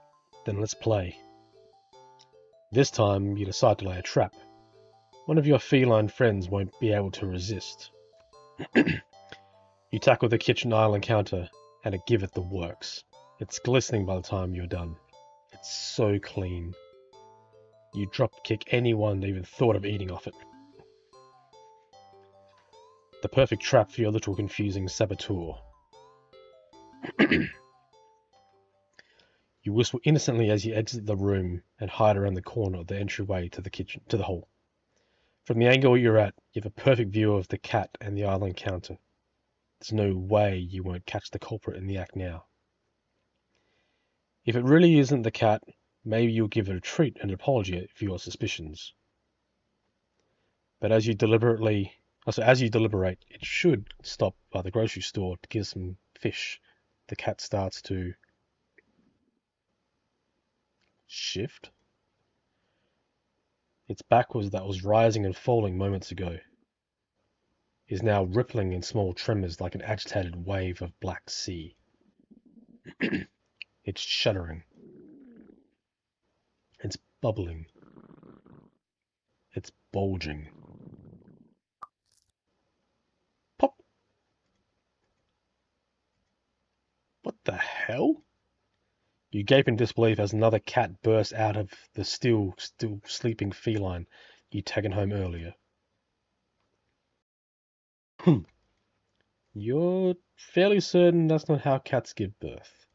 Then let's play. This time, you decide to lay a trap. One of your feline friends won't be able to resist. You tackle the kitchen island counter, and give it the works. It's glistening by the time you're done. It's so clean. You drop kick anyone that even thought of eating off it. The perfect trap for your little confusing saboteur. You whistle innocently as you exit the room and hide around the corner of the entryway to the hall. From the angle you're at, you have a perfect view of the cat and the island counter. There's no way you won't catch the culprit in the act now. If it really isn't the cat, maybe you'll give it a treat and apology for your suspicions. But as you deliberate, it should stop by the grocery store to get some fish. The cat starts to shift. Its back that was rising and falling moments ago is now rippling in small tremors like an agitated wave of black sea. It's shuddering. It's bubbling. It's bulging. Pop! What the hell? You gape in disbelief as another cat bursts out of the still sleeping feline you'd taken home earlier. You're fairly certain that's not how cats give birth.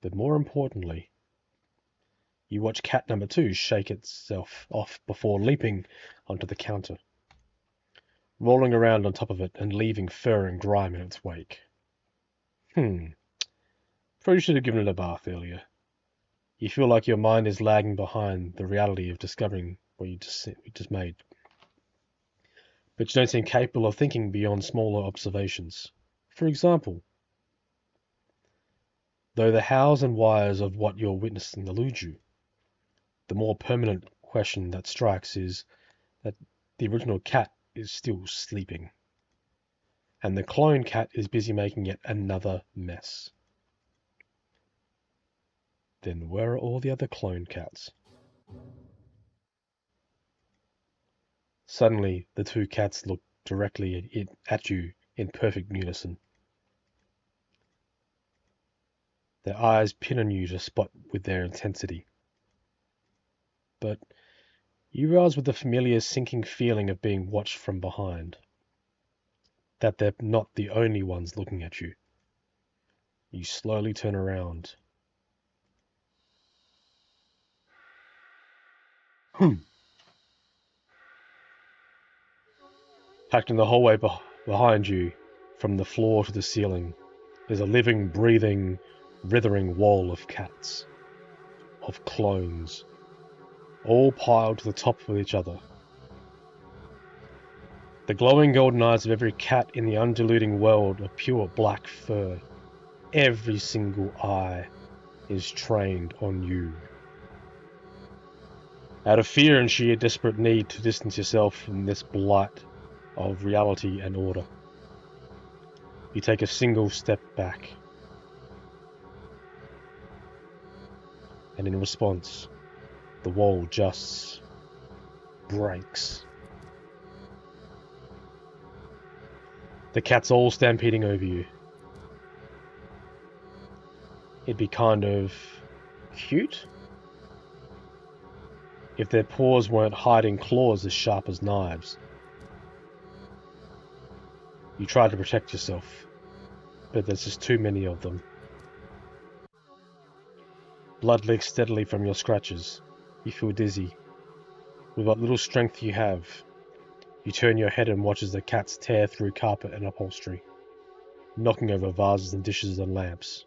But more importantly, you watch cat number 2 shake itself off before leaping onto the counter, rolling around on top of it and leaving fur and grime in its wake. Probably should have given it a bath earlier. You feel like your mind is lagging behind the reality of discovering what you just made. But you don't seem capable of thinking beyond smaller observations. For example, though the hows and whys of what you're witnessing elude you, the more permanent question that strikes is that the original cat is still sleeping, and the clone cat is busy making yet another mess. Then where are all the other clone cats? Suddenly, the two cats look directly at you in perfect unison. Their eyes pin on you to spot with their intensity. But you realize with the familiar sinking feeling of being watched from behind that they're not the only ones looking at you. You slowly turn around. Packed in the hallway behind you, from the floor to the ceiling, is a living, breathing, writhing wall of cats, of clones, all piled to the top of each other. The glowing golden eyes of every cat in the undulating world of pure black fur. Every single eye is trained on you. Out of fear and sheer desperate need to distance yourself from this blight of reality and order, you take a single step back. And in response, the wall just breaks. The cats all stampeding over you. It'd be kind of cute if their paws weren't hiding claws as sharp as knives. You try to protect yourself, but there's just too many of them. Blood leaks steadily from your scratches. You feel dizzy. With what little strength you have, you turn your head and watch as the cats tear through carpet and upholstery, knocking over vases and dishes and lamps,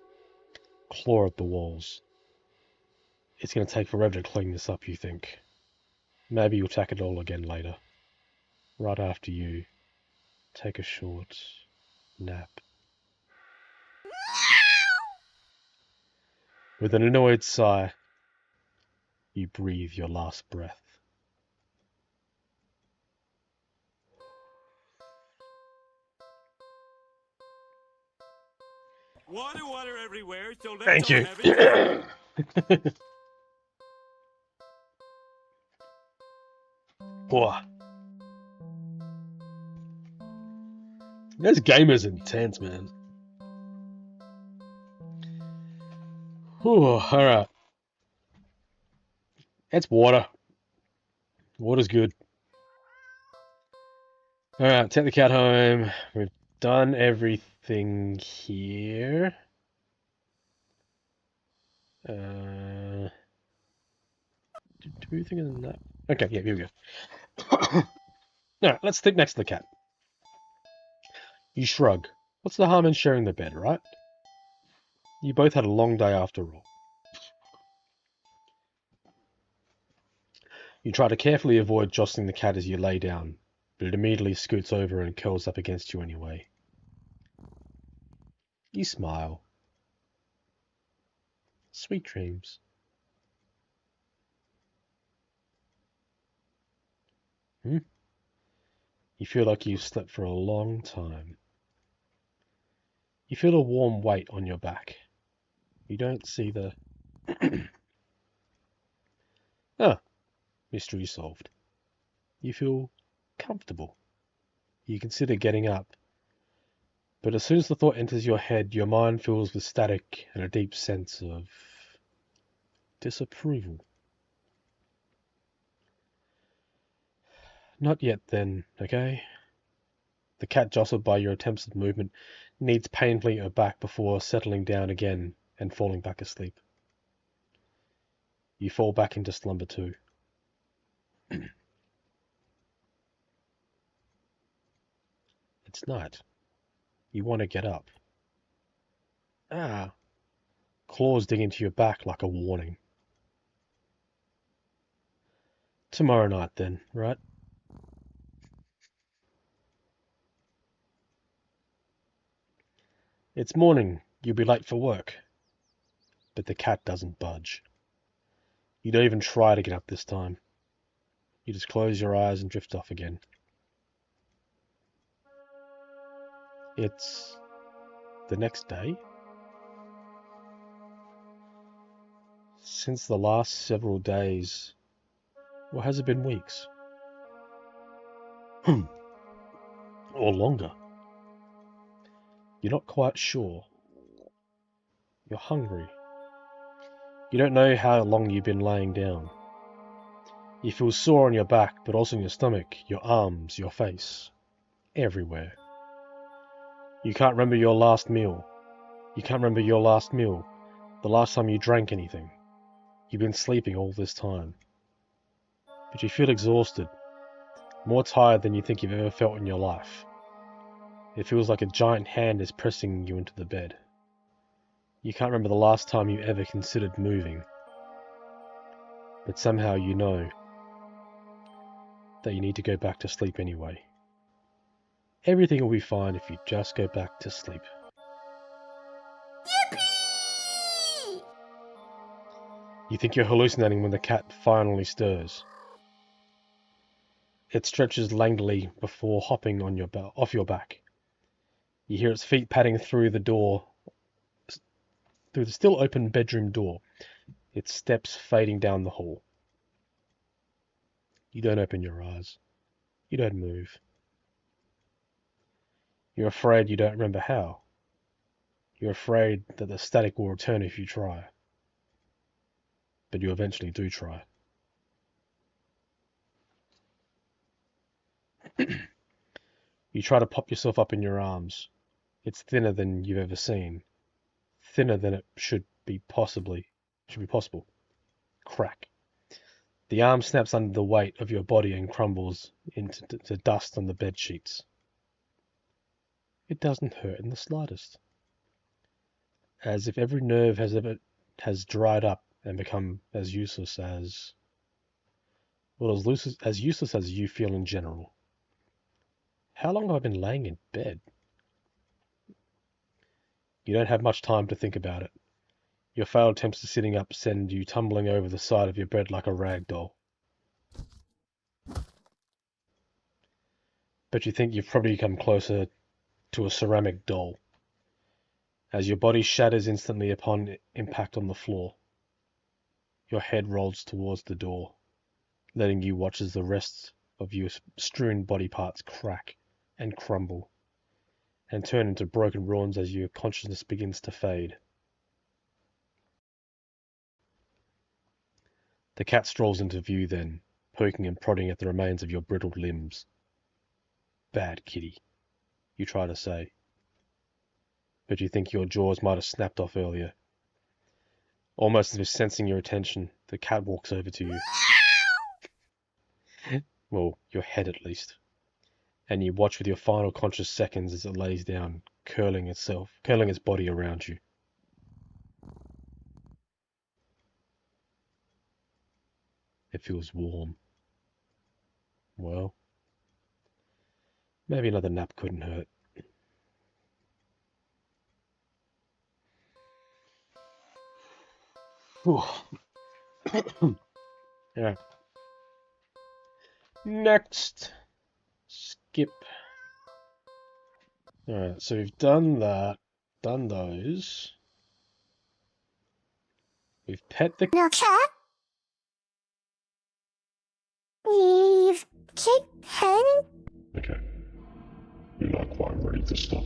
claw at the walls. It's going to take forever to clean this up, you think. Maybe you'll tack it all again later, right after you take a short nap. With an annoyed sigh, you breathe your last breath. Water, water everywhere, so let's Thank all you. have a drink. Boah. This game is intense, man. Whew, alright. It's water. Water's good. Alright, take the cat home. We've done everything here. Do we think of that? Okay, yeah, here we go. Alright, let's think next to the cat. You shrug. What's the harm in sharing the bed, right? You both had a long day after all. You try to carefully avoid jostling the cat as you lay down, but it immediately scoots over and curls up against you anyway. You smile. Sweet dreams. You feel like you've slept for a long time. You feel a warm weight on your back. You don't see the... mystery solved. You feel comfortable. You consider getting up. But as soon as the thought enters your head, your mind fills with static and a deep sense of disapproval. Not yet then, okay? The cat, jostled by your attempts at movement, kneads painfully at your back before settling down again and falling back asleep. You fall back into slumber too. It's night. You want to get up. Claws dig into your back like a warning. Tomorrow night then, right? It's morning. You'll be late for work. But the cat doesn't budge. You don't even try to get up this time. You just close your eyes and drift off again. It's the next day. Since the last several days, or has it been weeks? Or longer. You're not quite sure. You're hungry. You don't know how long you've been laying down. You feel sore on your back, but also in your stomach, your arms, your face, everywhere. You can't remember your last meal. You can't remember your last meal, the last time you drank anything. You've been sleeping all this time. But you feel exhausted, more tired than you think you've ever felt in your life. It feels like a giant hand is pressing you into the bed. You can't remember the last time you ever considered moving. but somehow you know that you need to go back to sleep anyway. Everything will be fine if you just go back to sleep. Yippee! You think you're hallucinating when the cat finally stirs. It stretches languidly before hopping on off your back. You hear its feet padding through the still open bedroom door, its steps fading down the hall. You don't open your eyes. You don't move. You're afraid you don't remember how. You're afraid that the static will return if you try. But you eventually do try. You try to pop yourself up in your arms. It's thinner than you've ever seen. Thinner than it should be possible. Crack. The arm snaps under the weight of your body and crumbles into dust on the bed sheets. It doesn't hurt in the slightest. As if every nerve has dried up and become as useless as you feel in general. How long have I been laying in bed? You don't have much time to think about it. Your failed attempts at sitting up send you tumbling over the side of your bed like a rag doll. But you think you've probably come closer to a ceramic doll, as your body shatters instantly upon impact on the floor. Your head rolls towards the door, letting you watch as the rest of your strewn body parts crack and crumble, and turn into broken ruins as your consciousness begins to fade. The cat strolls into view then, poking and prodding at the remains of your brittle limbs. Bad kitty, you try to say, but you think your jaws might have snapped off earlier. Almost as if sensing your attention, the cat walks over to you. Well, your head at least. And you watch with your final conscious seconds as it lays down, curling its body around you. It feels warm. Well, maybe another nap couldn't hurt. Yeah. Next. Skip. Alright, so we've done that. Done those. We've pet the cat. We've kicked heading. Okay. You're not quite ready to stop.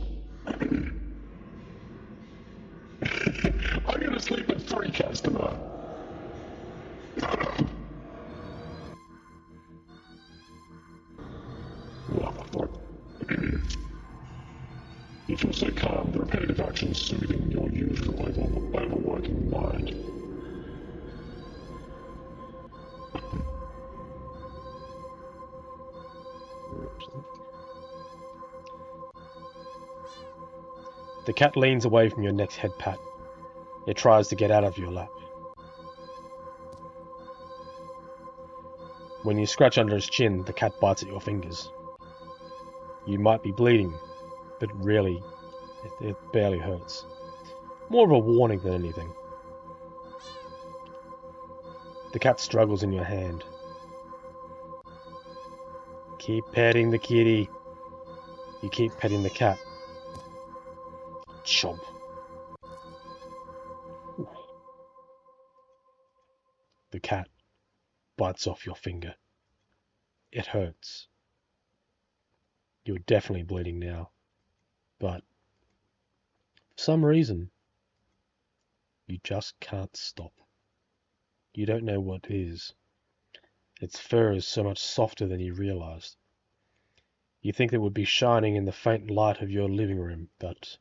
I'm gonna sleep at 3 cats tonight. You feel so calm, the repetitive actions soothing your usual overworking mind. The cat leans away from your next head pat. It tries to get out of your lap. When you scratch under its chin, the cat bites at your fingers. You might be bleeding, but really, it barely hurts. More of a warning than anything. The cat struggles in your hand. Keep petting the kitty. You keep petting the cat. Chomp. The cat bites off your finger. It hurts. You're definitely bleeding now, but for some reason, you just can't stop. You don't know what is. Its fur is so much softer than you realized. You think it would be shining in the faint light of your living room, but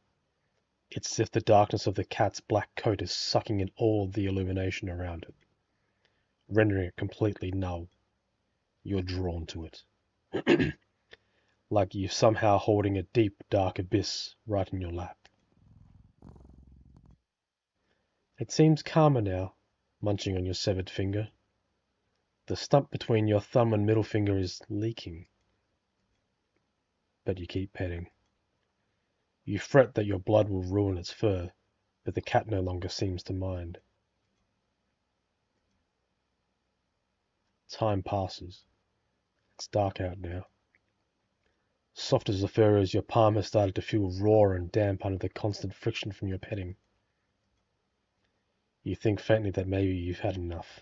it's as if the darkness of the cat's black coat is sucking in all the illumination around it, rendering it completely null. You're drawn to it. Like you're somehow holding a deep, dark abyss right in your lap. It seems calmer now, munching on your severed finger. The stump between your thumb and middle finger is leaking. But you keep petting. You fret that your blood will ruin its fur, but the cat no longer seems to mind. Time passes. It's dark out now. Soft as the fur is, your palm has started to feel raw and damp under the constant friction from your petting. You think faintly that maybe you've had enough.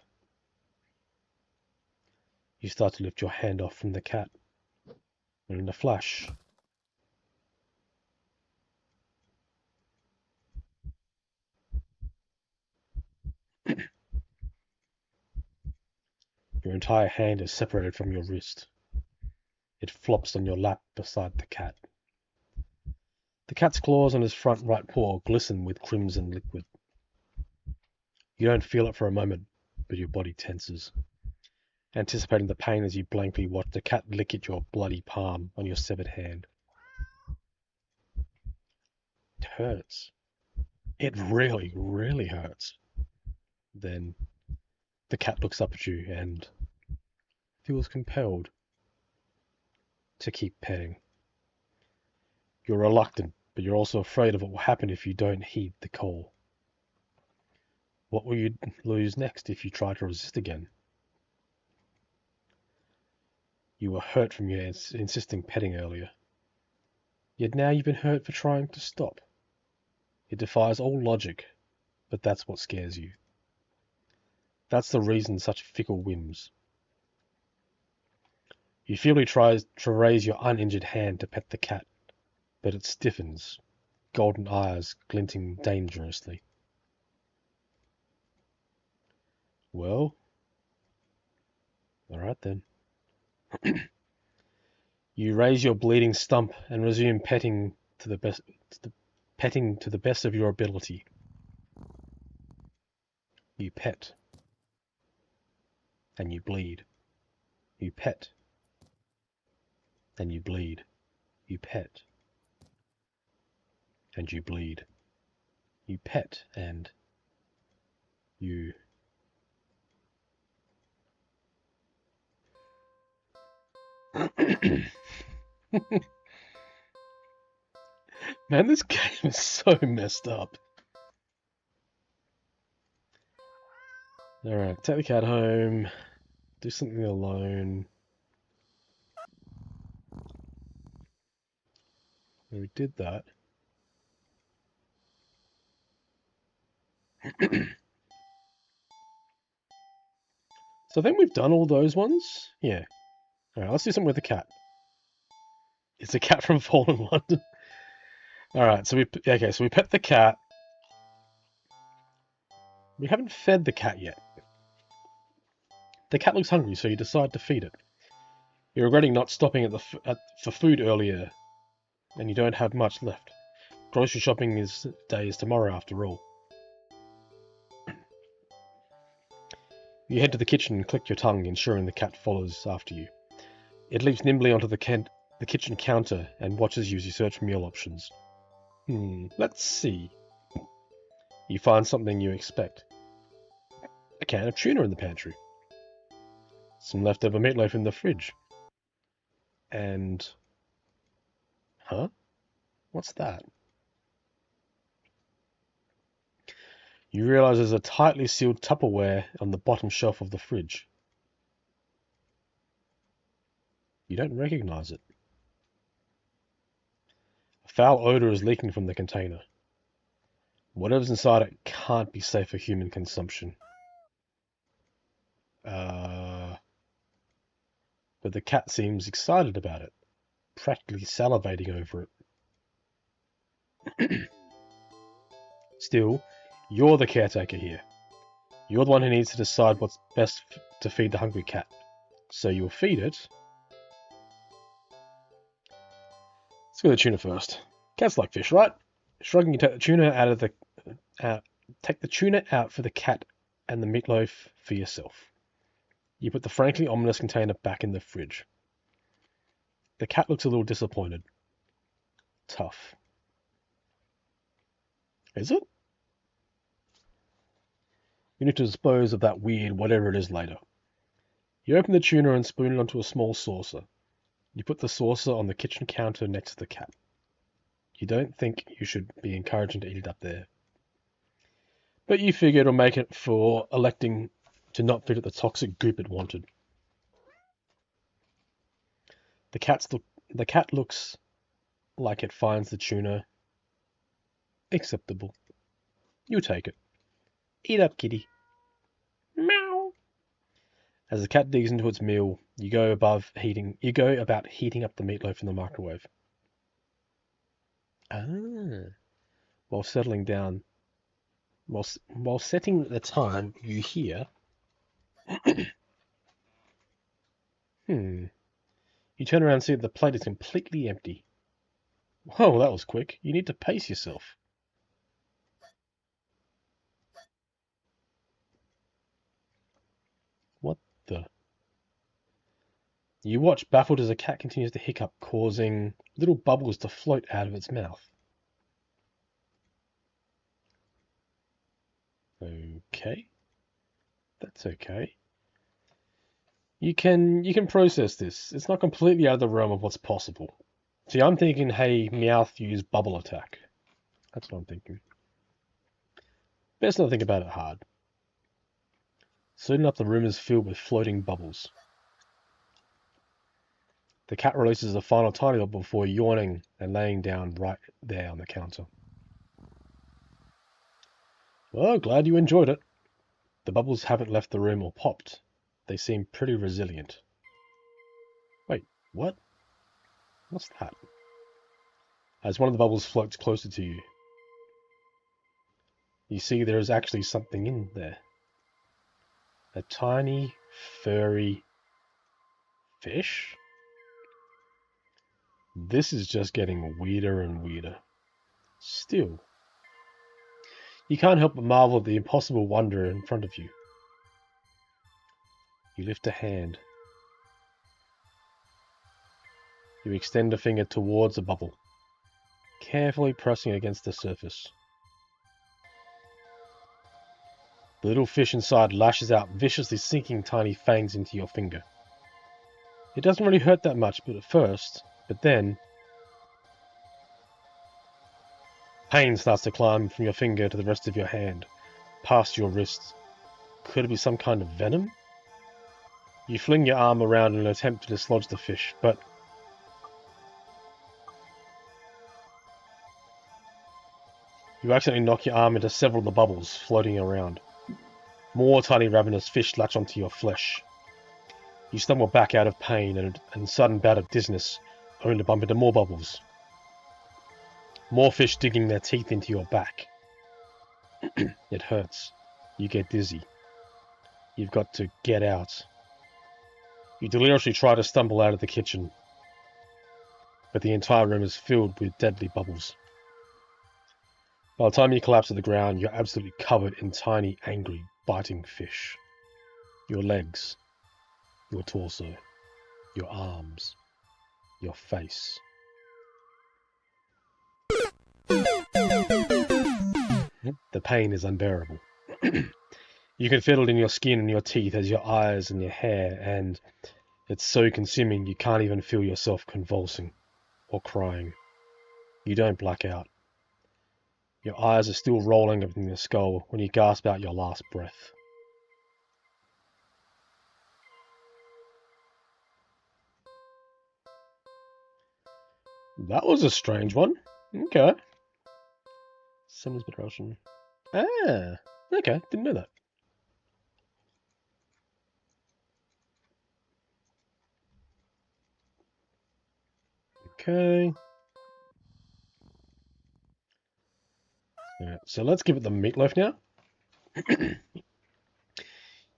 You start to lift your hand off from the cat, and in a flash, your entire hand is separated from your wrist. It flops on your lap beside the cat. The cat's claws on his front right paw glisten with crimson liquid. You don't feel it for a moment, but your body tenses, anticipating the pain as you blankly watch the cat lick at your bloody palm on your severed hand. It hurts. It really, really hurts. Then the cat looks up at you and feels compelled to keep petting. You're reluctant, but you're also afraid of what will happen if you don't heed the call. What will you lose next if you try to resist again? You were hurt from your insisting petting earlier. Yet now you've been hurt for trying to stop. It defies all logic, but that's what scares you. That's the reason such fickle whims. You feebly try to raise your uninjured hand to pet the cat, but it stiffens, golden eyes glinting dangerously. Well, all right then. You raise your bleeding stump and resume petting to the best of your ability. You pet, and you bleed. You pet, and you bleed. You pet, and you bleed. You pet, and you... Man, this game is so messed up. Alright, take the cat home. Do something alone. We did that. So I think we've done all those ones. Yeah. Alright, let's do something with the cat. It's a cat from Fallen London. Alright, so we pet the cat. We haven't fed the cat yet. The cat looks hungry, so you decide to feed it. You're regretting not stopping for food earlier, and you don't have much left. Grocery shopping day is tomorrow after all. You head to the kitchen and click your tongue, ensuring the cat follows after you. It leaps nimbly onto the kitchen counter and watches you as you search for meal options. Let's see. You find something you expect. A can of tuna in the pantry. Some leftover meatloaf in the fridge. And... Huh? What's that? You realize there's a tightly sealed Tupperware on the bottom shelf of the fridge. You don't recognize it. A foul odor is leaking from the container. Whatever's inside it can't be safe for human consumption. But the cat seems excited about it, practically salivating over it. Still, you're the caretaker here. You're the one who needs to decide what's best to feed the hungry cat. So you'll feed it. Let's go to the tuna first. Cats like fish, right? Shrugging, you take the tuna out for the cat and the meatloaf for yourself. You put the frankly ominous container back in the fridge. The cat looks a little disappointed. Tough. Is it? You need to dispose of that weird whatever it is later. You open the tuna and spoon it onto a small saucer. You put the saucer on the kitchen counter next to the cat. You don't think you should be encouraging to eat it up there. But you figure it'll make it for electing to not feed it the toxic goop it wanted. The cat looks like it finds the tuna acceptable. You take it. Eat up, kitty. Meow. As the cat digs into its meal, you go about heating up the meatloaf in the microwave. While settling down, while setting the time, you hear. You turn around and see that the plate is completely empty. Whoa, that was quick. You need to pace yourself. What the? You watch, baffled as the cat continues to hiccup, causing little bubbles to float out of its mouth. Okay. That's okay. You can process this. It's not completely out of the realm of what's possible. See, I'm thinking, hey, Meowth use bubble attack. That's what I'm thinking. Best not think about it hard. Soon enough, the room is filled with floating bubbles. The cat releases the final tiny bubble before yawning and laying down right there on the counter. Well, glad you enjoyed it. The bubbles haven't left the room or popped. They seem pretty resilient. Wait, what? What's that? As one of the bubbles floats closer to you, you see there is actually something in there. A tiny, furry fish? This is just getting weirder and weirder. Still, you can't help but marvel at the impossible wonder in front of you. You lift a hand. You extend a finger towards a bubble, carefully pressing against the surface. The little fish inside lashes out, viciously sinking tiny fangs into your finger. It doesn't really hurt that much, but then pain starts to climb from your finger to the rest of your hand, past your wrist. Could it be some kind of venom? You fling your arm around in an attempt to dislodge the fish, but you accidentally knock your arm into several of the bubbles floating around. More tiny ravenous fish latch onto your flesh. You stumble back out of pain and sudden bout of dizziness, only to bump into more bubbles. More fish digging their teeth into your back. It hurts. You get dizzy. You've got to get out. You deliriously try to stumble out of the kitchen, but the entire room is filled with deadly bubbles. By the time you collapse to the ground, you're absolutely covered in tiny, angry, biting fish. Your legs, your torso, your arms, your face. The pain is unbearable. You can feel it in your skin and your teeth, as your eyes and your hair, and it's so consuming you can't even feel yourself convulsing or crying. You don't black out. Your eyes are still rolling within your skull when you gasp out your last breath. That was a strange one. Okay. Summon's Better Ocean. Ah, okay, didn't know that. Okay. Alright, so let's give it the meatloaf now.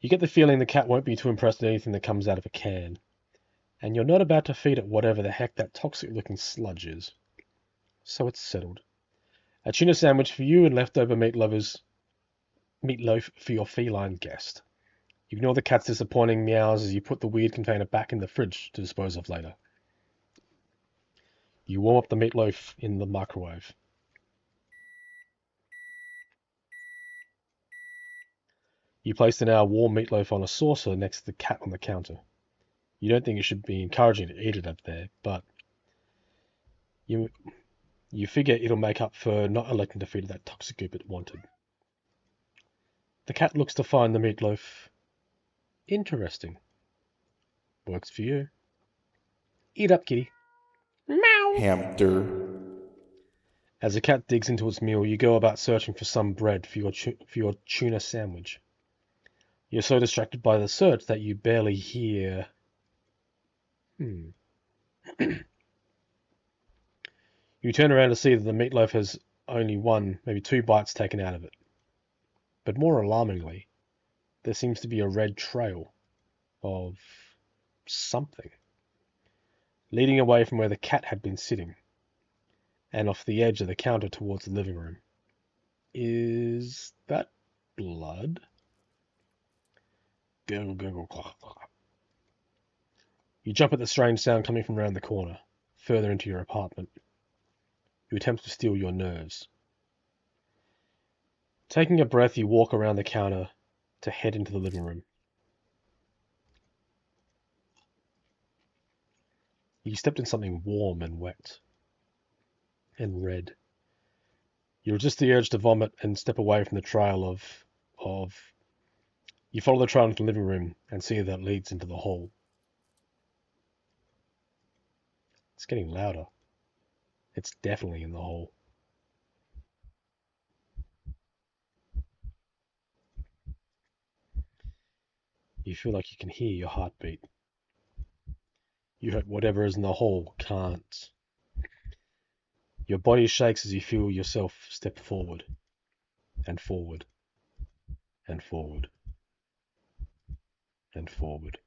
You get the feeling the cat won't be too impressed with anything that comes out of a can. And you're not about to feed it whatever the heck that toxic-looking sludge is. So it's settled. A tuna sandwich for you and leftover meatloaf for your feline guest. You ignore the cat's disappointing meows as you put the weird container back in the fridge to dispose of later. You warm up the meatloaf in the microwave. You place the now warm meatloaf on a saucer next to the cat on the counter. You don't think it should be encouraging to eat it up there, but you figure it'll make up for not electing to feed it that toxic goop it wanted. The cat looks to find the meatloaf interesting. Works for you. Eat up, kitty. Meow. Hamster. As the cat digs into its meal, you go about searching for some bread for your tuna sandwich. You're so distracted by the search that you barely hear... You turn around to see that the meatloaf has only one, maybe 2 bites taken out of it. But more alarmingly, there seems to be a red trail of something leading away from where the cat had been sitting and off the edge of the counter towards the living room. Is that blood? Gurgle, gurgle, claw, claw. You jump at the strange sound coming from around the corner, further into your apartment. You attempt to steal your nerves. Taking a breath, you walk around the counter to head into the living room. You stepped in something warm and wet and red. You resist the urge to vomit and step away from the trail of... You follow the trail into the living room and see that leads into the hall. It's getting louder. It's definitely in the hall. You feel like you can hear your heartbeat. You hope whatever is in the hall can't. Your body shakes as you feel yourself step forward, and forward, and forward, and forward.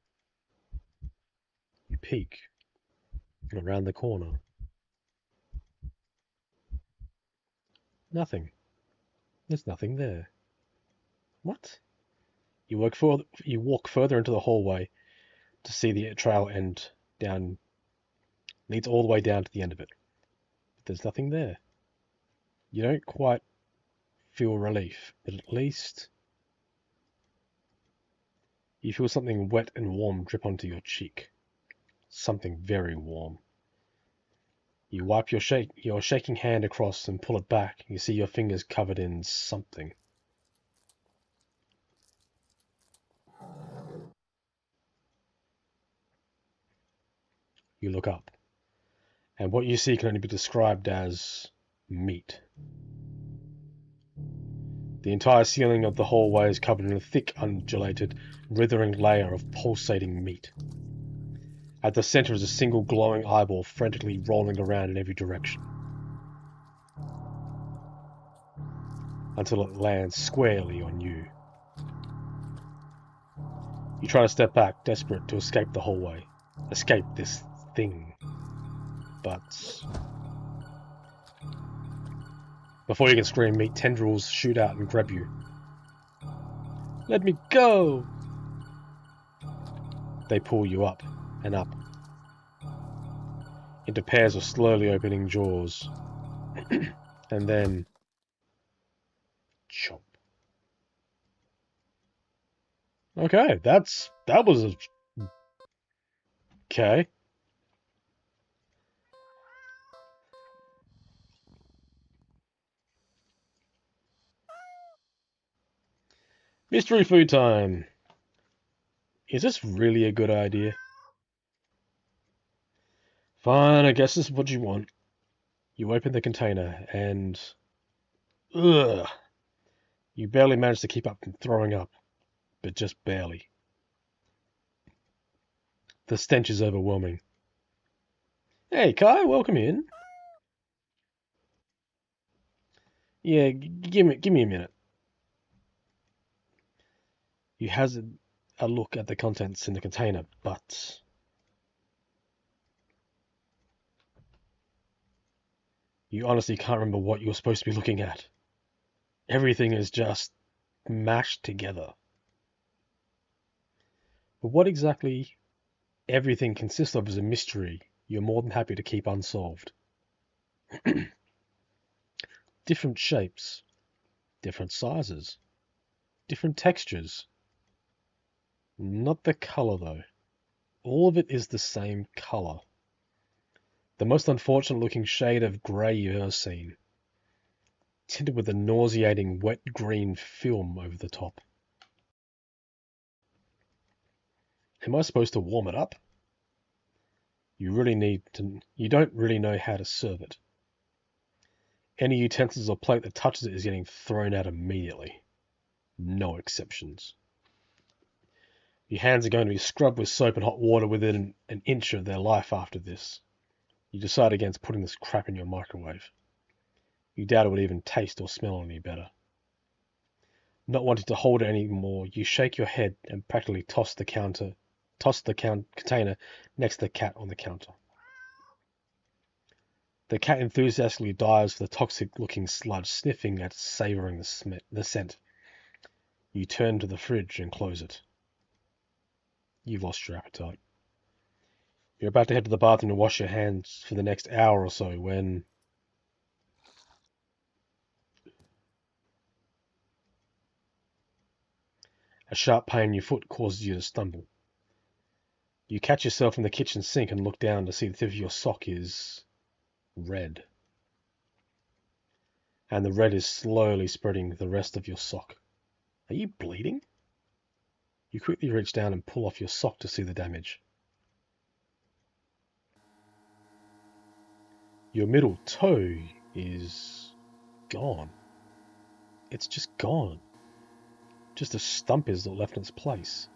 You peek around the corner. Nothing. There's nothing there. What? You walk further into the hallway to see the trail end down, leads all the way down to the end of it. But there's nothing there. You don't quite feel relief, but at least you feel something wet and warm drip onto your cheek. Something very warm. You wipe your shaking hand across and pull it back. You see your fingers covered in something. You look up, and what you see can only be described as meat. The entire ceiling of the hallway is covered in a thick, undulated, writhing layer of pulsating meat. At the center is a single glowing eyeball frantically rolling around in every direction, until it lands squarely on you. You try to step back, desperate to escape the hallway, escape this thing. But before you can scream, meat tendrils shoot out and grab you. Let me go! They pull you up and up into pairs of slowly opening jaws. And then chomp. Okay, that was okay. Mystery food time. Is this really a good idea? Fine, I guess this is what you want. You open the container and... Ugh! You barely manage to keep up from throwing up, but just barely. The stench is overwhelming. Hey, Kai, welcome in. Yeah, give me a minute. You hazard a look at the contents in the container, but... You honestly can't remember what you were supposed to be looking at. Everything is just mashed together. But what exactly everything consists of is a mystery you're more than happy to keep unsolved. Different shapes, different sizes, different textures. Not the color, though. All of it is the same color. The most unfortunate looking shade of grey you've ever seen. Tinted with a nauseating wet green film over the top. Am I supposed to warm it up? You don't really know how to serve it. Any utensils or plate that touches it is getting thrown out immediately. No exceptions. Your hands are going to be scrubbed with soap and hot water within an inch of their life after this. You decide against putting this crap in your microwave. You doubt it would even taste or smell any better. Not wanting to hold it anymore, you shake your head and practically toss the container next to the cat on the counter. The cat enthusiastically dives for the toxic-looking sludge, sniffing at savouring the scent. You turn to the fridge and close it. You've lost your appetite. You're about to head to the bathroom to wash your hands for the next hour or so when... a sharp pain in your foot causes you to stumble. You catch yourself in the kitchen sink and look down to see the tip of your sock is red. And the red is slowly spreading the rest of your sock. Are you bleeding? You quickly reach down and pull off your sock to see the damage. Your middle toe is gone. It's just gone. Just a stump is left in its place,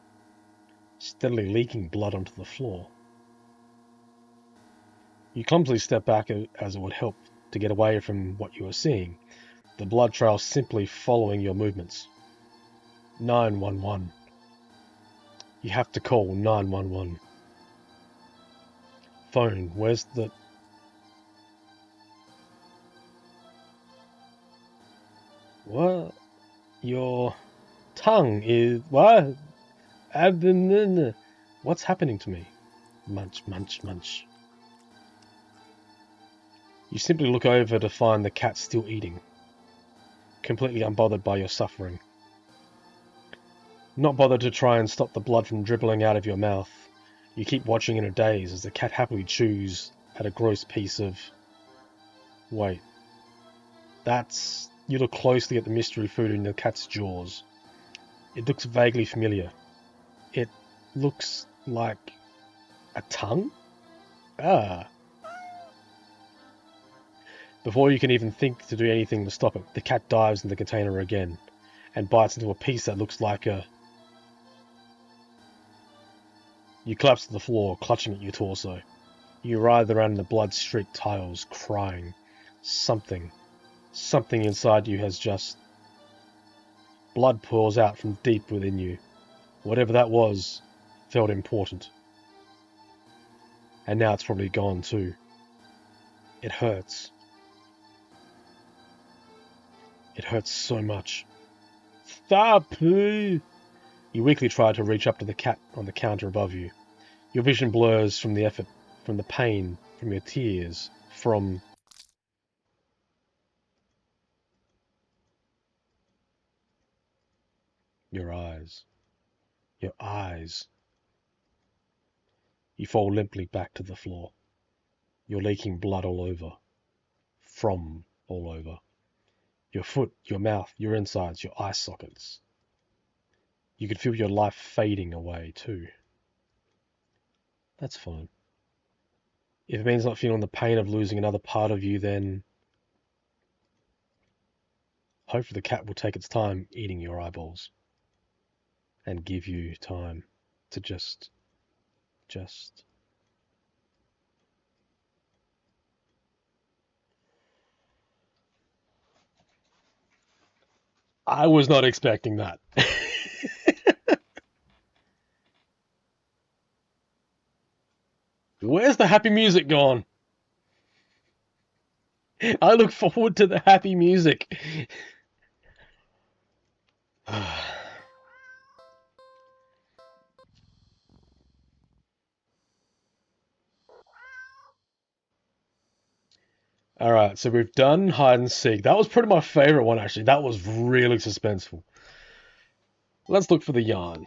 steadily leaking blood onto the floor. You clumsily step back as it would help to get away from what you are seeing, the blood trail simply following your movements. 911. You have to call 911. Phone, where's the... What? Your tongue is... What? What's happening to me? Munch, munch, munch. You simply look over to find the cat still eating, completely unbothered by your suffering. Not bothered to try and stop the blood from dribbling out of your mouth, you keep watching in a daze as the cat happily chews at a gross piece of... Wait. That's... You look closely at the mystery food in the cat's jaws. It looks vaguely familiar. It looks like a tongue? Ah. Before you can even think to do anything to stop it, the cat dives in the container again and bites into a piece that looks like a... You collapse to the floor, clutching at your torso. You writhe around in the blood-streaked tiles, crying. Something inside you has just... Blood pours out from deep within you. Whatever that was, felt important. And now it's probably gone too. It hurts. It hurts so much. Stop, please! You weakly try to reach up to the cat on the counter above you. Your vision blurs from the effort, from the pain, from your tears, from... Your eyes. Your eyes. You fall limply back to the floor. You're leaking blood all over. From all over. Your foot, your mouth, your insides, your eye sockets. You could feel your life fading away too. That's fine. If it means not feeling the pain of losing another part of you, then hopefully the cat will take its time eating your eyeballs and give you time to just... I was not expecting that. Where's the happy music gone? I look forward to the happy music. Alright, so we've done hide and seek. That was probably my favourite one, actually. That was really suspenseful. Let's look for the yarn.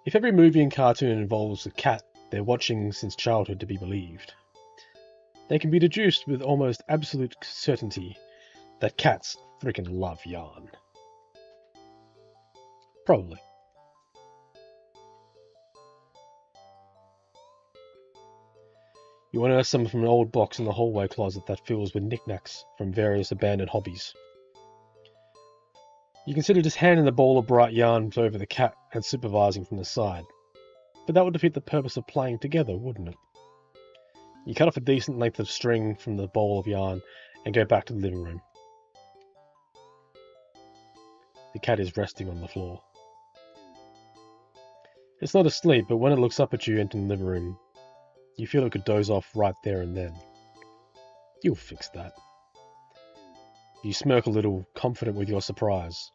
If every movie and cartoon involves a cat they're watching since childhood to be believed, they can be deduced with almost absolute certainty that cats freaking love yarn. Probably. You unearth some from an old box in the hallway closet that fills with knickknacks from various abandoned hobbies. You consider just handing the ball of bright yarn over the cat and supervising from the side, but that would defeat the purpose of playing together, wouldn't it? You cut off a decent length of string from the ball of yarn and go back to the living room. The cat is resting on the floor. It's not asleep, but when it looks up at you entering the living room, you feel it could doze off right there and then. You'll fix that. You smirk a little, confident with your surprise,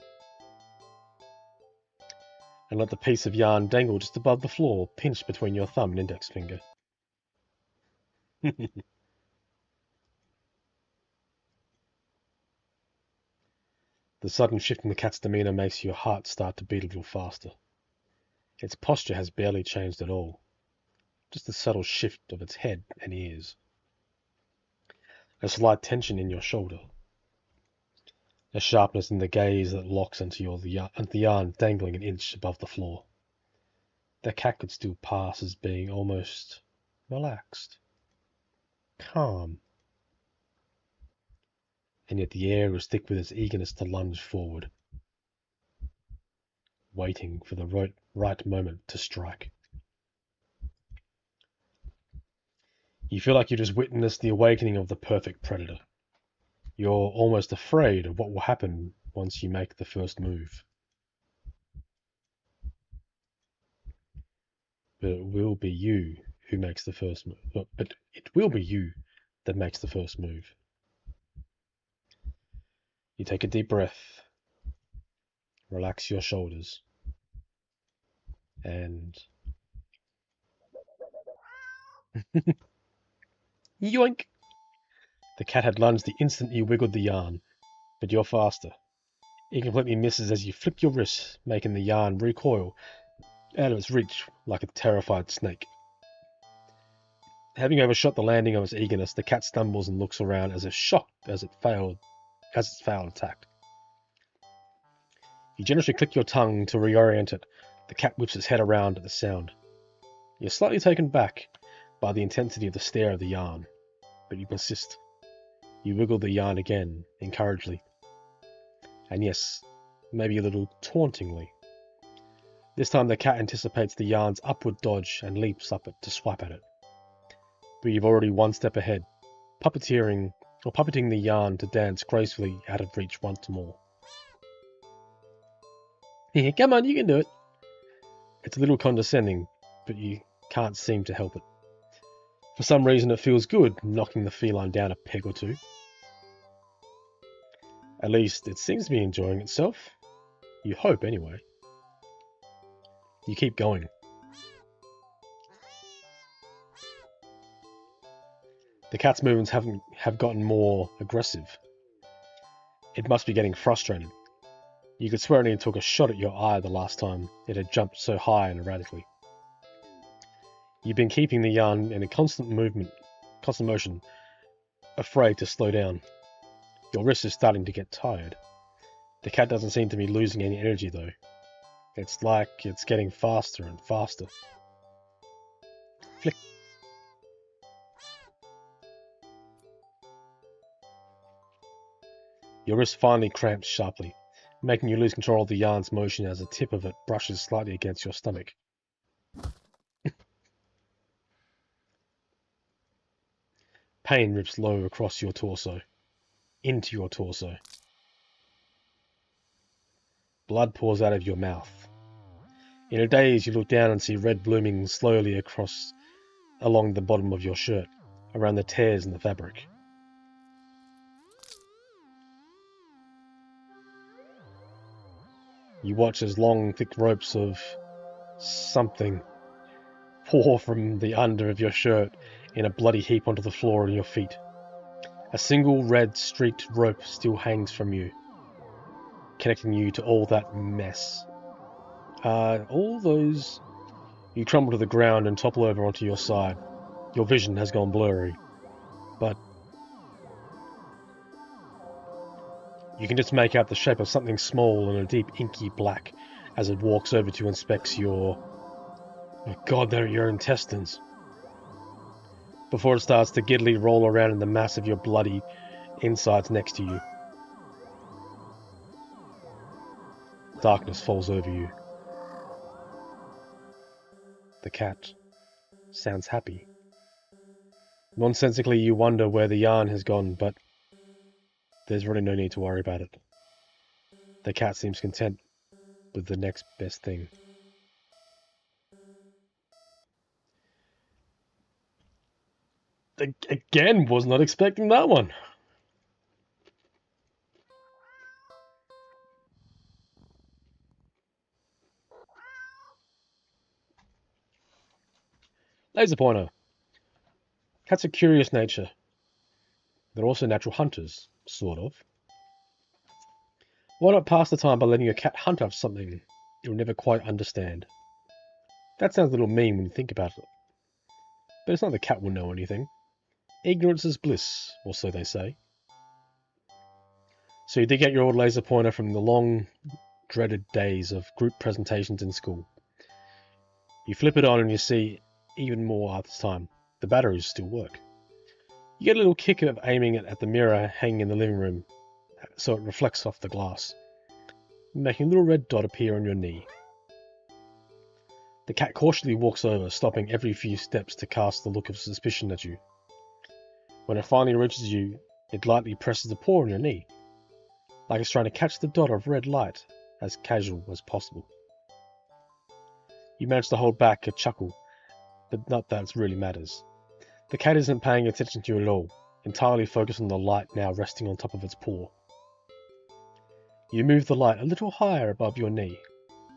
and let the piece of yarn dangle just above the floor, pinched between your thumb and index finger. The sudden shift in the cat's demeanor makes your heart start to beat a little faster. Its posture has barely changed at all, just a subtle shift of its head and ears. A slight tension in your shoulder. A sharpness in the gaze that locks onto the yarn dangling an inch above the floor. The cat could still pass as being almost relaxed, calm. And yet the air was thick with its eagerness to lunge forward, waiting for the right moment to strike. You feel like you just witnessed the awakening of the perfect predator. You're almost afraid of what will happen once you make the first move. But it will be you who makes the first move. But it will be you that makes the first move. You take a deep breath, relax your shoulders, and yoink! The cat had lunged the instant you wiggled the yarn, but you're faster. It completely misses as you flick your wrist, making the yarn recoil out of its reach like a terrified snake. Having overshot the landing of its eagerness, the cat stumbles and looks around as if shocked as its failed attack. You generously click your tongue to reorient it. The cat whips its head around at the sound. You're slightly taken back by the intensity of the stare of the yarn, but you persist. You wiggle the yarn again, encouragingly. And yes, maybe a little tauntingly. This time the cat anticipates the yarn's upward dodge and leaps up it to swipe at it. But you've already one step ahead, puppeting the yarn to dance gracefully out of reach once more. Come on, you can do it. It's a little condescending, but you can't seem to help it. For some reason it feels good, knocking the feline down a peg or two. At least it seems to be enjoying itself. You hope, anyway. You keep going. The cat's movements have gotten more aggressive. It must be getting frustrated. You could swear it even took a shot at your eye the last time it had jumped so high and erratically. You've been keeping the yarn in a constant motion, afraid to slow down. Your wrist is starting to get tired. The cat doesn't seem to be losing any energy though. It's like it's getting faster and faster. Flick. Your wrist finally cramps sharply, making you lose control of the yarn's motion as the tip of it brushes slightly against your stomach. Pain rips low across your torso. into your torso. Blood pours out of your mouth. In a daze, you look down and see red blooming slowly along the bottom of your shirt, around the tears in the fabric. You watch as long, thick ropes of something pour from the under of your shirt in a bloody heap onto the floor at your feet. A single red streaked rope still hangs from you, connecting you to all that mess. All those... You crumble to the ground and topple over onto your side. Your vision has gone blurry, but you can just make out the shape of something small and a deep inky black as it walks over to inspect your... Oh God, they're your intestines. Before it starts to giddily roll around in the mass of your bloody insides next to you. Darkness falls over you. The cat sounds happy. Nonsensically, you wonder where the yarn has gone, but there's really no need to worry about it. The cat seems content with the next best thing. Again, was not expecting that one. Laser pointer. Cats are curious nature. They're also natural hunters, sort of. Why not pass the time by letting your cat hunt after something you'll never quite understand? That sounds a little mean when you think about it. But it's not the cat will know anything. Ignorance is bliss, or so they say. So you dig out your old laser pointer from the long, dreaded days of group presentations in school. You flip it on and you see even more this time. The batteries still work. You get a little kick of aiming it at the mirror hanging in the living room, so it reflects off the glass, making a little red dot appear on your knee. The cat cautiously walks over, stopping every few steps to cast a look of suspicion at you. When it finally reaches you, it lightly presses a paw on your knee, like it's trying to catch the dot of red light as casual as possible. You manage to hold back a chuckle, but not that it really matters. The cat isn't paying attention to you at all, entirely focused on the light now resting on top of its paw. You move the light a little higher above your knee.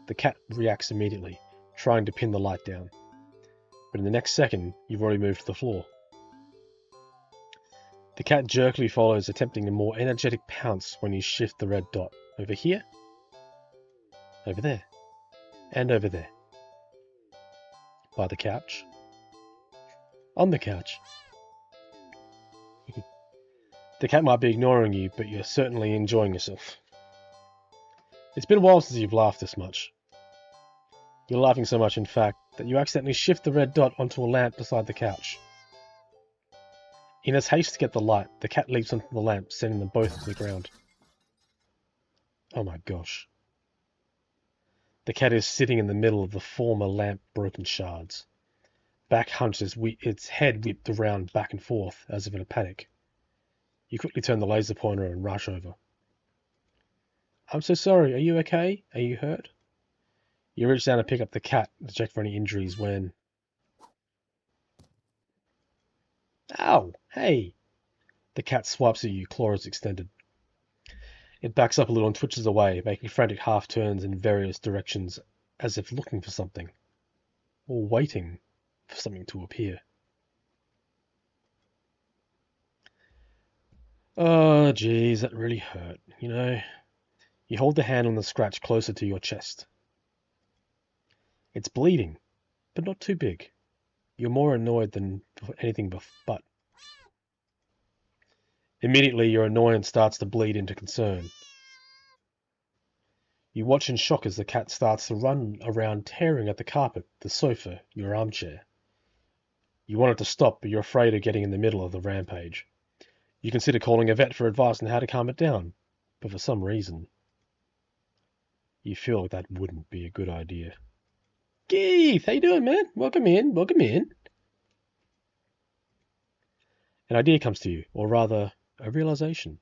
The cat reacts immediately, trying to pin the light down. But in the next second, you've already moved to the floor. The cat jerkily follows, attempting a more energetic pounce when you shift the red dot. Over here, over there, and over there. By the couch. On the couch. The cat might be ignoring you, but you're certainly enjoying yourself. It's been a while since you've laughed this much. You're laughing so much, in fact, that you accidentally shift the red dot onto a lamp beside the couch. In its haste to get the light, the cat leaps onto the lamp, sending them both to the ground. Oh my gosh. The cat is sitting in the middle of the former lamp broken shards. Back hunches, its head whipped around back and forth, as if in a panic. You quickly turn the laser pointer and rush over. I'm so sorry, are you okay? Are you hurt? You reach down to pick up the cat to check for any injuries when... Ow! Hey! The cat swipes at you, claws extended. It backs up a little and twitches away, making frantic half-turns in various directions, as if looking for something. Or waiting for something to appear. Oh, geez, that really hurt, you know. You hold the hand on the scratch closer to your chest. It's bleeding, but not too big. You're more annoyed than anything but. Immediately, your annoyance starts to bleed into concern. You watch in shock as the cat starts to run around tearing at the carpet, the sofa, your armchair. You want it to stop, but you're afraid of getting in the middle of the rampage. You consider calling a vet for advice on how to calm it down, but for some reason, you feel like that wouldn't be a good idea. Keith, how you doing, man? Welcome in, welcome in. An idea comes to you, or rather, a realization.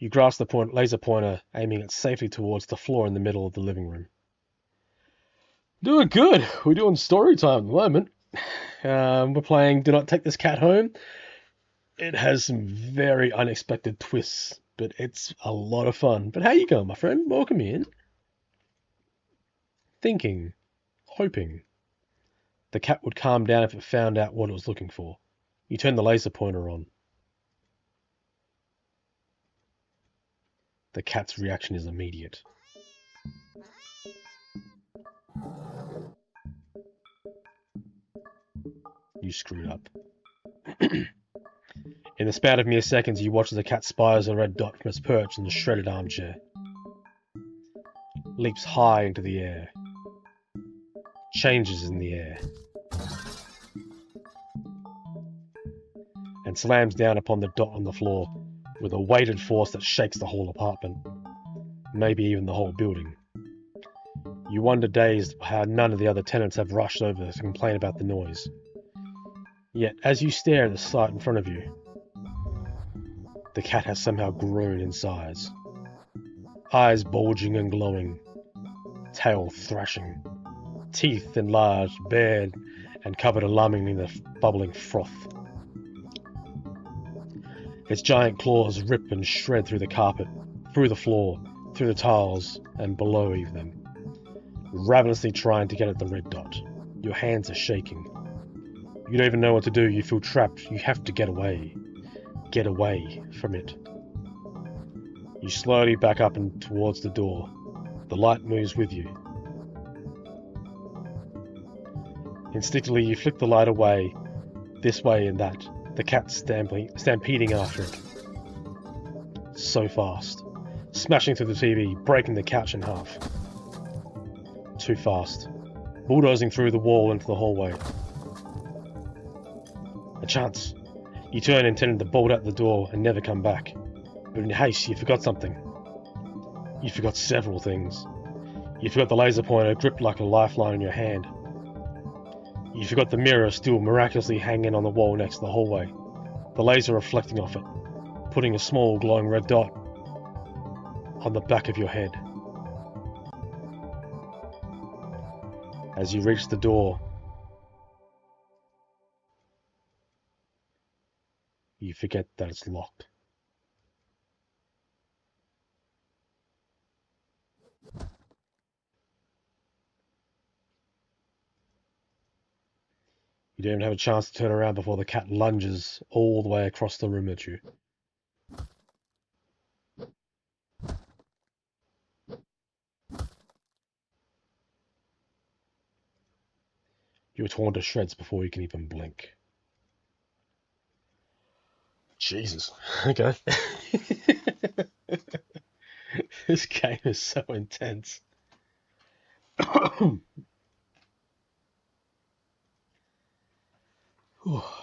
You grasp the laser pointer, aiming it safely towards the floor in the middle of the living room. Doing good. We're doing story time at the moment. We're playing Do Not Take This Cat Home. It has some very unexpected twists, but it's a lot of fun. But how you going, my friend? Welcome in. Thinking, hoping. The cat would calm down if it found out what it was looking for. You turn the laser pointer on. The cat's reaction is immediate. You screwed up. In the span of mere seconds, you watch as the cat spies a red dot from its perch in the shredded armchair. Leaps high into the air. Changes in the air. And slams down upon the dot on the floor with a weighted force that shakes the whole apartment. Maybe even the whole building. You wonder dazed how none of the other tenants have rushed over to complain about the noise. Yet, as you stare at the sight in front of you, the cat has somehow grown in size. Eyes bulging and glowing, tail thrashing, teeth enlarged, bared, and covered alarmingly in the bubbling froth. Its giant claws rip and shred through the carpet, through the floor, through the tiles, and below even, ravenously trying to get at the red dot. Your hands are shaking. You don't even know what to do. You feel trapped. You have to get away. Get away from it. You slowly back up and towards the door. The light moves with you. Instinctively, you flick the light away, this way and that, the cat stampeding after it. So fast. Smashing through the TV, breaking the couch in half. Too fast. Bulldozing through the wall into the hallway. A chance. You turn intending to bolt out the door and never come back. But in haste, you forgot something. You forgot several things. You forgot the laser pointer gripped like a lifeline in your hand. You forgot the mirror still miraculously hanging on the wall next to the hallway. The laser reflecting off it, putting a small glowing red dot on the back of your head. As you reach the door, you forget that it's locked. You don't even have a chance to turn around before the cat lunges all the way across the room at you. You're torn to shreds before you can even blink. Jesus. Okay. This game is so intense.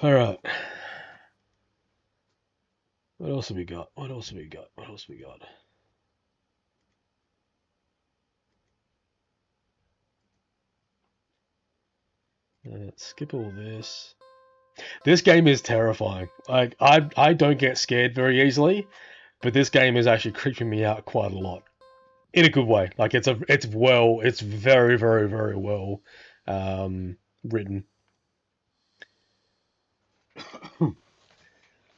Alright. What else have we got? What else have we got? What else have we got? Let's skip all this. This game is terrifying. Like I don't get scared very easily, but this game is actually creeping me out quite a lot. In a good way. Like it's very, very, very well written.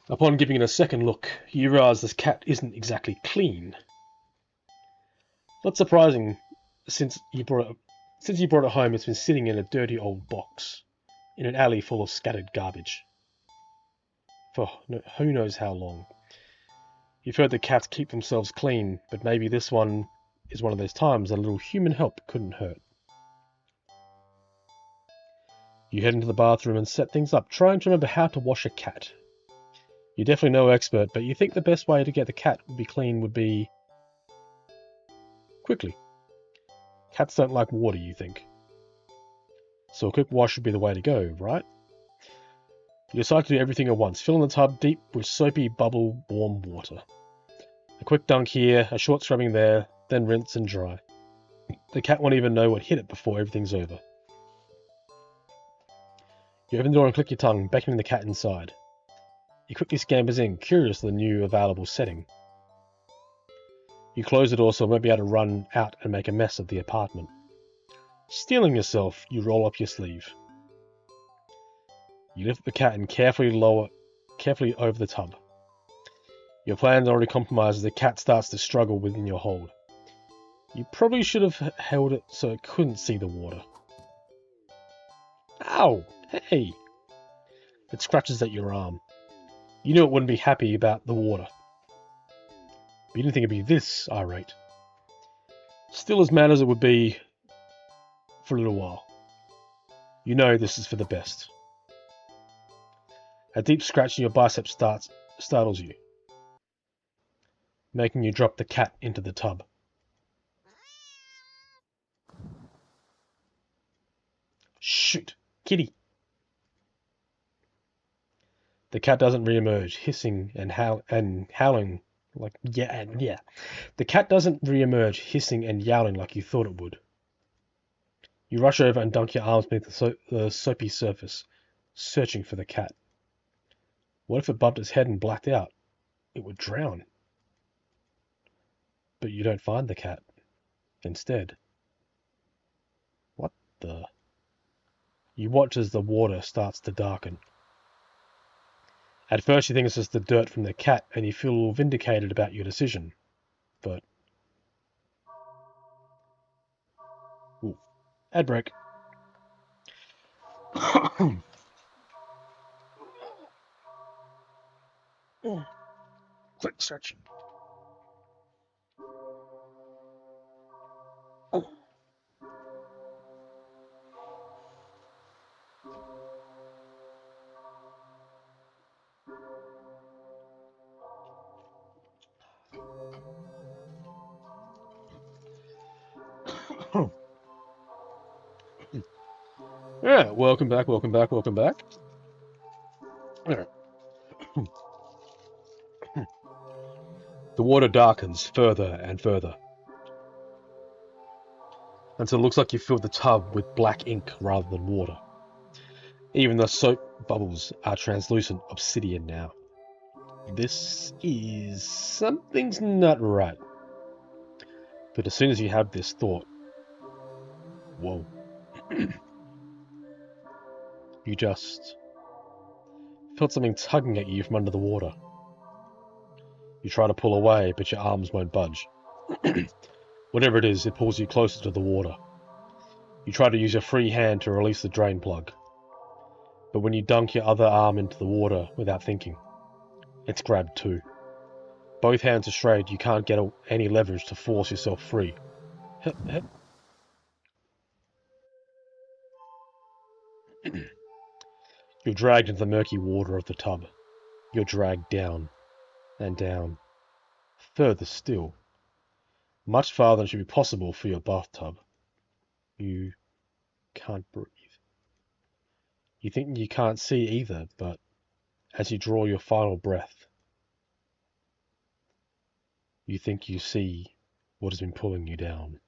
Upon giving it a second look, you realise this cat isn't exactly clean. Not surprising, since you brought it home, it's been sitting in a dirty old box, in an alley full of scattered garbage. For who knows how long. You've heard that cats keep themselves clean, but maybe this one is one of those times that a little human help couldn't hurt. You head into the bathroom and set things up, trying to remember how to wash a cat. You're definitely no expert, but you think the best way to get the cat to be clean would be quickly. Cats don't like water, you think. So a quick wash would be the way to go, right? You decide to do everything at once. Fill in the tub deep with soapy, bubble, warm water. A quick dunk here, a short scrubbing there, then rinse and dry. The cat won't even know what hit it before everything's over. You open the door and click your tongue, beckoning the cat inside. He quickly scampers in, curious of the new available setting. You close the door so it won't be able to run out and make a mess of the apartment. Steeling yourself, you roll up your sleeve. You lift the cat and carefully over the tub. Your plan's already compromised as the cat starts to struggle within your hold. You probably should have held it so it couldn't see the water. Ow! Hey! It scratches at your arm. You knew it wouldn't be happy about the water. But you didn't think it'd be this irate. Still as mad as it would be for a little while. You know this is for the best. A deep scratch in your bicep startles you, making you drop the cat into the tub. Shoot! Kitty! The cat doesn't re-emerge, hissing and howling like yeah. The cat doesn't re-emerge, hissing and yowling like you thought it would. You rush over and dunk your arms beneath the soapy surface, searching for the cat. What if it bumped its head and blacked out? It would drown. But you don't find the cat. Instead. What the? You watch as the water starts to darken. At first you think it's just the dirt from the cat and you feel vindicated about your decision. But... Ooh. Ad break. Quick stretching. Alright, welcome back. Alright. The water darkens further and further, until it looks like you filled the tub with black ink rather than water. Even the soap bubbles are translucent obsidian now. Something's not right. But as soon as you have this thought, whoa, you just felt something tugging at you from under the water. You try to pull away, but your arms won't budge. Whatever it is, it pulls you closer to the water. You try to use your free hand to release the drain plug. But when you dunk your other arm into the water without thinking, it's grabbed too. Both hands are straight, you can't get any leverage to force yourself free. You're dragged into the murky water of the tub. You're dragged down, and down, further still. Much farther than should be possible for your bathtub. You can't breathe. You think you can't see either, but as you draw your final breath, you think you see what has been pulling you down.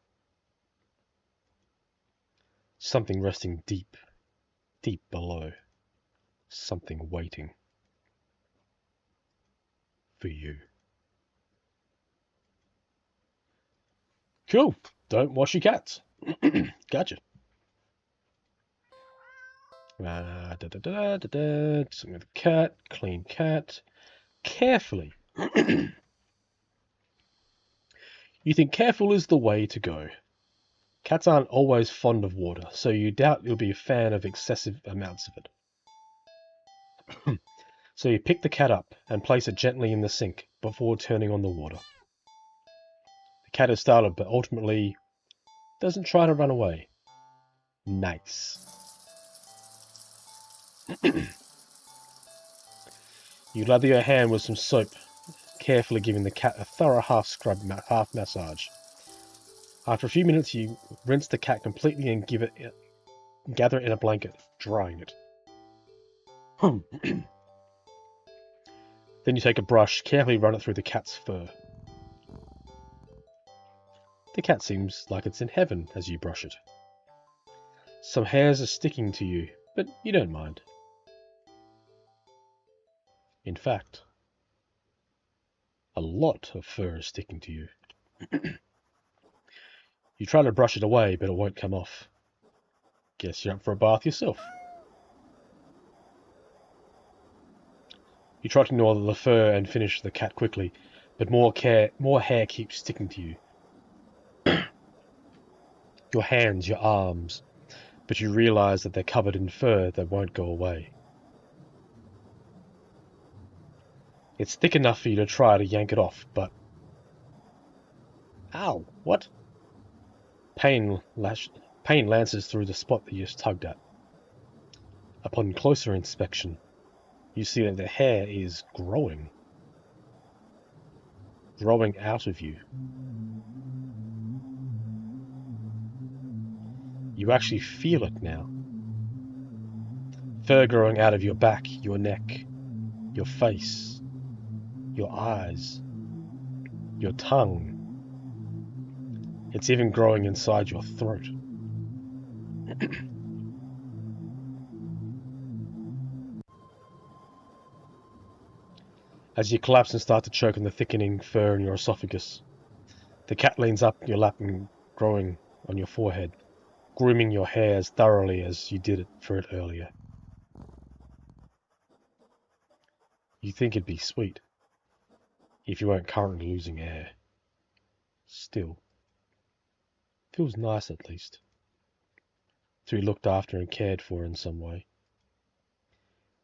Something resting deep, deep below. Something waiting for you. Cool. Don't wash your cats. Gotcha. Something with the cat. Clean cat. Carefully. You think careful is the way to go. Cats aren't always fond of water, so you doubt you'll be a fan of excessive amounts of it. So you pick the cat up and place it gently in the sink before turning on the water. The cat is startled, but ultimately doesn't try to run away. Nice. You lather your hand with some soap, carefully giving the cat a thorough half scrub, half massage. After a few minutes, you rinse the cat completely and gather it in a blanket, drying it. Then you take a brush, carefully run it through the cat's fur. The cat seems like it's in heaven as you brush it. Some hairs are sticking to you, but you don't mind. In fact, a lot of fur is sticking to you. You try to brush it away, but it won't come off. Guess you're up for a bath yourself. You try to gnaw the fur and finish the cat quickly, but more hair keeps sticking to you. Your hands, your arms, but you realize that they're covered in fur that won't go away. It's thick enough for you to try to yank it off, but... Ow! What? Pain lances through the spot that you just tugged at. Upon closer inspection, you see that the hair is growing. Growing out of you. You actually feel it now. Fur growing out of your back, your neck, your face, your eyes, your tongue. It's even growing inside your throat. As you collapse and start to choke on the thickening fur in your esophagus, the cat leans up your lap and growing on your forehead, grooming your hair as thoroughly as you did it for it earlier. You think it'd be sweet, if you weren't currently losing air. Still, feels nice at least, to be looked after and cared for in some way,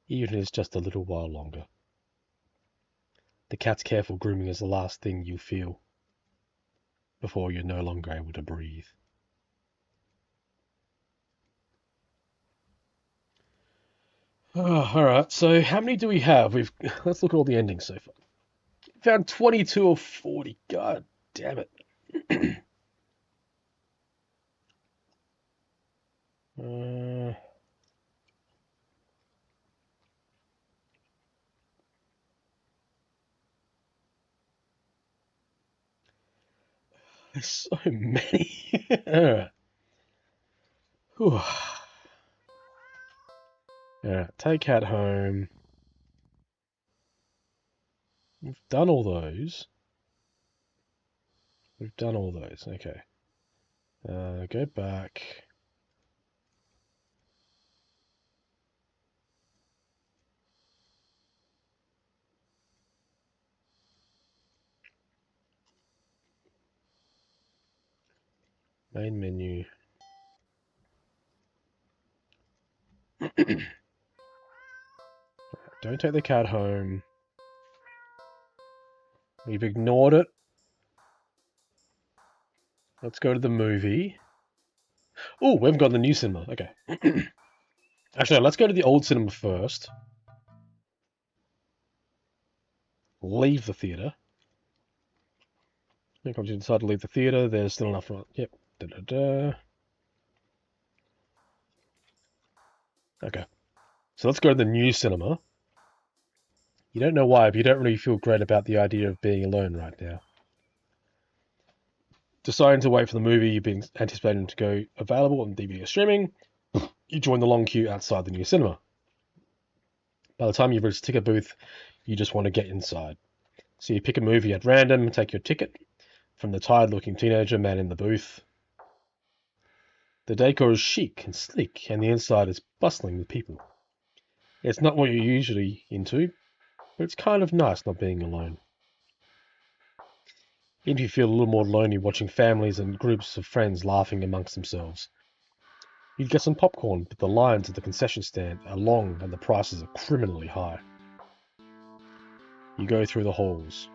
even if it's just a little while longer. The cat's careful grooming is the last thing you feel before you're no longer able to breathe. Alright, so how many do we have? Let's look at all the endings so far. Found 22 or 40. God damn it. There's so many. Alright. Alright, take cat home. We've done all those. Okay. Go back. Main menu. Don't take the cat home. We've ignored it. Let's go to the movie. Oh, we haven't got the new cinema. Okay. Actually, let's go to the old cinema first. Leave the theatre. I think I've decided to leave the theatre. There's still enough. Yep. Okay. So let's go to the new cinema. You don't know why, but you don't really feel great about the idea of being alone right now. Deciding to wait for the movie you've been anticipating to go available on DVD or streaming, you join the long queue outside the new cinema. By the time you've reached the ticket booth, you just want to get inside. So you pick a movie at random and take your ticket from the tired-looking teenager man in the booth. The decor is chic and sleek, and the inside is bustling with people. It's not what you're usually into, but it's kind of nice not being alone. Even if you feel a little more lonely watching families and groups of friends laughing amongst themselves. You'd get some popcorn, but the lines at the concession stand are long and the prices are criminally high. You go through the halls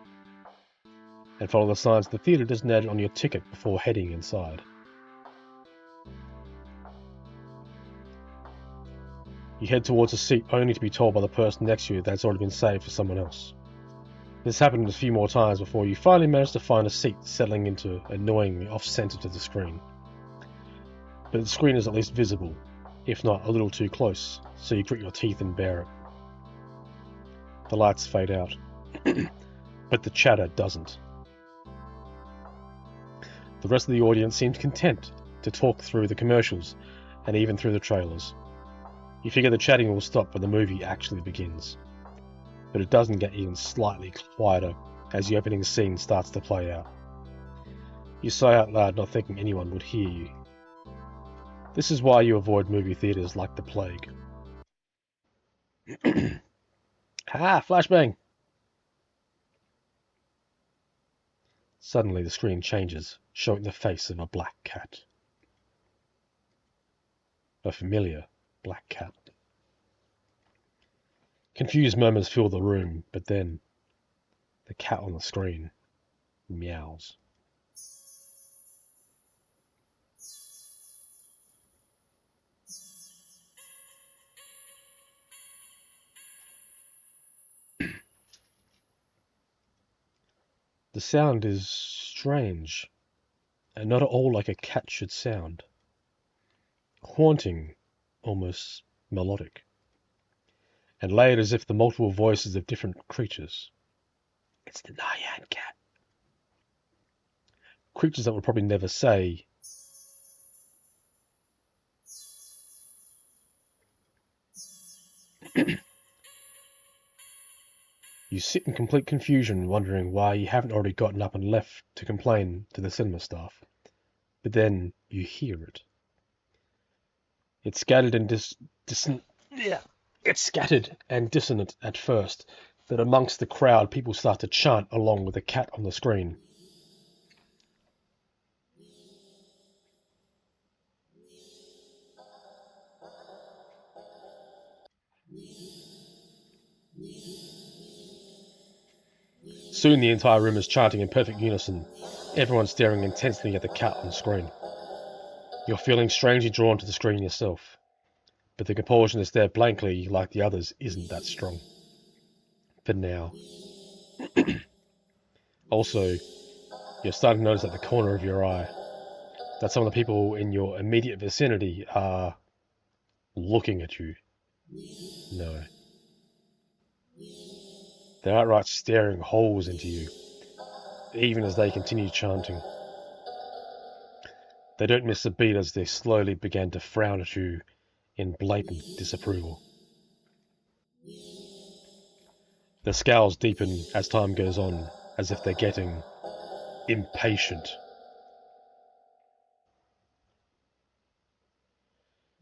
and follow the signs the theatre designated on your ticket before heading inside. You head towards a seat only to be told by the person next to you that it's already been saved for someone else. This happened a few more times before you finally manage to find a seat settling into annoyingly off-center to the screen. But the screen is at least visible, if not a little too close, so you grit your teeth and bear it. The lights fade out, but the chatter doesn't. The rest of the audience seems content to talk through the commercials and even through the trailers. You figure the chatting will stop when the movie actually begins, but it doesn't get even slightly quieter as the opening scene starts to play out. You sigh out loud, not thinking anyone would hear you. This is why you avoid movie theaters like the plague. Flashbang! Suddenly the screen changes, showing the face of a black cat. A familiar black cat. Confused murmurs fill the room, but then the cat on the screen meows. The sound is strange, and not at all like a cat should sound. Haunting, almost melodic, and layered as if the multiple voices of different creatures. It's the Nyan cat. Creatures that would probably never say, You sit in complete confusion, wondering why you haven't already gotten up and left to complain to the cinema staff. But then you hear it. It's scattered and It's scattered and dissonant at first, that amongst the crowd people start to chant along with the cat on the screen. Soon the entire room is chanting in perfect unison, everyone staring intensely at the cat on the screen. You're feeling strangely drawn to the screen yourself, but the compulsion to stare blankly like the others isn't that strong. For now. Also, you're starting to notice at the corner of your eye that some of the people in your immediate vicinity are looking at you. No. They're outright staring holes into you, even as they continue chanting. They don't miss a beat as they slowly begin to frown at you in blatant disapproval. The scowls deepen as time goes on, as if they're getting impatient.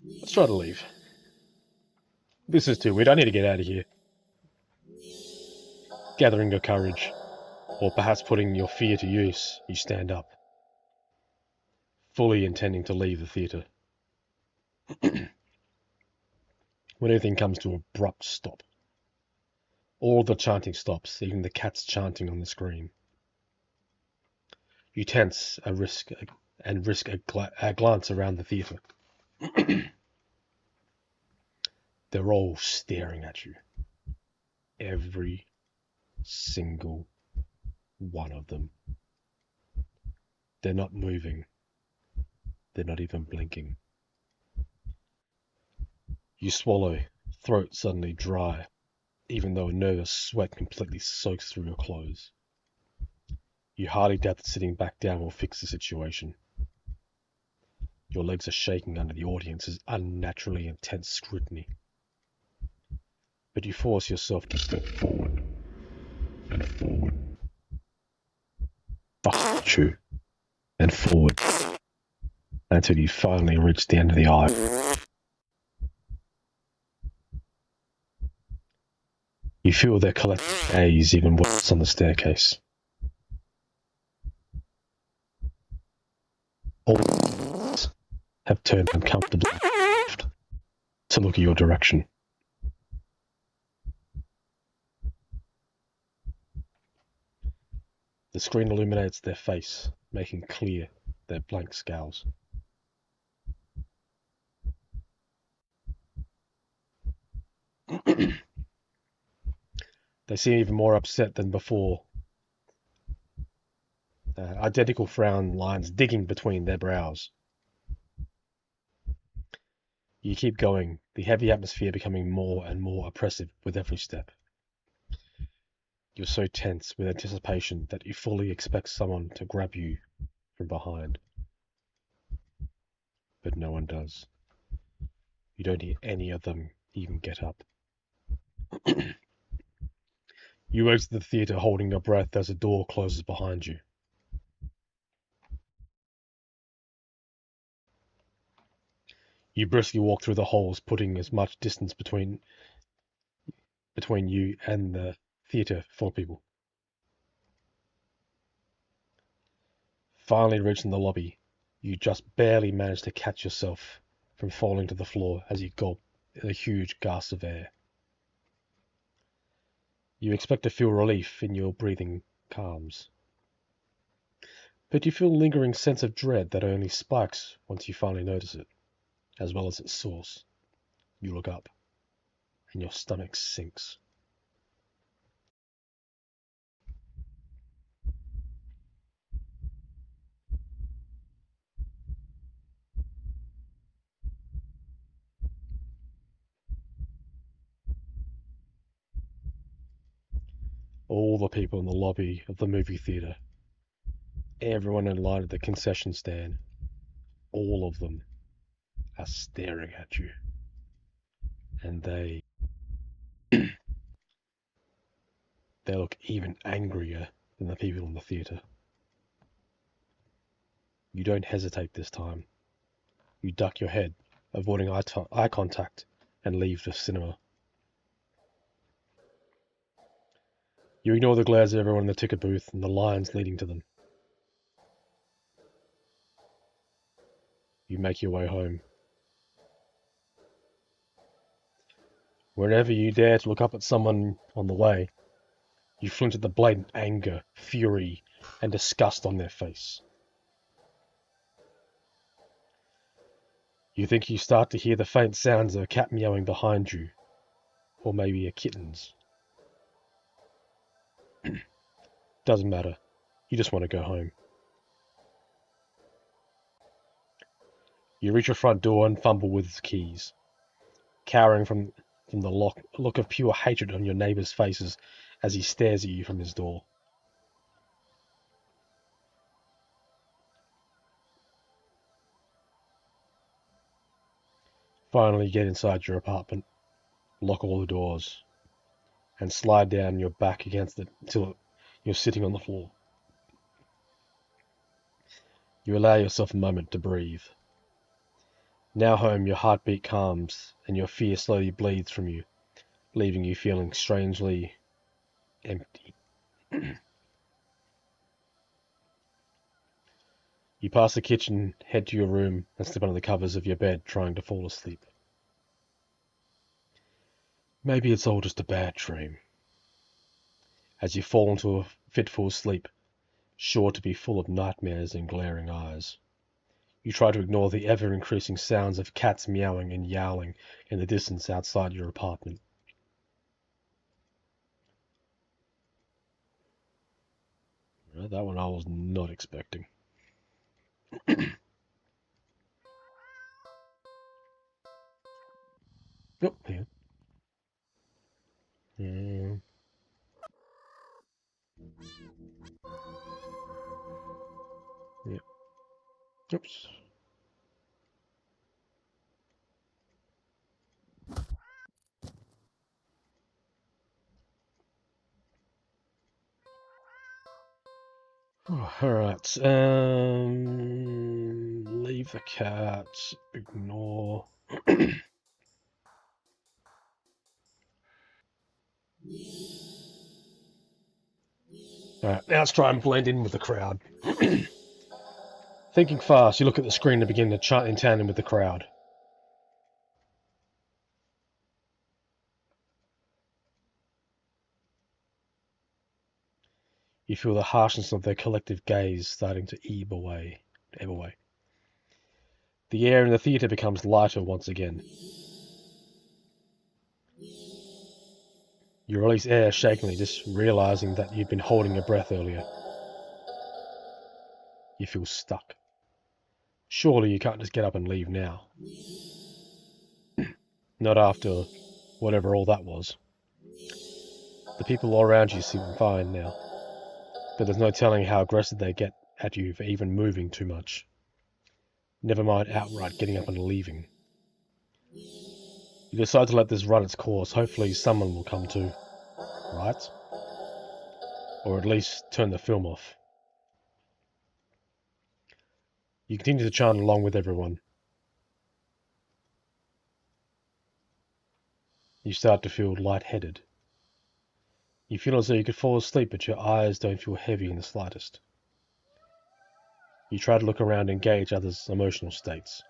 Let's try to leave. This is too weird. I need to get out of here. Gathering your courage, or perhaps putting your fear to use, you stand up, fully intending to leave the theatre. When everything comes to an abrupt stop. All the chanting stops, even the cat's chanting on the screen. You tense and risk a glance around the theatre. They're all staring at you. Every single one of them. They're not moving. They're not even blinking. You swallow, throat suddenly dry, even though a nervous sweat completely soaks through your clothes. You hardly doubt that sitting back down will fix the situation. Your legs are shaking under the audience's unnaturally intense scrutiny. But you force yourself to step forward and forward. Behind you and forward until you finally reach the end of the aisle. You feel their collective gaze even worse on the staircase. All have turned uncomfortably to look at your direction. The screen illuminates their face, making clear their blank scowls. They seem even more upset than before. Identical frown lines digging between their brows. You keep going, the heavy atmosphere becoming more and more oppressive with every step. You're so tense with anticipation that you fully expect someone to grab you from behind. But no one does. You don't hear any of them even get up. You exit the theatre holding your breath as the door closes behind you. You briskly walk through the halls, putting as much distance between you and the theatre full of people. Finally reaching the lobby, you just barely manage to catch yourself from falling to the floor as you gulp in a huge gasp of air. You expect to feel relief in your breathing calms, but you feel a lingering sense of dread that only spikes once you finally notice it, as well as its source. You look up, and your stomach sinks. All the people in the lobby of the movie theatre, everyone in line at the concession stand, all of them are staring at you. And they look even angrier than the people in the theatre. You don't hesitate this time. You duck your head, avoiding eye contact, and leave the cinema. You ignore the glares of everyone in the ticket booth and the lines leading to them. You make your way home. Whenever you dare to look up at someone on the way, you flinch at the blatant anger, fury, and disgust on their face. You think you start to hear the faint sounds of a cat meowing behind you, or maybe a kitten's. Doesn't matter. You just want to go home. You reach your front door and fumble with its keys, cowering from the look of pure hatred on your neighbour's faces as he stares at you from his door. Finally, you get inside your apartment, lock all the doors, and slide down your back against it until you're sitting on the floor. You allow yourself a moment to breathe. Now home, your heartbeat calms and your fear slowly bleeds from you, leaving you feeling strangely empty. You pass the kitchen, head to your room, and slip under the covers of your bed, trying to fall asleep. Maybe it's all just a bad dream. As you fall into a fitful sleep, sure to be full of nightmares and glaring eyes. You try to ignore the ever-increasing sounds of cats meowing and yowling in the distance outside your apartment. Well, that one I was not expecting. Oh, yeah. Yep. Oops. Oh, alright. Leave the cat. Ignore. Alright, now let's try and blend in with the crowd. Thinking fast, you look at the screen and begin to chant in tandem with the crowd. You feel the harshness of their collective gaze starting to ebb away. The air in the theatre becomes lighter once again. You release air shakingly, just realizing that you've been holding your breath earlier. You feel stuck. Surely you can't just get up and leave now. Not after whatever all that was. The people all around you seem fine now, but there's no telling how aggressive they get at you for even moving too much. Never mind outright getting up and leaving. You decide to let this run its course. Hopefully someone will come to, right? Or at least turn the film off. You continue to chant along with everyone. You start to feel lightheaded. You feel as though you could fall asleep, but your eyes don't feel heavy in the slightest. You try to look around and gauge others' emotional states,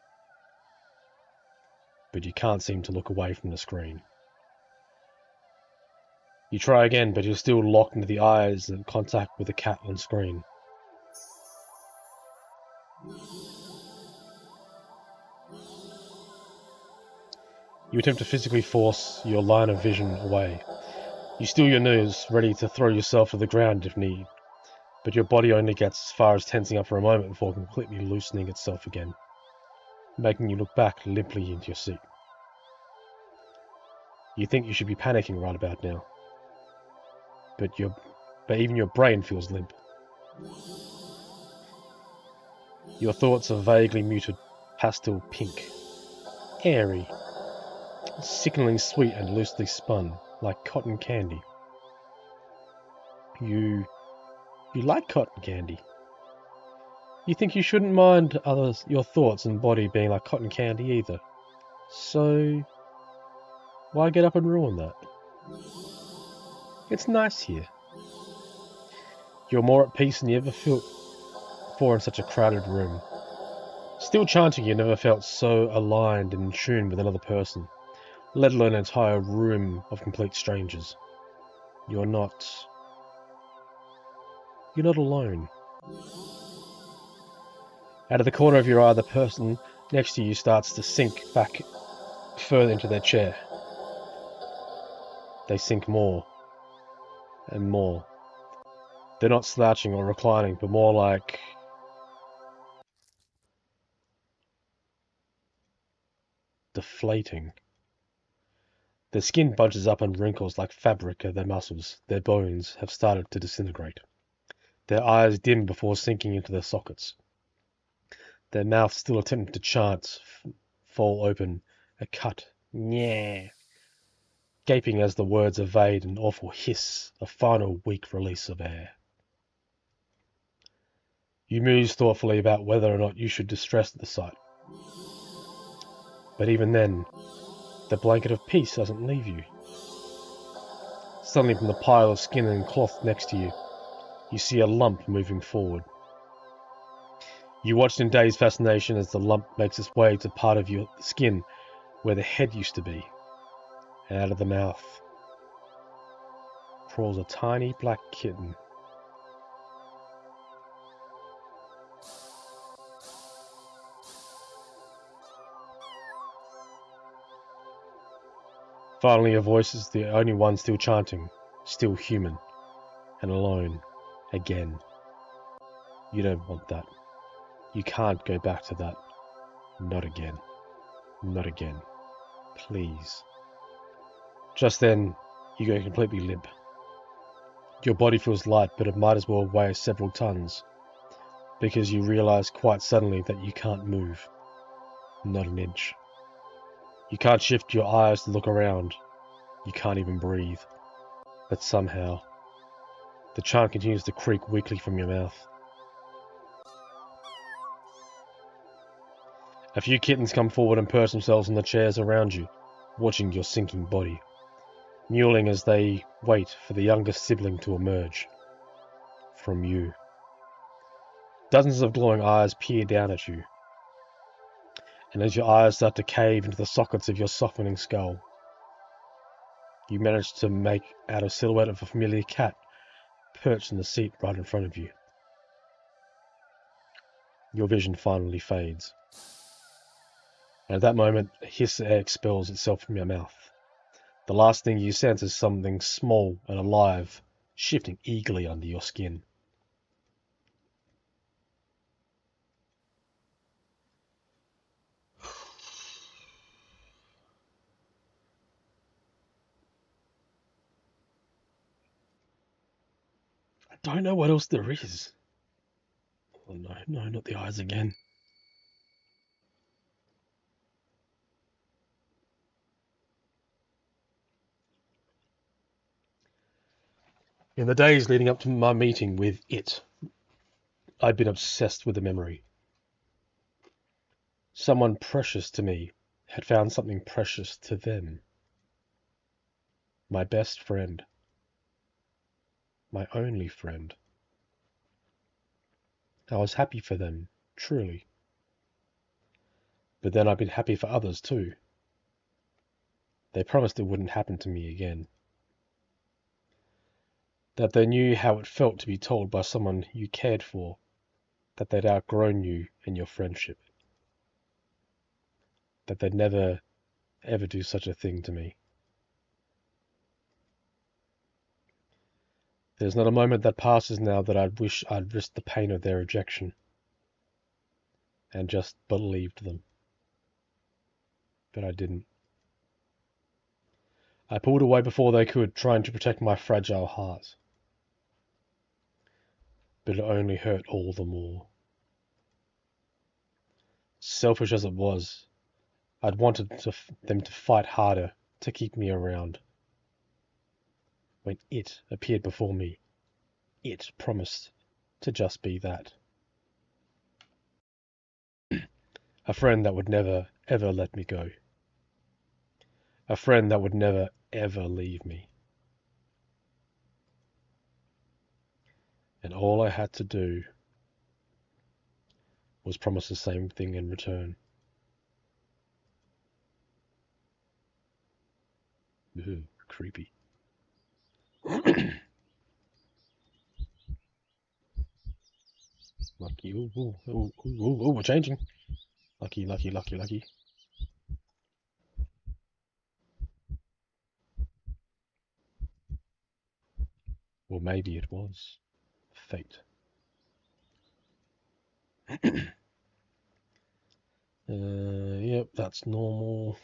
but you can't seem to look away from the screen. You try again, but you're still locked into the eyes and contact with the cat on screen. You attempt to physically force your line of vision away. You steal your nose, ready to throw yourself to the ground if need, but your body only gets as far as tensing up for a moment before completely loosening itself again, making you look back limply into your seat. You think you should be panicking right about now, but even your brain feels limp. Your thoughts are vaguely muted, pastel pink, airy, sickeningly sweet and loosely spun, like cotton candy. You like cotton candy. You think you shouldn't mind your thoughts and body being like cotton candy either. So, why get up and ruin that? It's nice here. You're more at peace than you ever felt before in such a crowded room. Still chanting, you never felt so aligned and in tune with another person, let alone an entire room of complete strangers. You're not alone. Out of the corner of your eye, the person next to you starts to sink back further into their chair. They sink more and more. They're not slouching or reclining, but more like deflating. Their skin bunches up and wrinkles like fabric of their muscles. Their bones have started to disintegrate. Their eyes dim before sinking into their sockets. Their mouths still attempting to chant, fall open, a cut, nyeh, gaping as the words evade an awful hiss, a final weak release of air. You muse thoughtfully about whether or not you should distress at the sight. But even then, the blanket of peace doesn't leave you. Suddenly from the pile of skin and cloth next to you, you see a lump moving forward. You watched in dazed fascination as the lump makes its way to part of your skin where the head used to be, and out of the mouth crawls a tiny black kitten. Finally, your voice is the only one still chanting, still human, and alone, again. You don't want that. You can't go back to that. Not again. Not again. Please. Just then, you go completely limp. Your body feels light, but it might as well weigh several tons, because you realize quite suddenly that you can't move. Not an inch. You can't shift your eyes to look around. You can't even breathe. But somehow, the chant continues to creak weakly from your mouth. A few kittens come forward and perch themselves on the chairs around you, watching your sinking body, mewling as they wait for the youngest sibling to emerge. From you. Dozens of glowing eyes peer down at you, and as your eyes start to cave into the sockets of your softening skull, you manage to make out a silhouette of a familiar cat perched in the seat right in front of you. Your vision finally fades. And at that moment, a hiss of air expels itself from your mouth. The last thing you sense is something small and alive, shifting eagerly under your skin. I don't know what else there is. Oh no, not the eyes again. In the days leading up to my meeting with it, I'd been obsessed with the memory. Someone precious to me had found something precious to them. My best friend. My only friend. I was happy for them, truly. But then I'd been happy for others too. They promised it wouldn't happen to me again. That they knew how it felt to be told by someone you cared for that they'd outgrown you and your friendship. That they'd never, ever do such a thing to me. There's not a moment that passes now that I'd wish I'd risked the pain of their rejection and just believed them. But I didn't. I pulled away before they could, trying to protect my fragile heart. But it only hurt all the more. Selfish as it was, I'd wanted them to fight harder to keep me around. When it appeared before me, it promised to just be that. A friend that would never, ever let me go. A friend that would never, ever leave me. And all I had to do was promise the same thing in return. Ooh, creepy. Lucky, ooh, we're changing. Lucky, lucky, lucky, lucky. Or maybe it was fate. Yep, that's normal.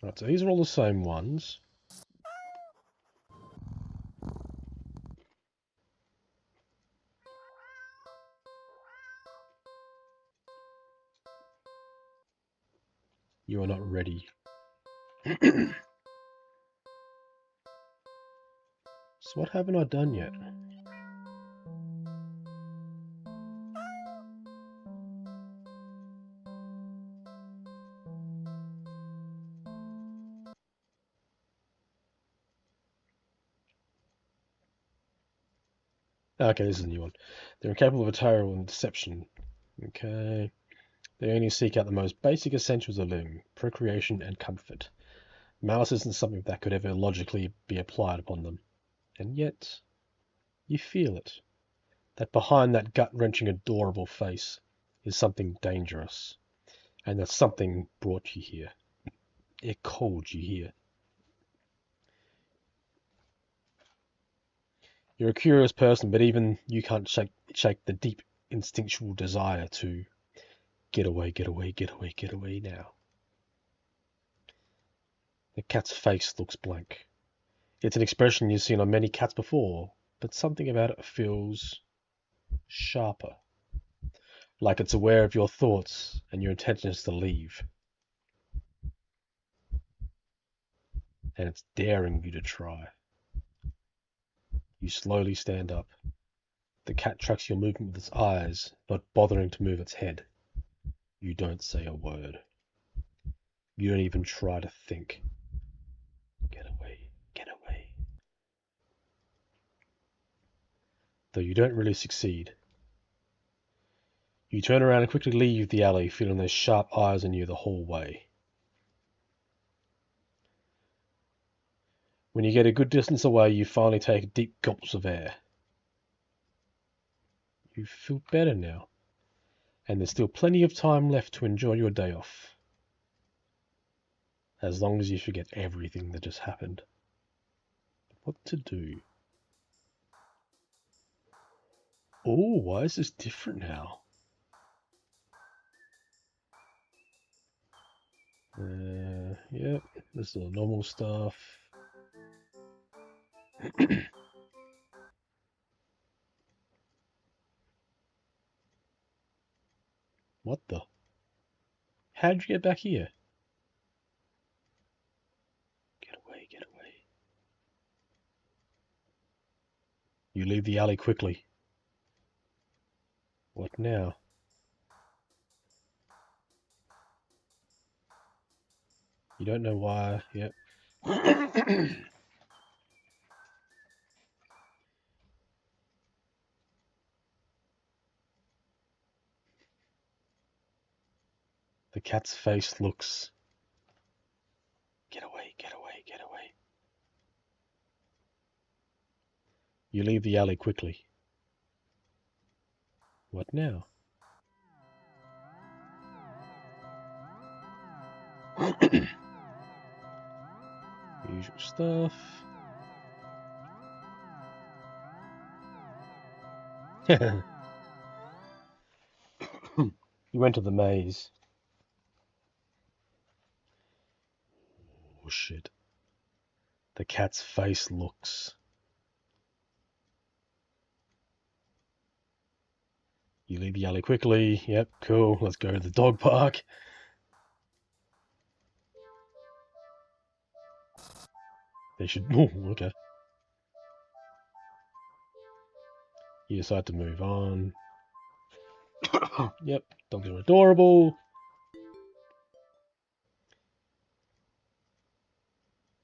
Right, so these are all the same ones. You are not ready. So what haven't I done yet? Okay, this is a new one. They're incapable of betrayal and deception. Okay. They only seek out the most basic essentials of living, procreation and comfort. Malice isn't something that could ever logically be applied upon them. And yet, you feel it. That behind that gut-wrenching adorable face is something dangerous. And that something brought you here. It called you here. You're a curious person, but even you can't shake the deep instinctual desire to get away, get away, get away, get away now. The cat's face looks blank. It's an expression you've seen on many cats before, but something about it feels sharper. Like it's aware of your thoughts and your intentions to leave. And it's daring you to try. You slowly stand up. The cat tracks your movement with its eyes, not bothering to move its head. You don't say a word. You don't even try to think. Get away, get away. Though you don't really succeed. You turn around and quickly leave the alley, feeling those sharp eyes on you the whole way. When you get a good distance away, you finally take deep gulps of air. You feel better now, and there's still plenty of time left to enjoy your day off. As long as you forget everything that just happened. What to do? Oh, why is this different now? Yep, this is all normal stuff. What the? How'd you get back here? Get away, get away. You leave the alley quickly. What now? You don't know why. Yep. The cat's face looks... Get away, get away, get away. You leave the alley quickly. What now? Usual stuff. You went to the maze. Oh shit. The cat's face looks... You leave the alley quickly. Yep, cool. Let's go to the dog park. They should... Oh, okay. You decide to move on. Yep, dogs are adorable.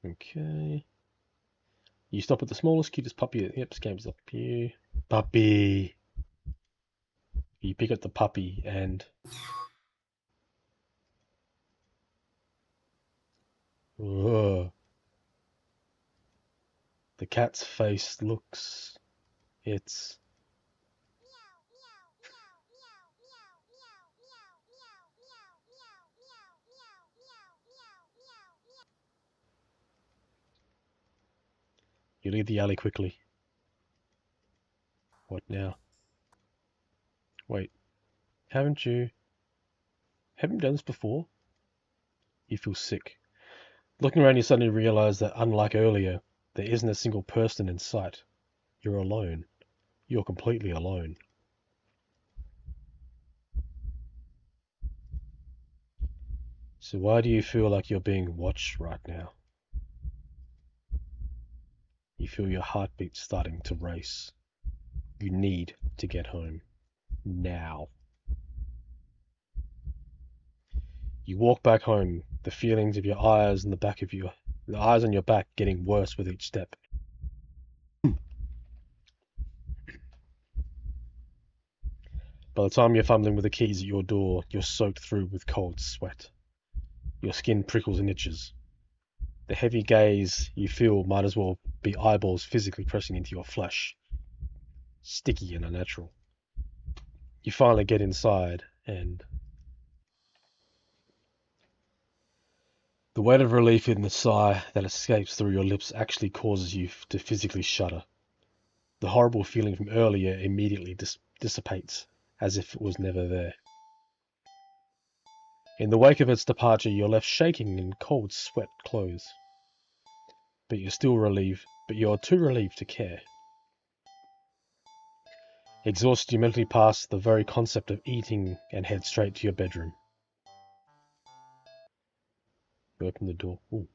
Okay. You stop at the smallest, cutest puppy. Yep, scampers up here. Puppy. You pick up the puppy and... Whoa. The cat's face looks... It's... You leave the alley quickly. What now? Wait. Haven't you done this before? You feel sick. Looking around, you suddenly realize that unlike earlier, there isn't a single person in sight. You're alone. You're completely alone. So why do you feel like you're being watched right now? You feel your heartbeat starting to race. You need to get home. Now. You walk back home, the feelings of your eyes and the eyes on your back getting worse with each step. By the time you're fumbling with the keys at your door, you're soaked through with cold sweat. Your skin prickles and itches. The heavy gaze you feel might as well be eyeballs physically pressing into your flesh. Sticky and unnatural. You finally get inside, and the weight of relief in the sigh that escapes through your lips actually causes you to physically shudder. The horrible feeling from earlier immediately dissipates, as if it was never there. In the wake of its departure, you're left shaking in cold sweat clothes. But you're too relieved to care. Exhausted, you mentally pass the very concept of eating and head straight to your bedroom. You open the door. Ooh.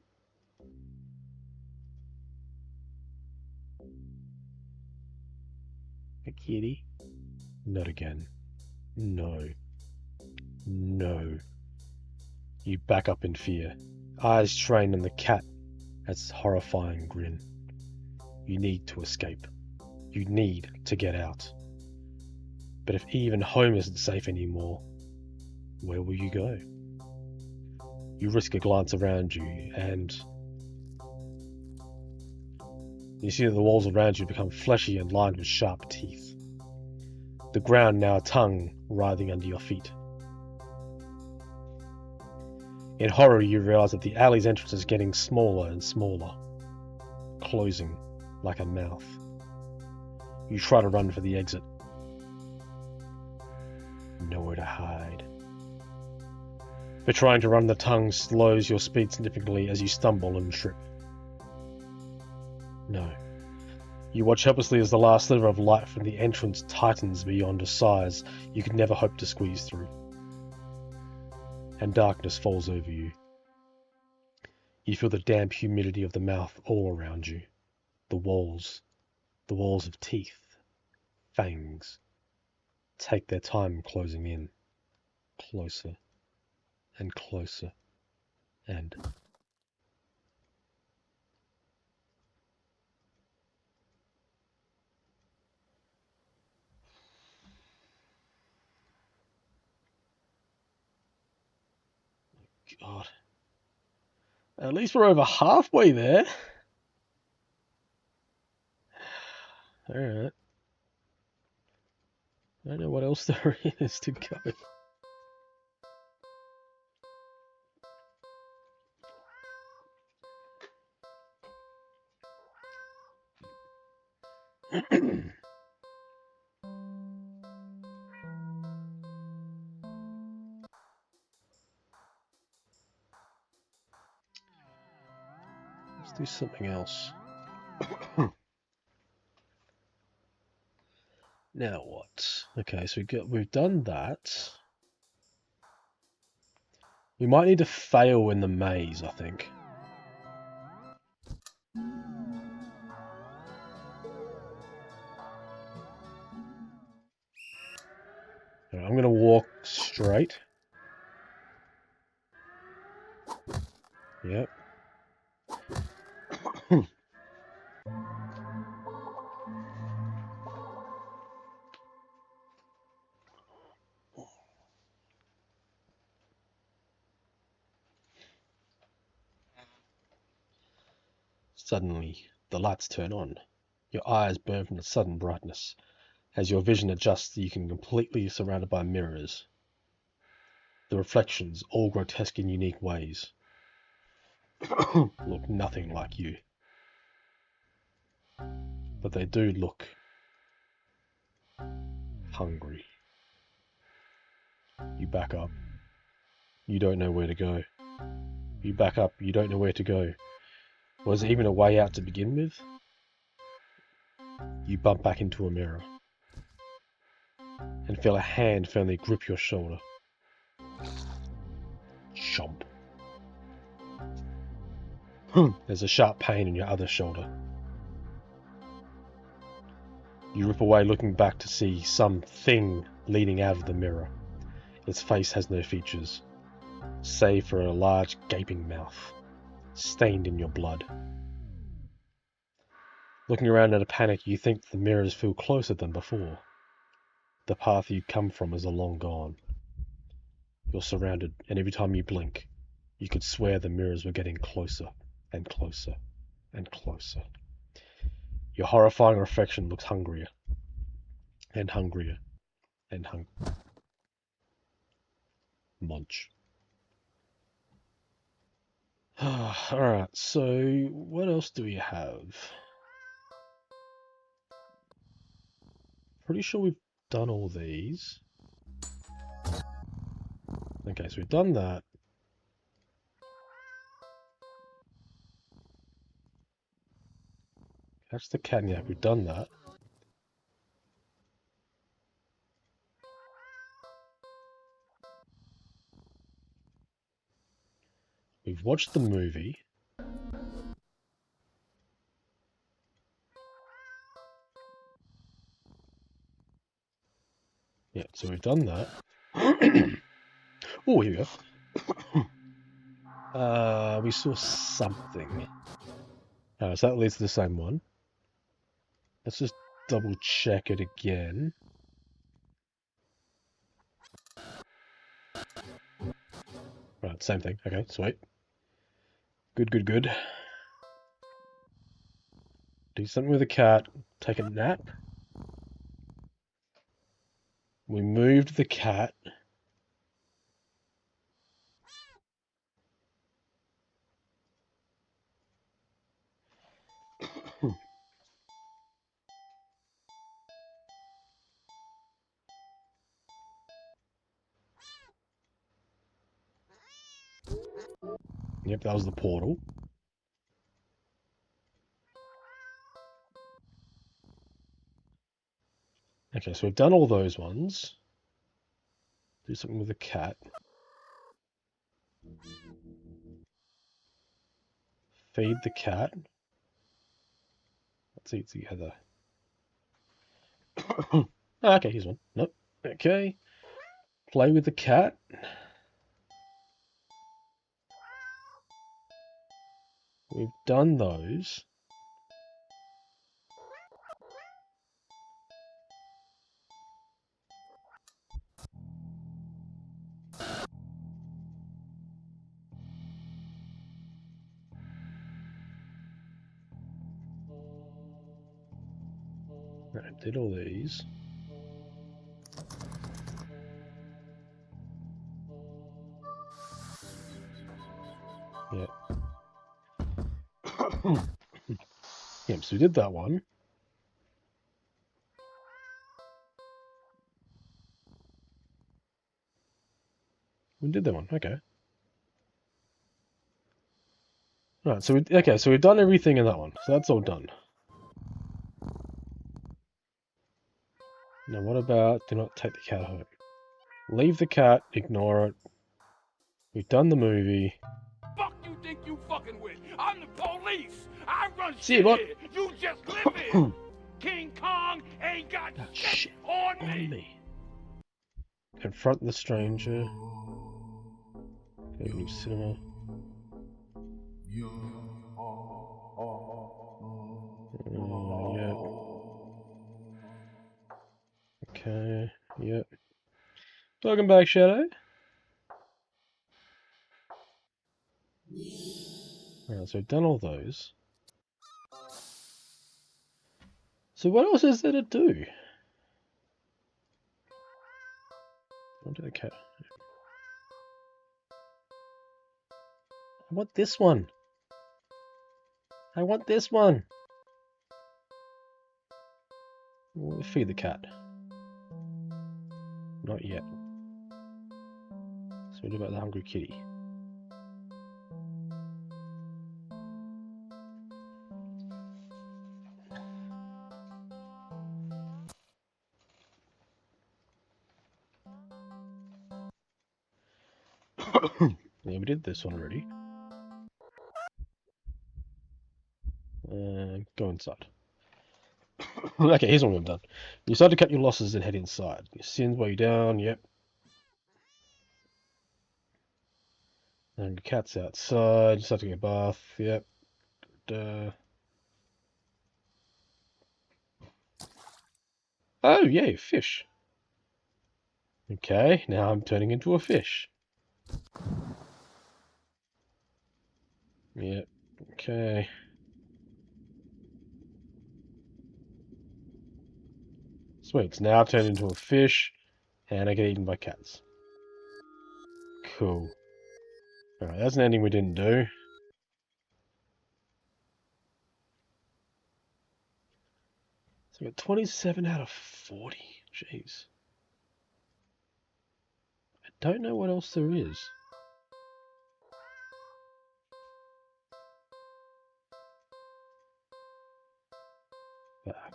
A kitty? Not again. No. No. You back up in fear, eyes trained on the cat at its horrifying grin. You need to escape. You need to get out. But if even home isn't safe anymore, where will you go? You risk a glance around you, and you see that the walls around you become fleshy and lined with sharp teeth. The ground now a tongue writhing under your feet. In horror, you realize that the alley's entrance is getting smaller and smaller, closing like a mouth. You try to run for the exit. Nowhere to hide. But trying to run, the tongue slows your speed significantly as you stumble and trip. No. You watch helplessly as the last sliver of light from the entrance tightens beyond a size you could never hope to squeeze through. And darkness falls over you. You feel the damp humidity of the mouth all around you. The walls of teeth, fangs, take their time closing in, closer and closer, and God. At least we're over halfway there. Alright. I don't know what else there is to go. Let's do something else. Now what? Okay, so we've done that. We might need to fail in the maze, I think. Right, I'm gonna walk straight. Yep. Suddenly, the lights turn on. Your eyes burn from the sudden brightness. As your vision adjusts, you can completely surrounded by mirrors. The reflections, all grotesque in unique ways, look nothing like you. But they do look hungry. You back up. You don't know where to go. You back up. You don't know where to go. Was there even a way out to begin with? You bump back into a mirror and feel a hand firmly grip your shoulder. Chomp. There's a sharp pain in your other shoulder. You rip away, looking back to see something leaning out of the mirror. Its face has no features, save for a large gaping mouth, stained in your blood. Looking around in a panic, you think the mirrors feel closer than before. The path you'd come from is long gone. You're surrounded, and every time you blink, you could swear the mirrors were getting closer and closer and closer. Your horrifying reflection looks hungrier and hungrier and hungrier. Munch. Alright, so what else do we have? Pretty sure we've done all these. Okay, so we've done that. Catch the Catnap, we've done that. We've watched the movie. Yeah, so we've done that. Oh, here we go. We saw something. So that leads to the same one. Let's just double check it again. Right, same thing. Okay, sweet. Good, good, good. Do something with the cat. Take a nap. We moved the cat. Yep, that was the portal. Okay, so we've done all those ones. Do something with the cat. Feed the cat. Let's eat together. Okay, here's one. Nope. Okay. Play with the cat. We've done those. Alright, did all these. Yeah. Yep, so we did that one. We did that one, okay. Alright, so we've done everything in that one, so that's all done. Now what about do not take the cat home? Leave the cat, ignore it. We've done the movie. Fuck you think you fucking with? I'm the police. I run See shit what? here. You just live here. King Kong ain't got shit on me. Confront the stranger. Go to new cinema. Yep. Okay, yep. Welcome back, Shadow. Alright, so we've done all those. So what else is there to do? I'll do the cat. I want this one. I want this one. We'll feed the cat. Not yet. So what about the hungry kitty? Yeah, we did this one already. Go inside. Okay, here's what we've done. You start to cut your losses and head inside. Your sins weigh you down, yep. And your cat's outside, you start to get a bath, yep. Oh, yay, fish. Okay, now I'm turning into a fish. Yep, okay. Sweet, now I've turned into a fish, and I get eaten by cats. Cool. Alright, that's an ending we didn't do. So we got 27 out of 40. Jeez. I don't know what else there is. Back.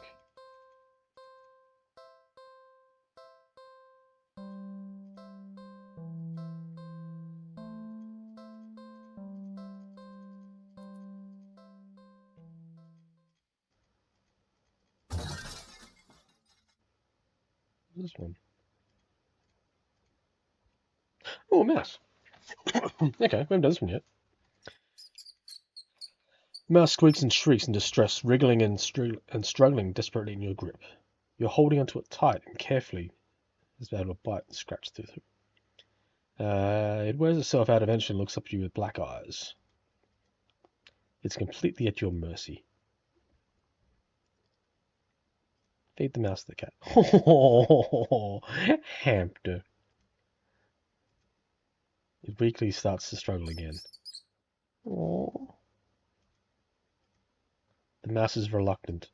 This one. Oh, a mouse. Okay, we haven't done this one yet. Mouse squeaks and shrieks in distress, wriggling and struggling desperately in your grip. You're holding onto it tight and carefully. It's about to bite and scratch through it. It wears itself out eventually and looks up at you with black eyes. It's completely at your mercy. Feed the mouse to the cat. Oh, hamster. It weakly starts to struggle again. Oh. The mouse is reluctant.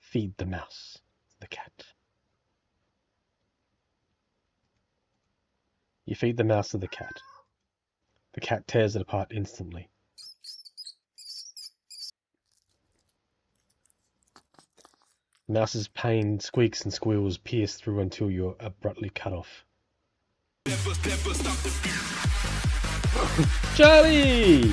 Feed the mouse to the cat. You feed the mouse to the cat. The cat tears it apart instantly. The mouse's pain squeaks and squeals pierce through until you're abruptly cut off. Charlie!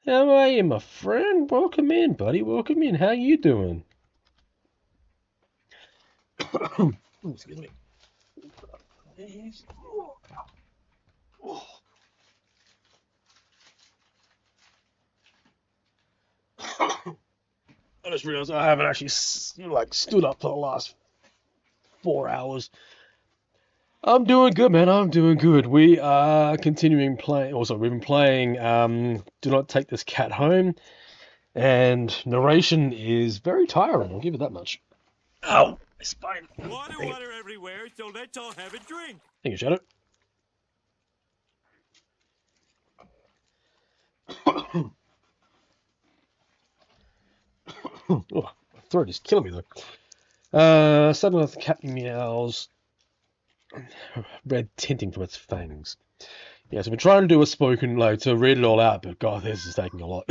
How are you, my friend? Welcome in, buddy. Welcome in. How you doing? Excuse me. I just realized I haven't actually stood up for the last 4 hours. I'm doing good, man. I'm doing good. We are continuing playing. Also, we've been playing Do Not Take This Cat Home, and narration is very tiring. I'll give it that much. Ow, my spine. Water everywhere, so let's all have a drink. Thank you, Shadow. Oh, my throat is killing me though. Suddenly the cat meows, red tinting from its fangs. Yeah, so we're trying to do a spoken load to read it all out, but God, this is taking a lot.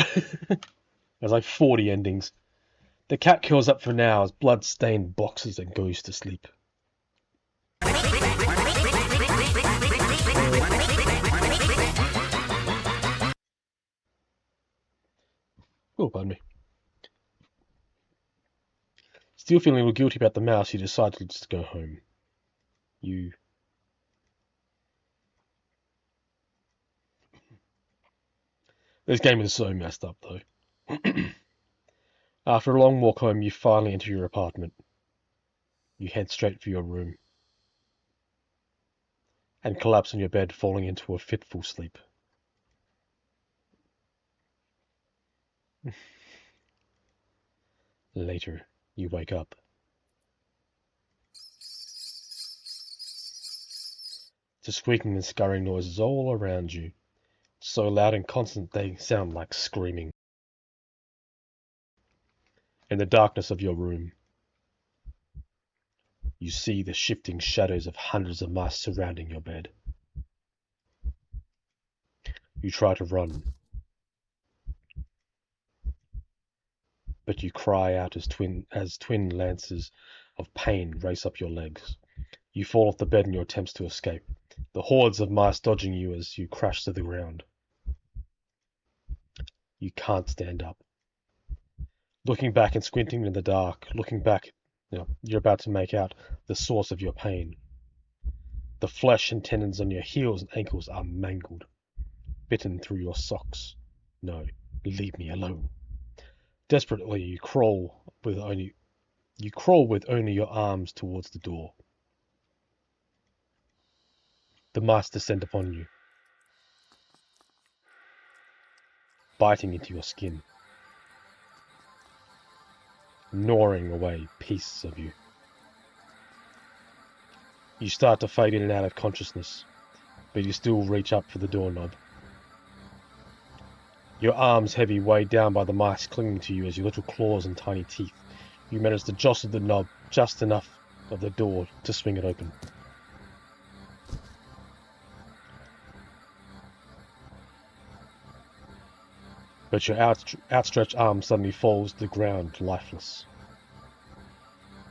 There's like 40 endings. The cat curls up for now as blood-stained boxes and goes to sleep. Oh, pardon me. Still feeling a little guilty about the mouse, you decide to just go home. This game is so messed up, though. After a long walk home, you finally enter your apartment. You head straight for your room and collapse on your bed, falling into a fitful sleep. Later, you wake up. The squeaking and scurrying noises all around you, so loud and constant they sound like screaming. In the darkness of your room, you see the shifting shadows of hundreds of mice surrounding your bed. You try to run, but you cry out as twin lances of pain race up your legs. You fall off the bed in your attempts to escape, the hordes of mice dodging you as you crash to the ground. You can't stand up. Looking back and squinting in the dark, you're about to make out the source of your pain. The flesh and tendons on your heels and ankles are mangled, bitten through your socks. No, leave me alone. Desperately, you crawl with only your arms towards the door. The mice descend upon you, biting into your skin, gnawing away pieces of you. You start to fade in and out of consciousness, but you still reach up for the doorknob. Your arms heavy, weighed down by the mice clinging to you as your little claws and tiny teeth. You manage to jostle the knob just enough of the door to swing it open. But your outstretched arm suddenly falls to the ground, lifeless.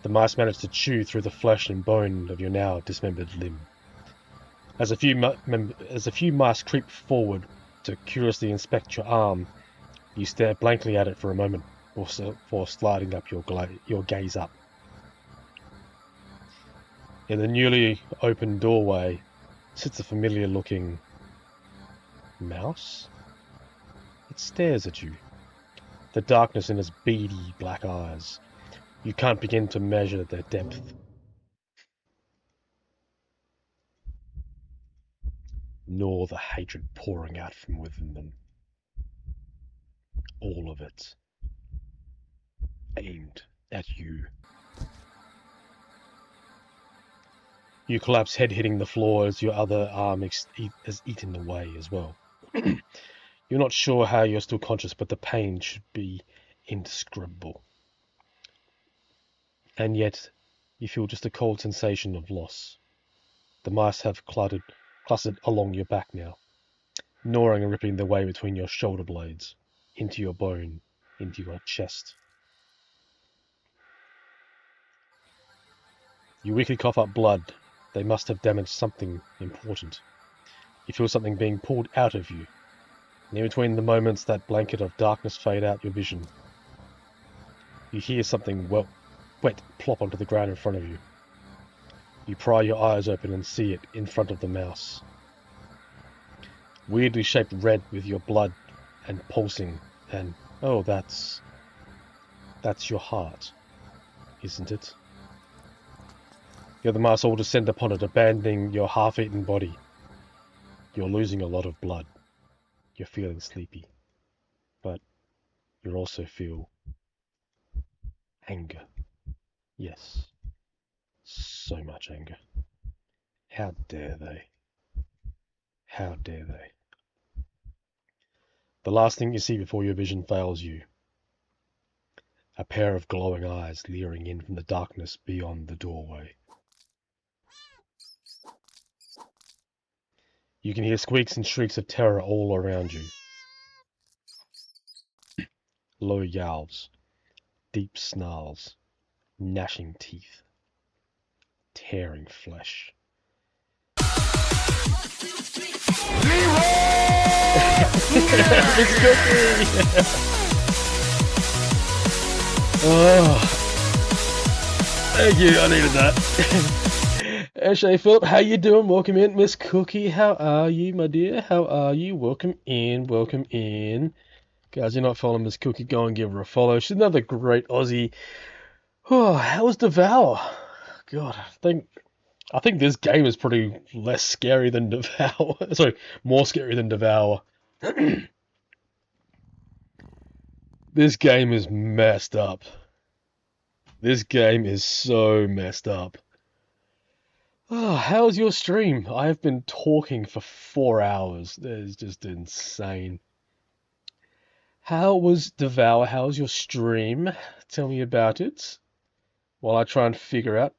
The mice manage to chew through the flesh and bone of your now dismembered limb. As a few mice creep forward to curiously inspect your arm, you stare blankly at it for a moment, before sliding up your gaze up. In the newly opened doorway sits a familiar-looking mouse. It stares at you, the darkness in its beady black eyes. You can't begin to measure their depth. Nor the hatred pouring out from within them. All of it aimed at you. You collapse, head hitting the floor as your other arm is eaten away as well. You're not sure how you're still conscious, but the pain should be indescribable. And yet, you feel just a cold sensation of loss. The mice have clustered along your back now, gnawing and ripping their way between your shoulder blades, into your bone, into your chest. You weakly cough up blood. They must have damaged something important. You feel something being pulled out of you. And in between the moments that blanket of darkness fade out your vision, you hear something wet plop onto the ground in front of you. You pry your eyes open and see it in front of the mouse. Weirdly shaped red with your blood and pulsing, and oh, that's your heart, isn't it? The other masks all descend upon it, abandoning your half-eaten body. You're losing a lot of blood. You're feeling sleepy. But you also feel anger. Yes. So much anger. How dare they? How dare they? The last thing you see before your vision fails you. A pair of glowing eyes leering in from the darkness beyond the doorway. You can hear squeaks and shrieks of terror all around you. Low yowls, deep snarls, gnashing teeth, tearing flesh. Miss Cookie! Oh, thank you. I needed that. Ashley Philip, how you doing? Welcome in, Miss Cookie. How are you, my dear? How are you? Welcome in. Welcome in. Guys, you're not following Miss Cookie, go and give her a follow. She's another great Aussie. Oh, how was Devour? God, I think this game is pretty less scary than Devour. Sorry, more scary than Devour. This game is messed up. This game is so messed up. Oh, how's your stream? I have been talking for 4 hours. That is just insane. How was Devour? How's your stream? Tell me about it. While I try and figure out.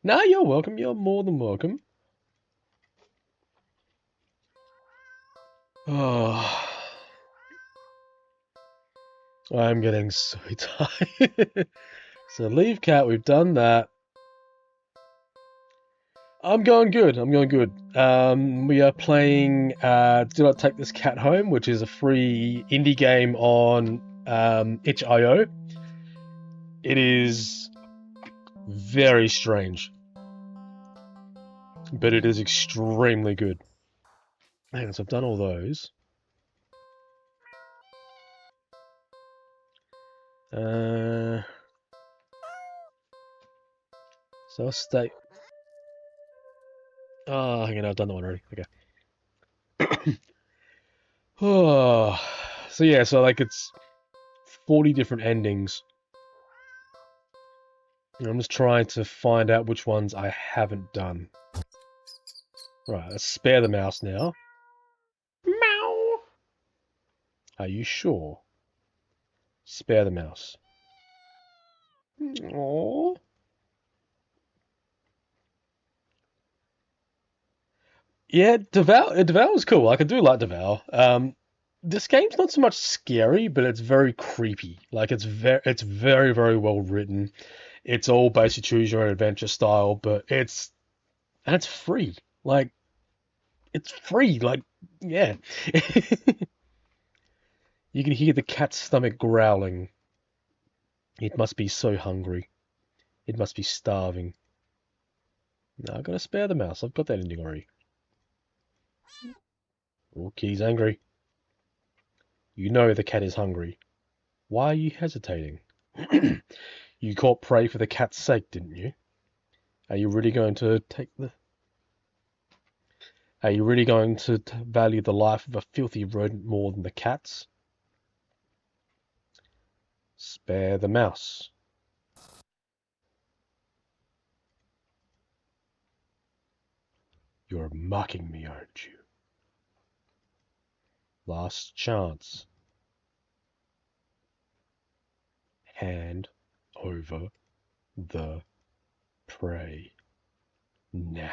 No, you're welcome. You're more than welcome. Oh, I'm getting so tired. So leave cat, we've done that. I'm going good. I'm going good. We are playing Do Not Take This Cat Home, which is a free indie game on itch.io. It is very strange, but it is extremely good. Hang on, so I've done all those. So I'll stay. Oh, hang on, I've done that one already. Okay. Oh, so yeah, so like it's 40 different endings. And I'm just trying to find out which ones I haven't done. Right, let's spare the mouse now. Meow. Are you sure? Spare the mouse. Aww. Yeah, Devour's cool. I can do like Devour. This game's not so much scary, but it's very creepy. Like it's very, very well written. It's all basically choose your own adventure style, but it's free. Like it's free. Like yeah. You can hear the cat's stomach growling. It must be so hungry. It must be starving. No, I've got to spare the mouse. I've got that ending already. Okay, he's angry. You know the cat is hungry. Why are you hesitating? You caught prey for the cat's sake, didn't you? Are you really going to Are you really going to value the life of a filthy rodent more than the cat's? Spare the mouse. You're mocking me, aren't you? Last chance. Hand over the prey. Now.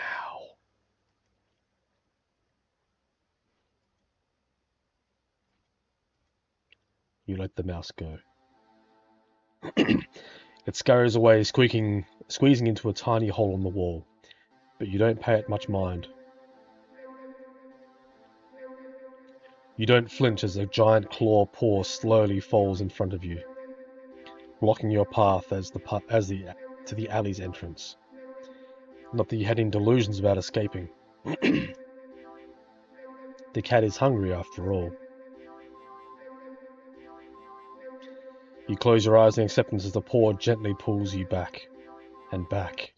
You let the mouse go. It scurries away, squeezing into a tiny hole in the wall, but you don't pay it much mind. You don't flinch as a giant claw paw slowly falls in front of you, blocking your path to the alley's entrance. Not that you had any delusions about escaping. The cat is hungry after all. You close your eyes in acceptance as the paw gently pulls you back and back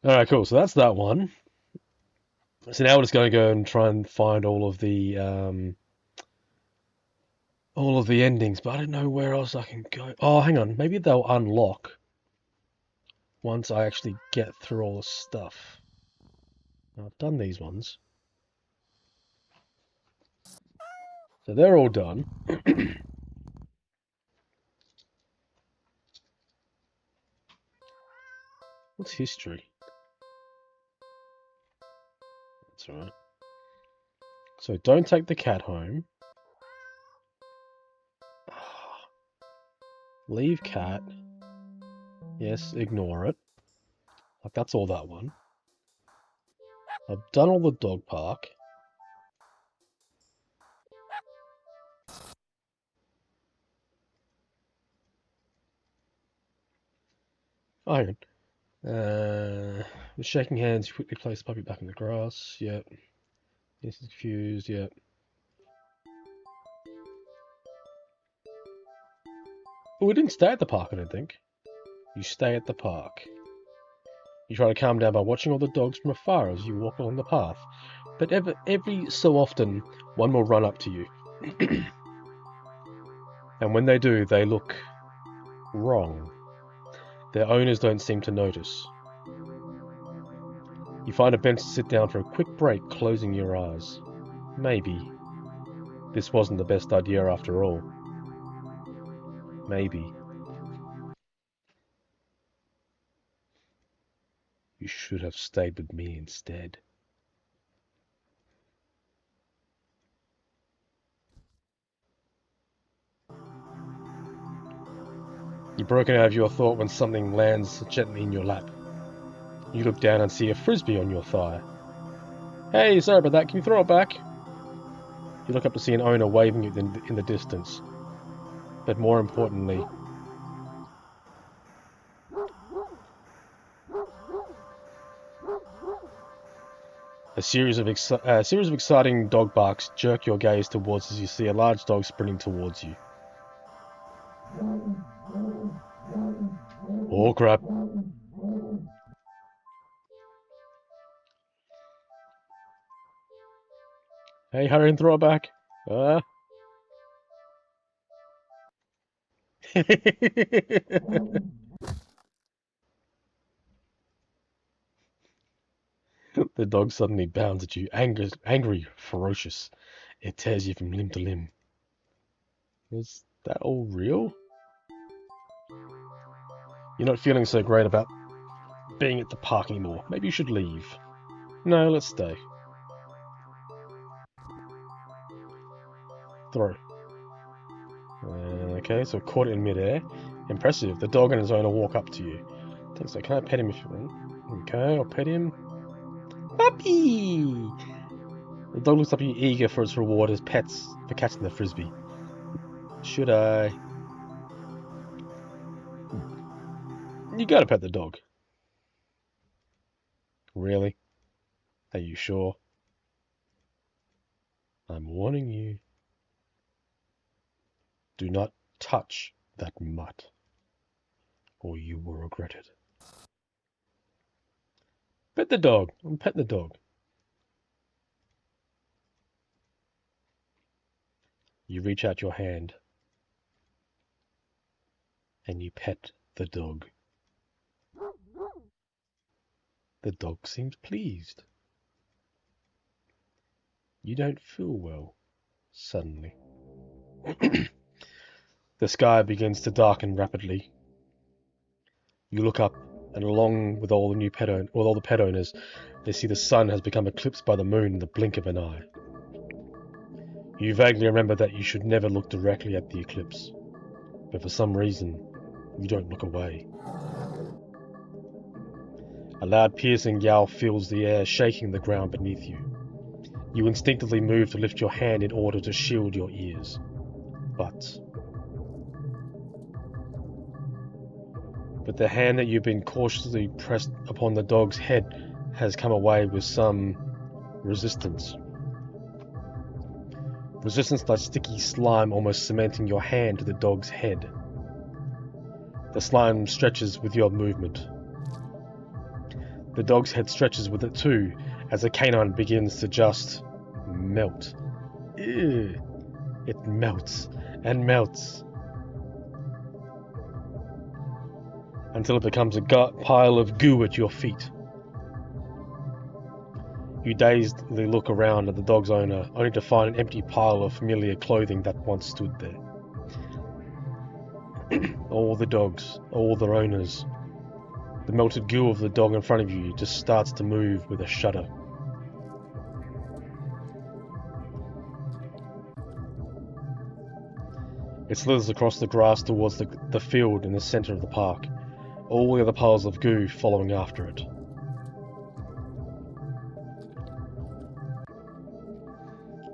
Alright, cool. So that's that one. So now we're just going to go and try and find all of the endings, but I don't know where else I can go. Oh, hang on. Maybe they'll unlock once I actually get through all the stuff. I've done these ones. So they're all done. What's history? That's alright. So don't take the cat home. Leave cat. Yes, ignore it. Like, that's all that one. I've done all the dog park. Oh, hang on. With shaking hands, you quickly place the puppy back in the grass. Yep. He's confused. Yep. But we didn't stay at the park, I don't think. You stay at the park. You try to calm down by watching all the dogs from afar as you walk along the path. But every so often, one will run up to you. And when they do, they look wrong. Their owners don't seem to notice. You find a bench to sit down for a quick break, closing your eyes. Maybe this wasn't the best idea after all. Maybe you should have stayed with me instead. You're broken out of your thought when something lands gently in your lap. You look down and see a frisbee on your thigh. Hey, sorry about that, can you throw it back? You look up to see an owner waving it in the distance. But more importantly, a series of exciting dog barks jerk your gaze towards as you see a large dog sprinting towards you. Oh crap. Hey, hurry and throw it back. The dog suddenly bounds at you, angry, ferocious. It tears you from limb to limb. Is that all real? You're not feeling so great about being at the park anymore. Maybe you should leave. No, let's stay. Throw. Okay, so caught it in midair. Impressive. The dog and his owner walk up to you. Thanks, so can I pet him if you want? Okay, I'll pet him. Puppy! The dog looks up at you eager for its reward as pets for catching the frisbee. Should I? You gotta pet the dog. Really? Are you sure? I'm warning you. Do not touch that mutt, or you will regret it. Pet the dog. Pet the dog. You reach out your hand and you pet the dog. The dog seems pleased. You don't feel well, suddenly. The sky begins to darken rapidly. You look up, and along with all the pet owners, they see the sun has become eclipsed by the moon in the blink of an eye. You vaguely remember that you should never look directly at the eclipse, but for some reason, you don't look away. A loud piercing yowl fills the air, shaking the ground beneath you. You instinctively move to lift your hand in order to shield your ears. But the hand that you've been cautiously pressed upon the dog's head has come away with some resistance. Resistance like sticky slime almost cementing your hand to the dog's head. The slime stretches with your movement. The dog's head stretches with it too, as the canine begins to just melt. Ew. It melts and melts until it becomes a pile of goo at your feet. You dazedly look around at the dog's owner, only to find an empty pile of familiar clothing that once stood there. All the dogs, all their owners. The melted goo of the dog in front of you just starts to move with a shudder. It slithers across the grass towards the field in the centre of the park, all the other piles of goo following after it.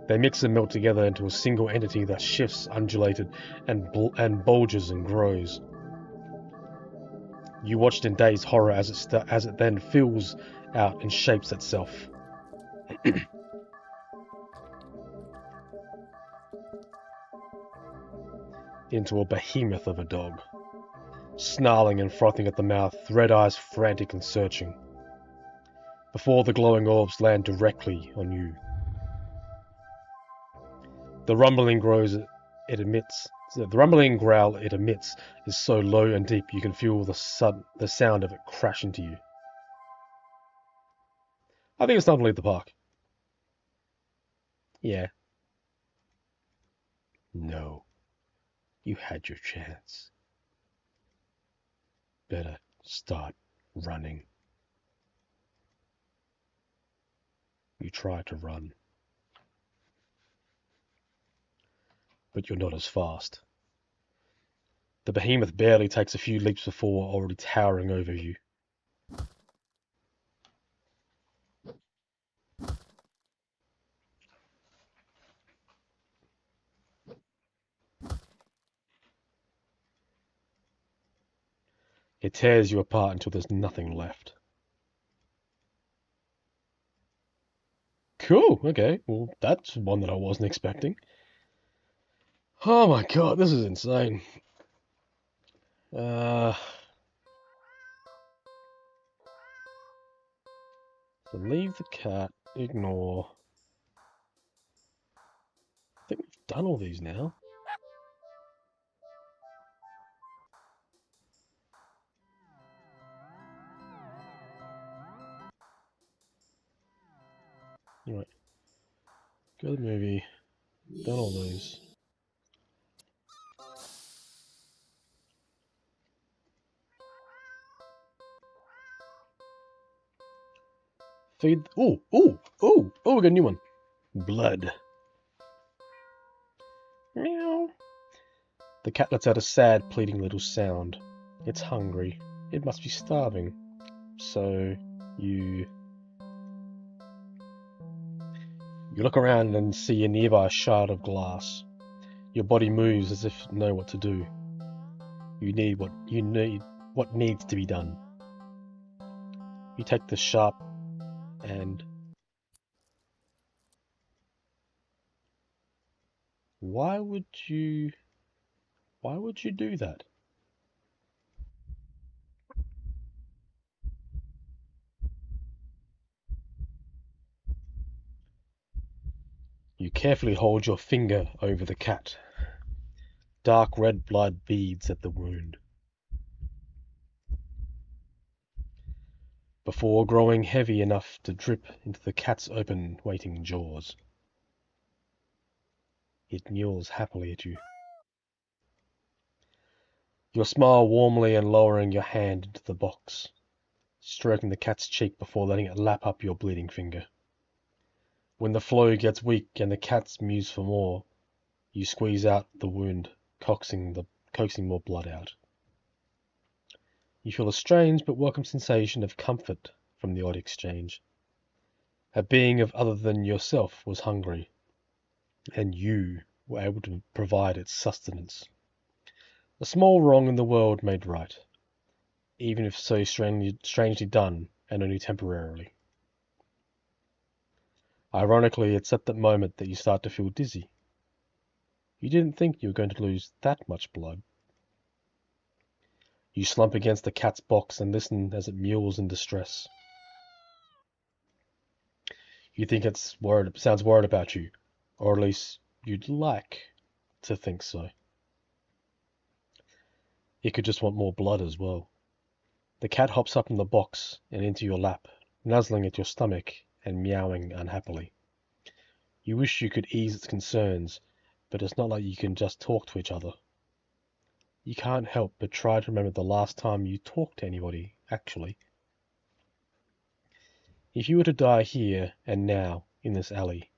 They mix and melt together into a single entity that shifts, undulated, and bulges and grows. You watched in dazed horror as it then fills out and shapes itself. Into a behemoth of a dog, snarling and frothing at the mouth, red eyes frantic and searching, before the glowing orbs land directly on you. The rumbling growl it emits is so low and deep you can feel the sound of it crash into you. I think it's time to leave the park. Yeah. No. You had your chance. Better start running. You try to run, but you're not as fast. The behemoth barely takes a few leaps before already towering over you. It tears you apart until there's nothing left. Cool, okay, well that's one that I wasn't expecting. Oh my god, this is insane. So leave the cat, ignore. I think we've done all these now. Right. Go to the movie. Done all those. Feed. Oh, we got a new one. Blood. Meow. The cat lets out a sad, pleading little sound. It's hungry. It must be starving. So, you look around and see a nearby shard of glass. Your body moves as if to know what to do. You need what needs to be done. You take the sharp and why would you do that? You carefully hold your finger over the cat. Dark red blood beads at the wound, before growing heavy enough to drip into the cat's open, waiting jaws. It mews happily at you. You smile warmly and lowering your hand into the box, stroking the cat's cheek before letting it lap up your bleeding finger. When the flow gets weak and the cat mews for more, you squeeze out the wound, coaxing more blood out. You feel a strange but welcome sensation of comfort from the odd exchange. A being of other than yourself was hungry, and you were able to provide its sustenance. A small wrong in the world made right, even if so strangely done and only temporarily. Ironically, it's at that moment that you start to feel dizzy. You didn't think you were going to lose that much blood. You slump against the cat's box and listen as it mews in distress. You think it's sounds worried about you, or at least you'd like to think so. It could just want more blood as well. The cat hops up in the box and into your lap, nuzzling at your stomach and meowing unhappily. You wish you could ease its concerns, but it's not like you can just talk to each other. You can't help but try to remember the last time you talked to anybody, actually. If you were to die here and now, in this alley,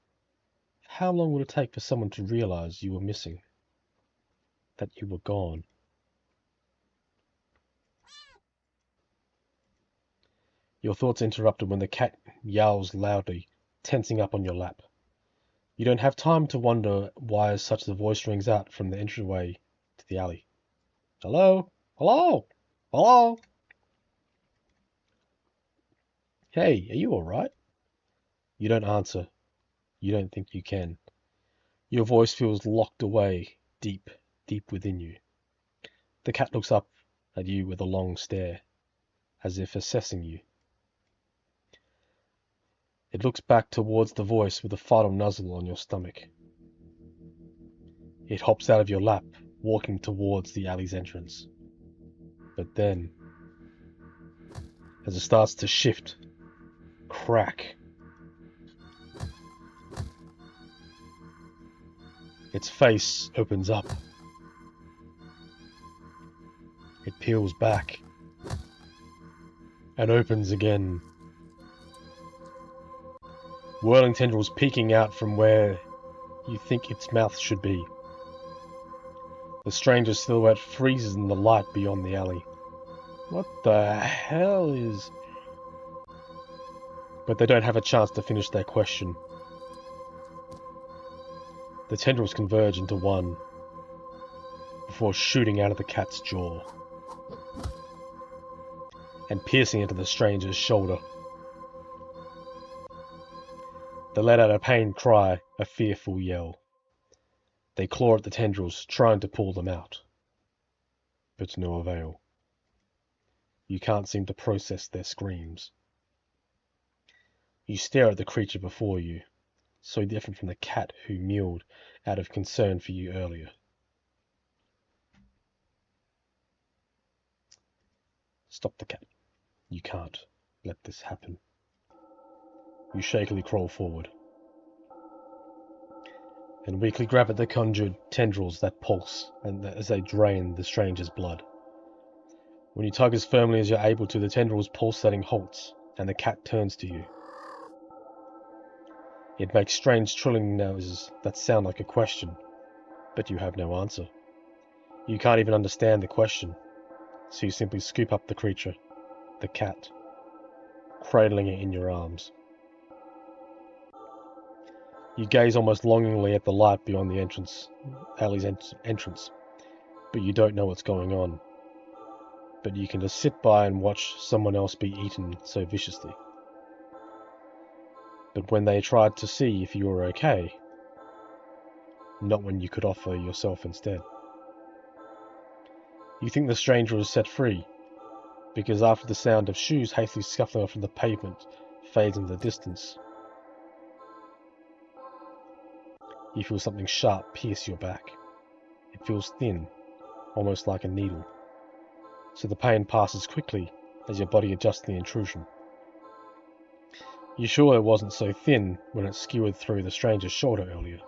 how long would it take for someone to realize you were missing? That you were gone? Your thoughts interrupted when the cat yowls loudly, tensing up on your lap. You don't have time to wonder why as such the voice rings out from the entryway to the alley. Hello? Hello? Hello? Hey, are you alright? You don't answer. You don't think you can. Your voice feels locked away, deep, deep within you. The cat looks up at you with a long stare, as if assessing you. It looks back towards the voice with a final nuzzle on your stomach. It hops out of your lap, walking towards the alley's entrance. But then, as it starts to shift, crack, its face opens up. It peels back and opens again. Whirling tendrils peeking out from where you think its mouth should be. The stranger's silhouette freezes in the light beyond the alley. What the hell is... But they don't have a chance to finish their question. The tendrils converge into one, before shooting out of the cat's jaw and piercing into the stranger's shoulder. They let out a pained cry, a fearful yell. They claw at the tendrils, trying to pull them out. But to no avail. You can't seem to process their screams. You stare at the creature before you, so different from the cat who mewed out of concern for you earlier. Stop the cat. You can't let this happen. You shakily crawl forward and weakly grab at the conjured tendrils that pulse as they drain the stranger's blood. When you tug as firmly as you're able to, the tendrils pulsating halts, and the cat turns to you. It makes strange trilling noises that sound like a question, but you have no answer. You can't even understand the question, so you simply scoop up the creature, the cat, cradling it in your arms. You gaze almost longingly at the light beyond the alley's entrance, but you don't know what's going on. But you can just sit by and watch someone else be eaten so viciously. But when they tried to see if you were okay, not when you could offer yourself instead. You think the stranger was set free, because after the sound of shoes hastily scuffling off the pavement fades into the distance, you feel something sharp pierce your back. It feels thin, almost like a needle. So the pain passes quickly as your body adjusts to the intrusion. You're sure it wasn't so thin when it skewered through the stranger's shoulder earlier.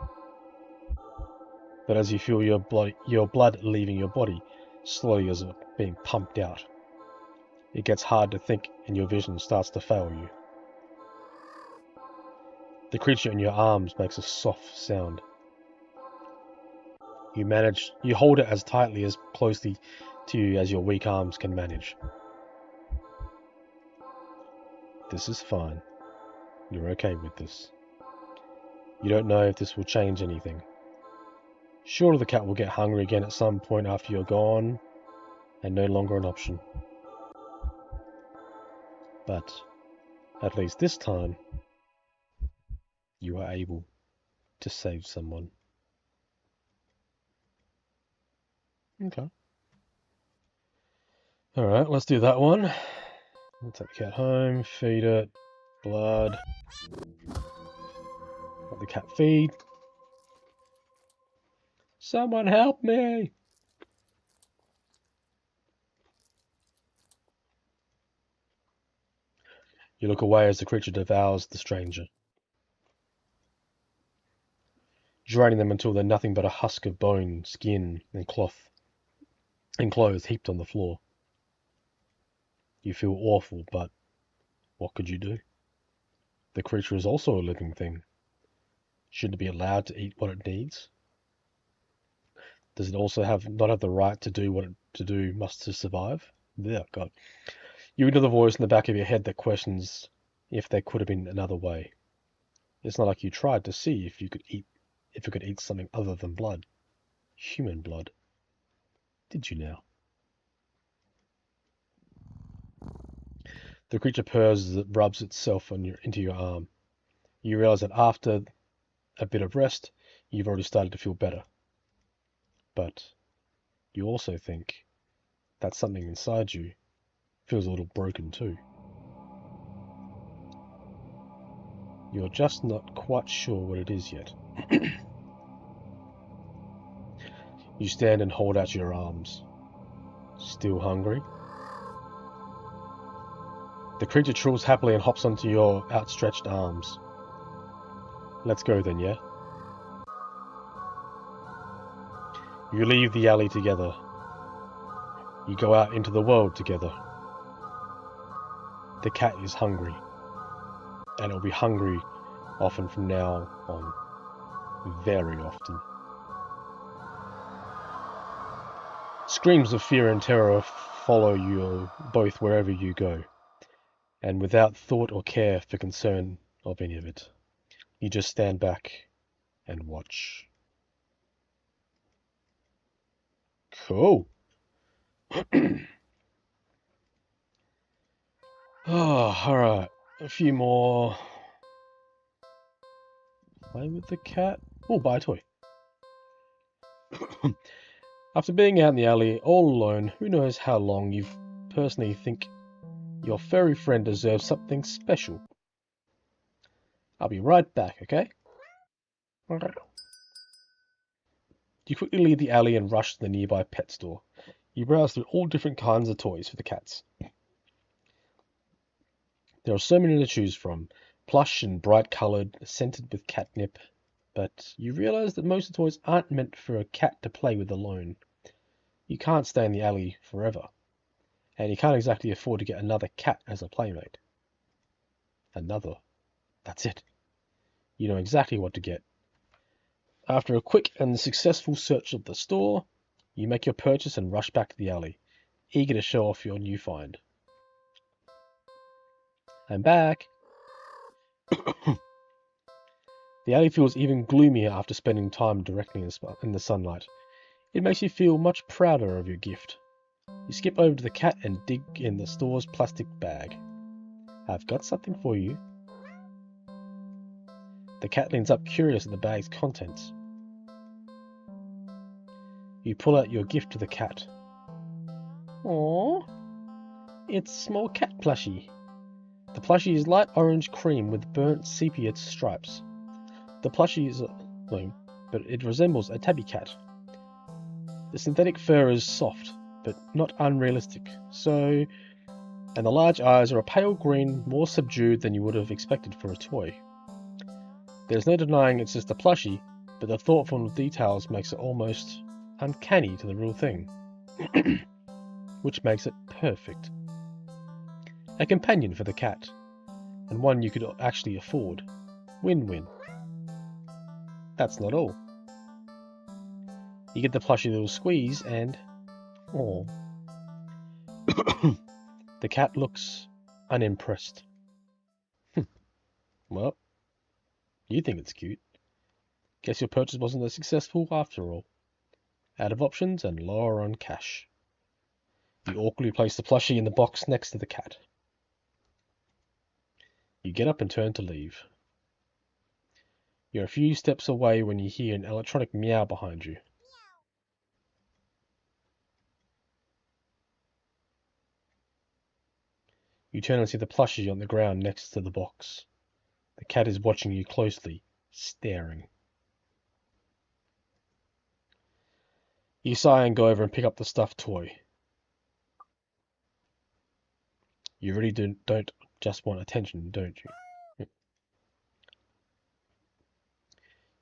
But as you feel your blood leaving your body, slowly as it's being pumped out, it gets hard to think and your vision starts to fail you. The creature in your arms makes a soft sound. You hold it as tightly as closely to you as your weak arms can manage. This is fine. You're okay with this. You don't know if this will change anything. Surely the cat will get hungry again at some point after you're gone, and no longer an option. But, at least this time, you are able to save someone. Okay. Alright, let's do that one. We'll take the cat home, feed it, blood. cat feed. Someone help me! You look away as the creature devours the stranger, draining them until they're nothing but a husk of bone, skin, and clothes heaped on the floor. You feel awful, but what could you do? The creature is also a living thing. Shouldn't it be allowed to eat what it needs? Does it also not have the right to do what it must to survive? Yeah, God. You ignore the voice in the back of your head that questions if there could have been another way. It's not like you tried to see if it could eat something other than blood. Human blood. Did you now? The creature purrs as it rubs itself into your arm. You realize that after a bit of rest, you've already started to feel better. But you also think that something inside you feels a little broken too. You're just not quite sure what it is yet. You stand and hold out your arms. Still hungry? The creature trills happily and hops onto your outstretched arms. Let's go then, yeah? You leave the alley together. You go out into the world together. The cat is hungry. And it'll be hungry often from now on. Very often. Screams of fear and terror follow you both wherever you go. And without thought or care for concern of any of it. You just stand back and watch. Cool. Oh, alright. A few more. Play with the cat. Oh, buy a toy. After being out in the alley all alone, who knows how long, you personally think your furry friend deserves something special. I'll be right back, okay? You quickly leave the alley and rush to the nearby pet store. You browse through all different kinds of toys for the cats. There are so many to choose from, plush and bright-coloured, scented with catnip, but you realise that most of the toys aren't meant for a cat to play with alone. You can't stay in the alley forever, and you can't exactly afford to get another cat as a playmate. Another. That's it. You know exactly what to get. After a quick and successful search of the store, you make your purchase and rush back to the alley, eager to show off your new find. I'm back. The alley feels even gloomier after spending time directly in the sunlight. It makes you feel much prouder of your gift. You skip over to the cat and dig in the store's plastic bag. I've got something for you. The cat leans up curious at the bag's contents. You pull out your gift to the cat. Aww. It's a small cat plushie. The plushie is light orange cream with burnt sepia stripes. The plushie is but it resembles a tabby cat. The synthetic fur is soft, but not unrealistic, and the large eyes are a pale green, more subdued than you would have expected for a toy. There's no denying it's just a plushie, but the thoughtful details makes it almost uncanny to the real thing, which makes it perfect. A companion for the cat, and one you could actually afford. Win-win. That's not all. You get the plushie little squeeze and... oh. The cat looks unimpressed. Well, you think it's cute. Guess your purchase wasn't as successful after all. Out of options and lower on cash. You awkwardly place the plushie in the box next to the cat. You get up and turn to leave. You're a few steps away when you hear an electronic meow behind you. You turn and see the plushie on the ground next to the box. The cat is watching you closely, staring. You sigh and go over and pick up the stuffed toy. You really don't just want attention, don't you?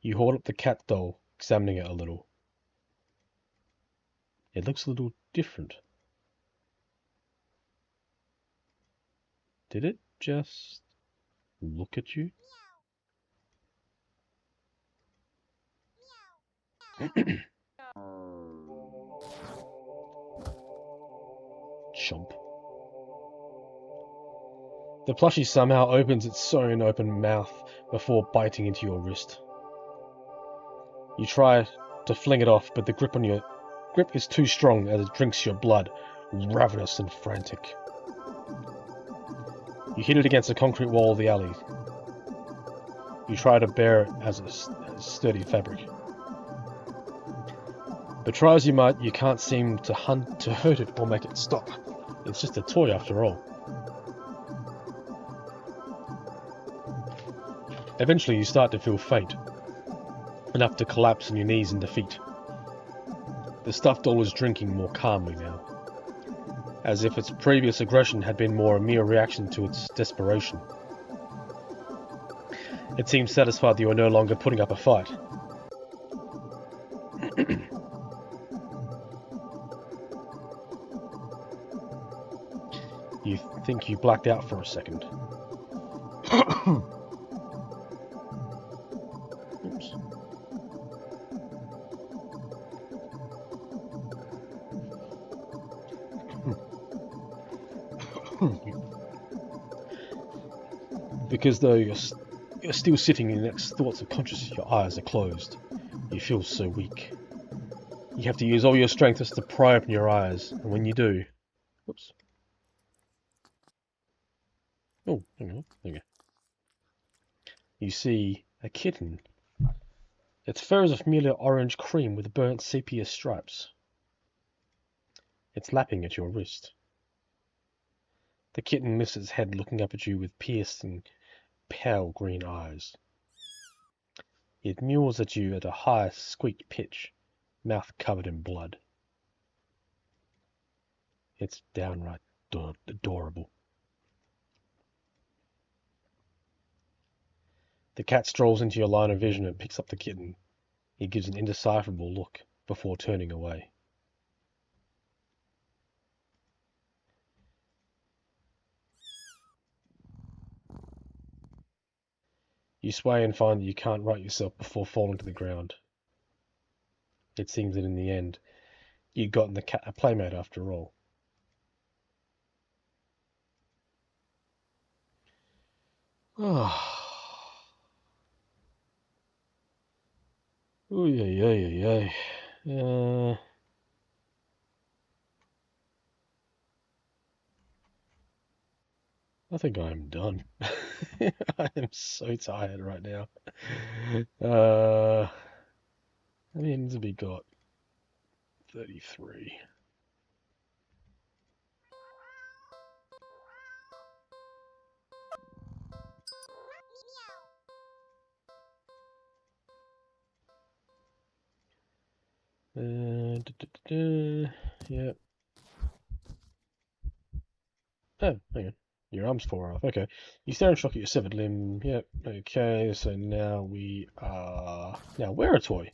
You hold up the cat doll, examining it a little. It looks a little different. Did it just look at you? Chomp. The plushie somehow opens its sewn open mouth before biting into your wrist. You try to fling it off, but the grip on your grip is too strong as it drinks your blood, ravenous and frantic. You hit it against the concrete wall of the alley. You try to bear it as a sturdy fabric. But try as you might, you can't seem to hurt it or make it stop. It's just a toy after all. Eventually you start to feel faint, enough to collapse on your knees in defeat. The stuffed doll is drinking more calmly now, as if its previous aggression had been more a mere reaction to its desperation. It seems satisfied that you are no longer putting up a fight. You think you blacked out for a second. Oops. Because though you're still sitting in the next thoughts of consciousness, your eyes are closed. You feel so weak. You have to use all your strength just to pry open your eyes, and when you do... Whoops. Oh, hang on. There you go. You see a kitten. Its fur is a familiar orange cream with burnt sepia stripes. It's lapping at your wrist. The kitten lifts its head, looking up at you with piercing, pale green eyes. It mews at you at a high, squeak pitch, mouth covered in blood. It's downright adorable. The cat strolls into your line of vision and picks up the kitten. He gives an indecipherable look before turning away. You sway and find that you can't right yourself before falling to the ground. It seems that in the end, you'd gotten the cat a playmate after all. Oh, yeah. I think I'm done. I am so tired right now. How many ends have we got? 33. Yep. Oh, hang on. Your arm's far off. Okay. You stare in shock at your severed limb. Yep. Okay, so now we are... Now we're a toy.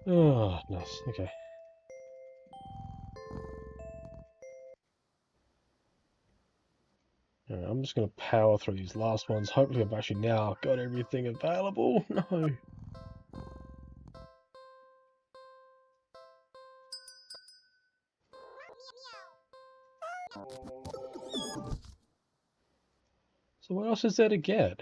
Oh, nice. Okay. Alright, I'm just going to power through these last ones. Hopefully I've actually now got everything available. No. So what else is there to get?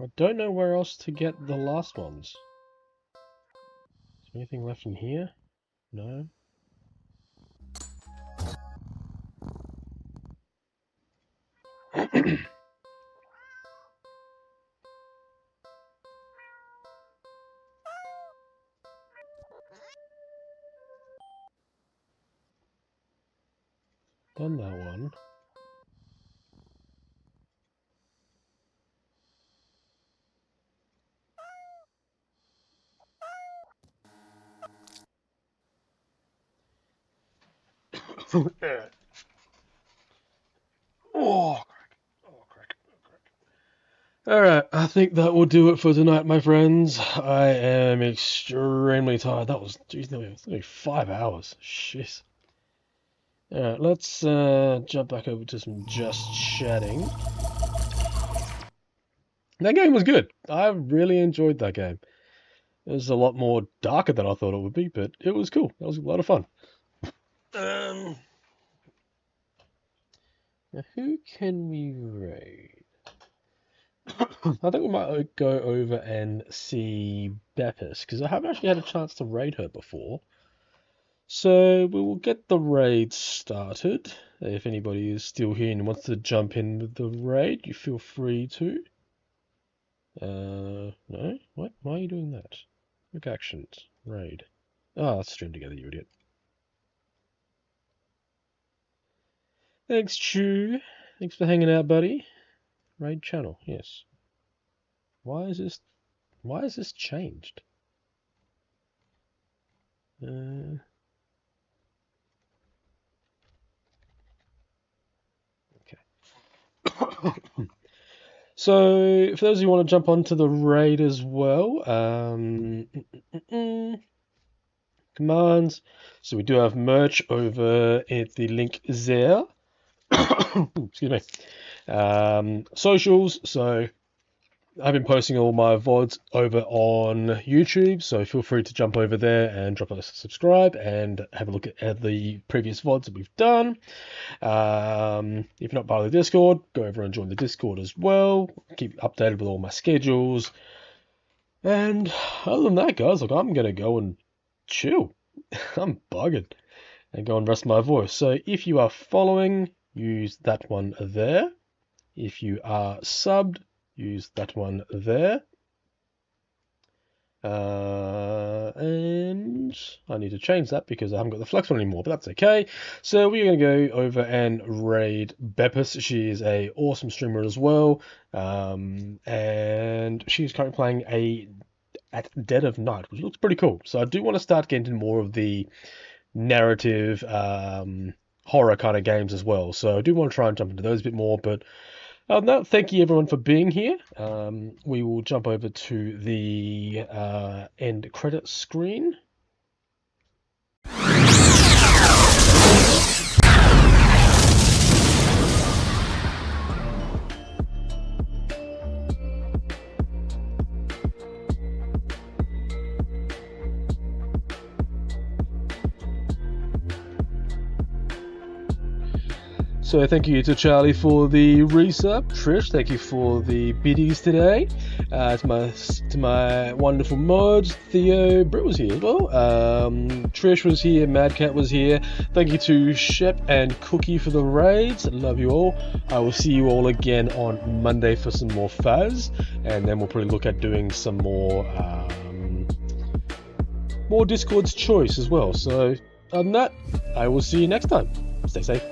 I don't know where else to get the last ones. Is there anything left in here? No. Done that one. Oh, crack. Alright, I think that will do it for tonight, my friends. I am extremely tired. That was, geez, nearly 5 hours. Shit. Alright, let's jump back over to some Just Chatting. That game was good. I really enjoyed that game. It was a lot more darker than I thought it would be, but it was cool. That was a lot of fun. Now, who can we raid? I think we might go over and see Beppis, because I haven't actually had a chance to raid her before. So we will get the raid started. If anybody is still here and wants to jump in with the raid, you feel free to. No? What? Why are you doing that? Quick actions. Raid. Ah, let's stream together, you idiot. Thanks, Chew. Thanks for hanging out, buddy. Raid channel, yes. Why is this changed? Okay. So, for those who want to jump onto the raid as well, commands. So we do have merch over at the link there. Excuse me. Socials. So I've been posting all my VODs over on YouTube, so feel free to jump over there and drop us a subscribe and have a look at the previous VODs that we've done. If you're not part of the Discord, go over and join the Discord as well. Keep updated with all my schedules. And other than that, guys, like, I'm going to go and chill. I'm bugging. And go and rest my voice. So if you are following, use that one there. If you are subbed, use that one there. And I need to change that because I haven't got the flex one anymore, but that's okay. So we're going to go over and raid Beppis. She is an awesome streamer as well. And she's currently playing at Dead of Night, which looks pretty cool. So I do want to start getting more of the narrative horror kind of games as well. So I do want to try and jump into those a bit more, but no, thank you everyone for being here. We will jump over to the end credit screen. So thank you to Charlie for the resub. Trish, thank you for the biddies today. To my wonderful mods, Theo, Britt was here as well. Trish was here, Mad Cat was here. Thank you to Shep and Cookie for the raids. Love you all. I will see you all again on Monday for some more Fuzz, and then we'll probably look at doing some more Discord's choice as well. So other than that, I will see you next time. Stay safe.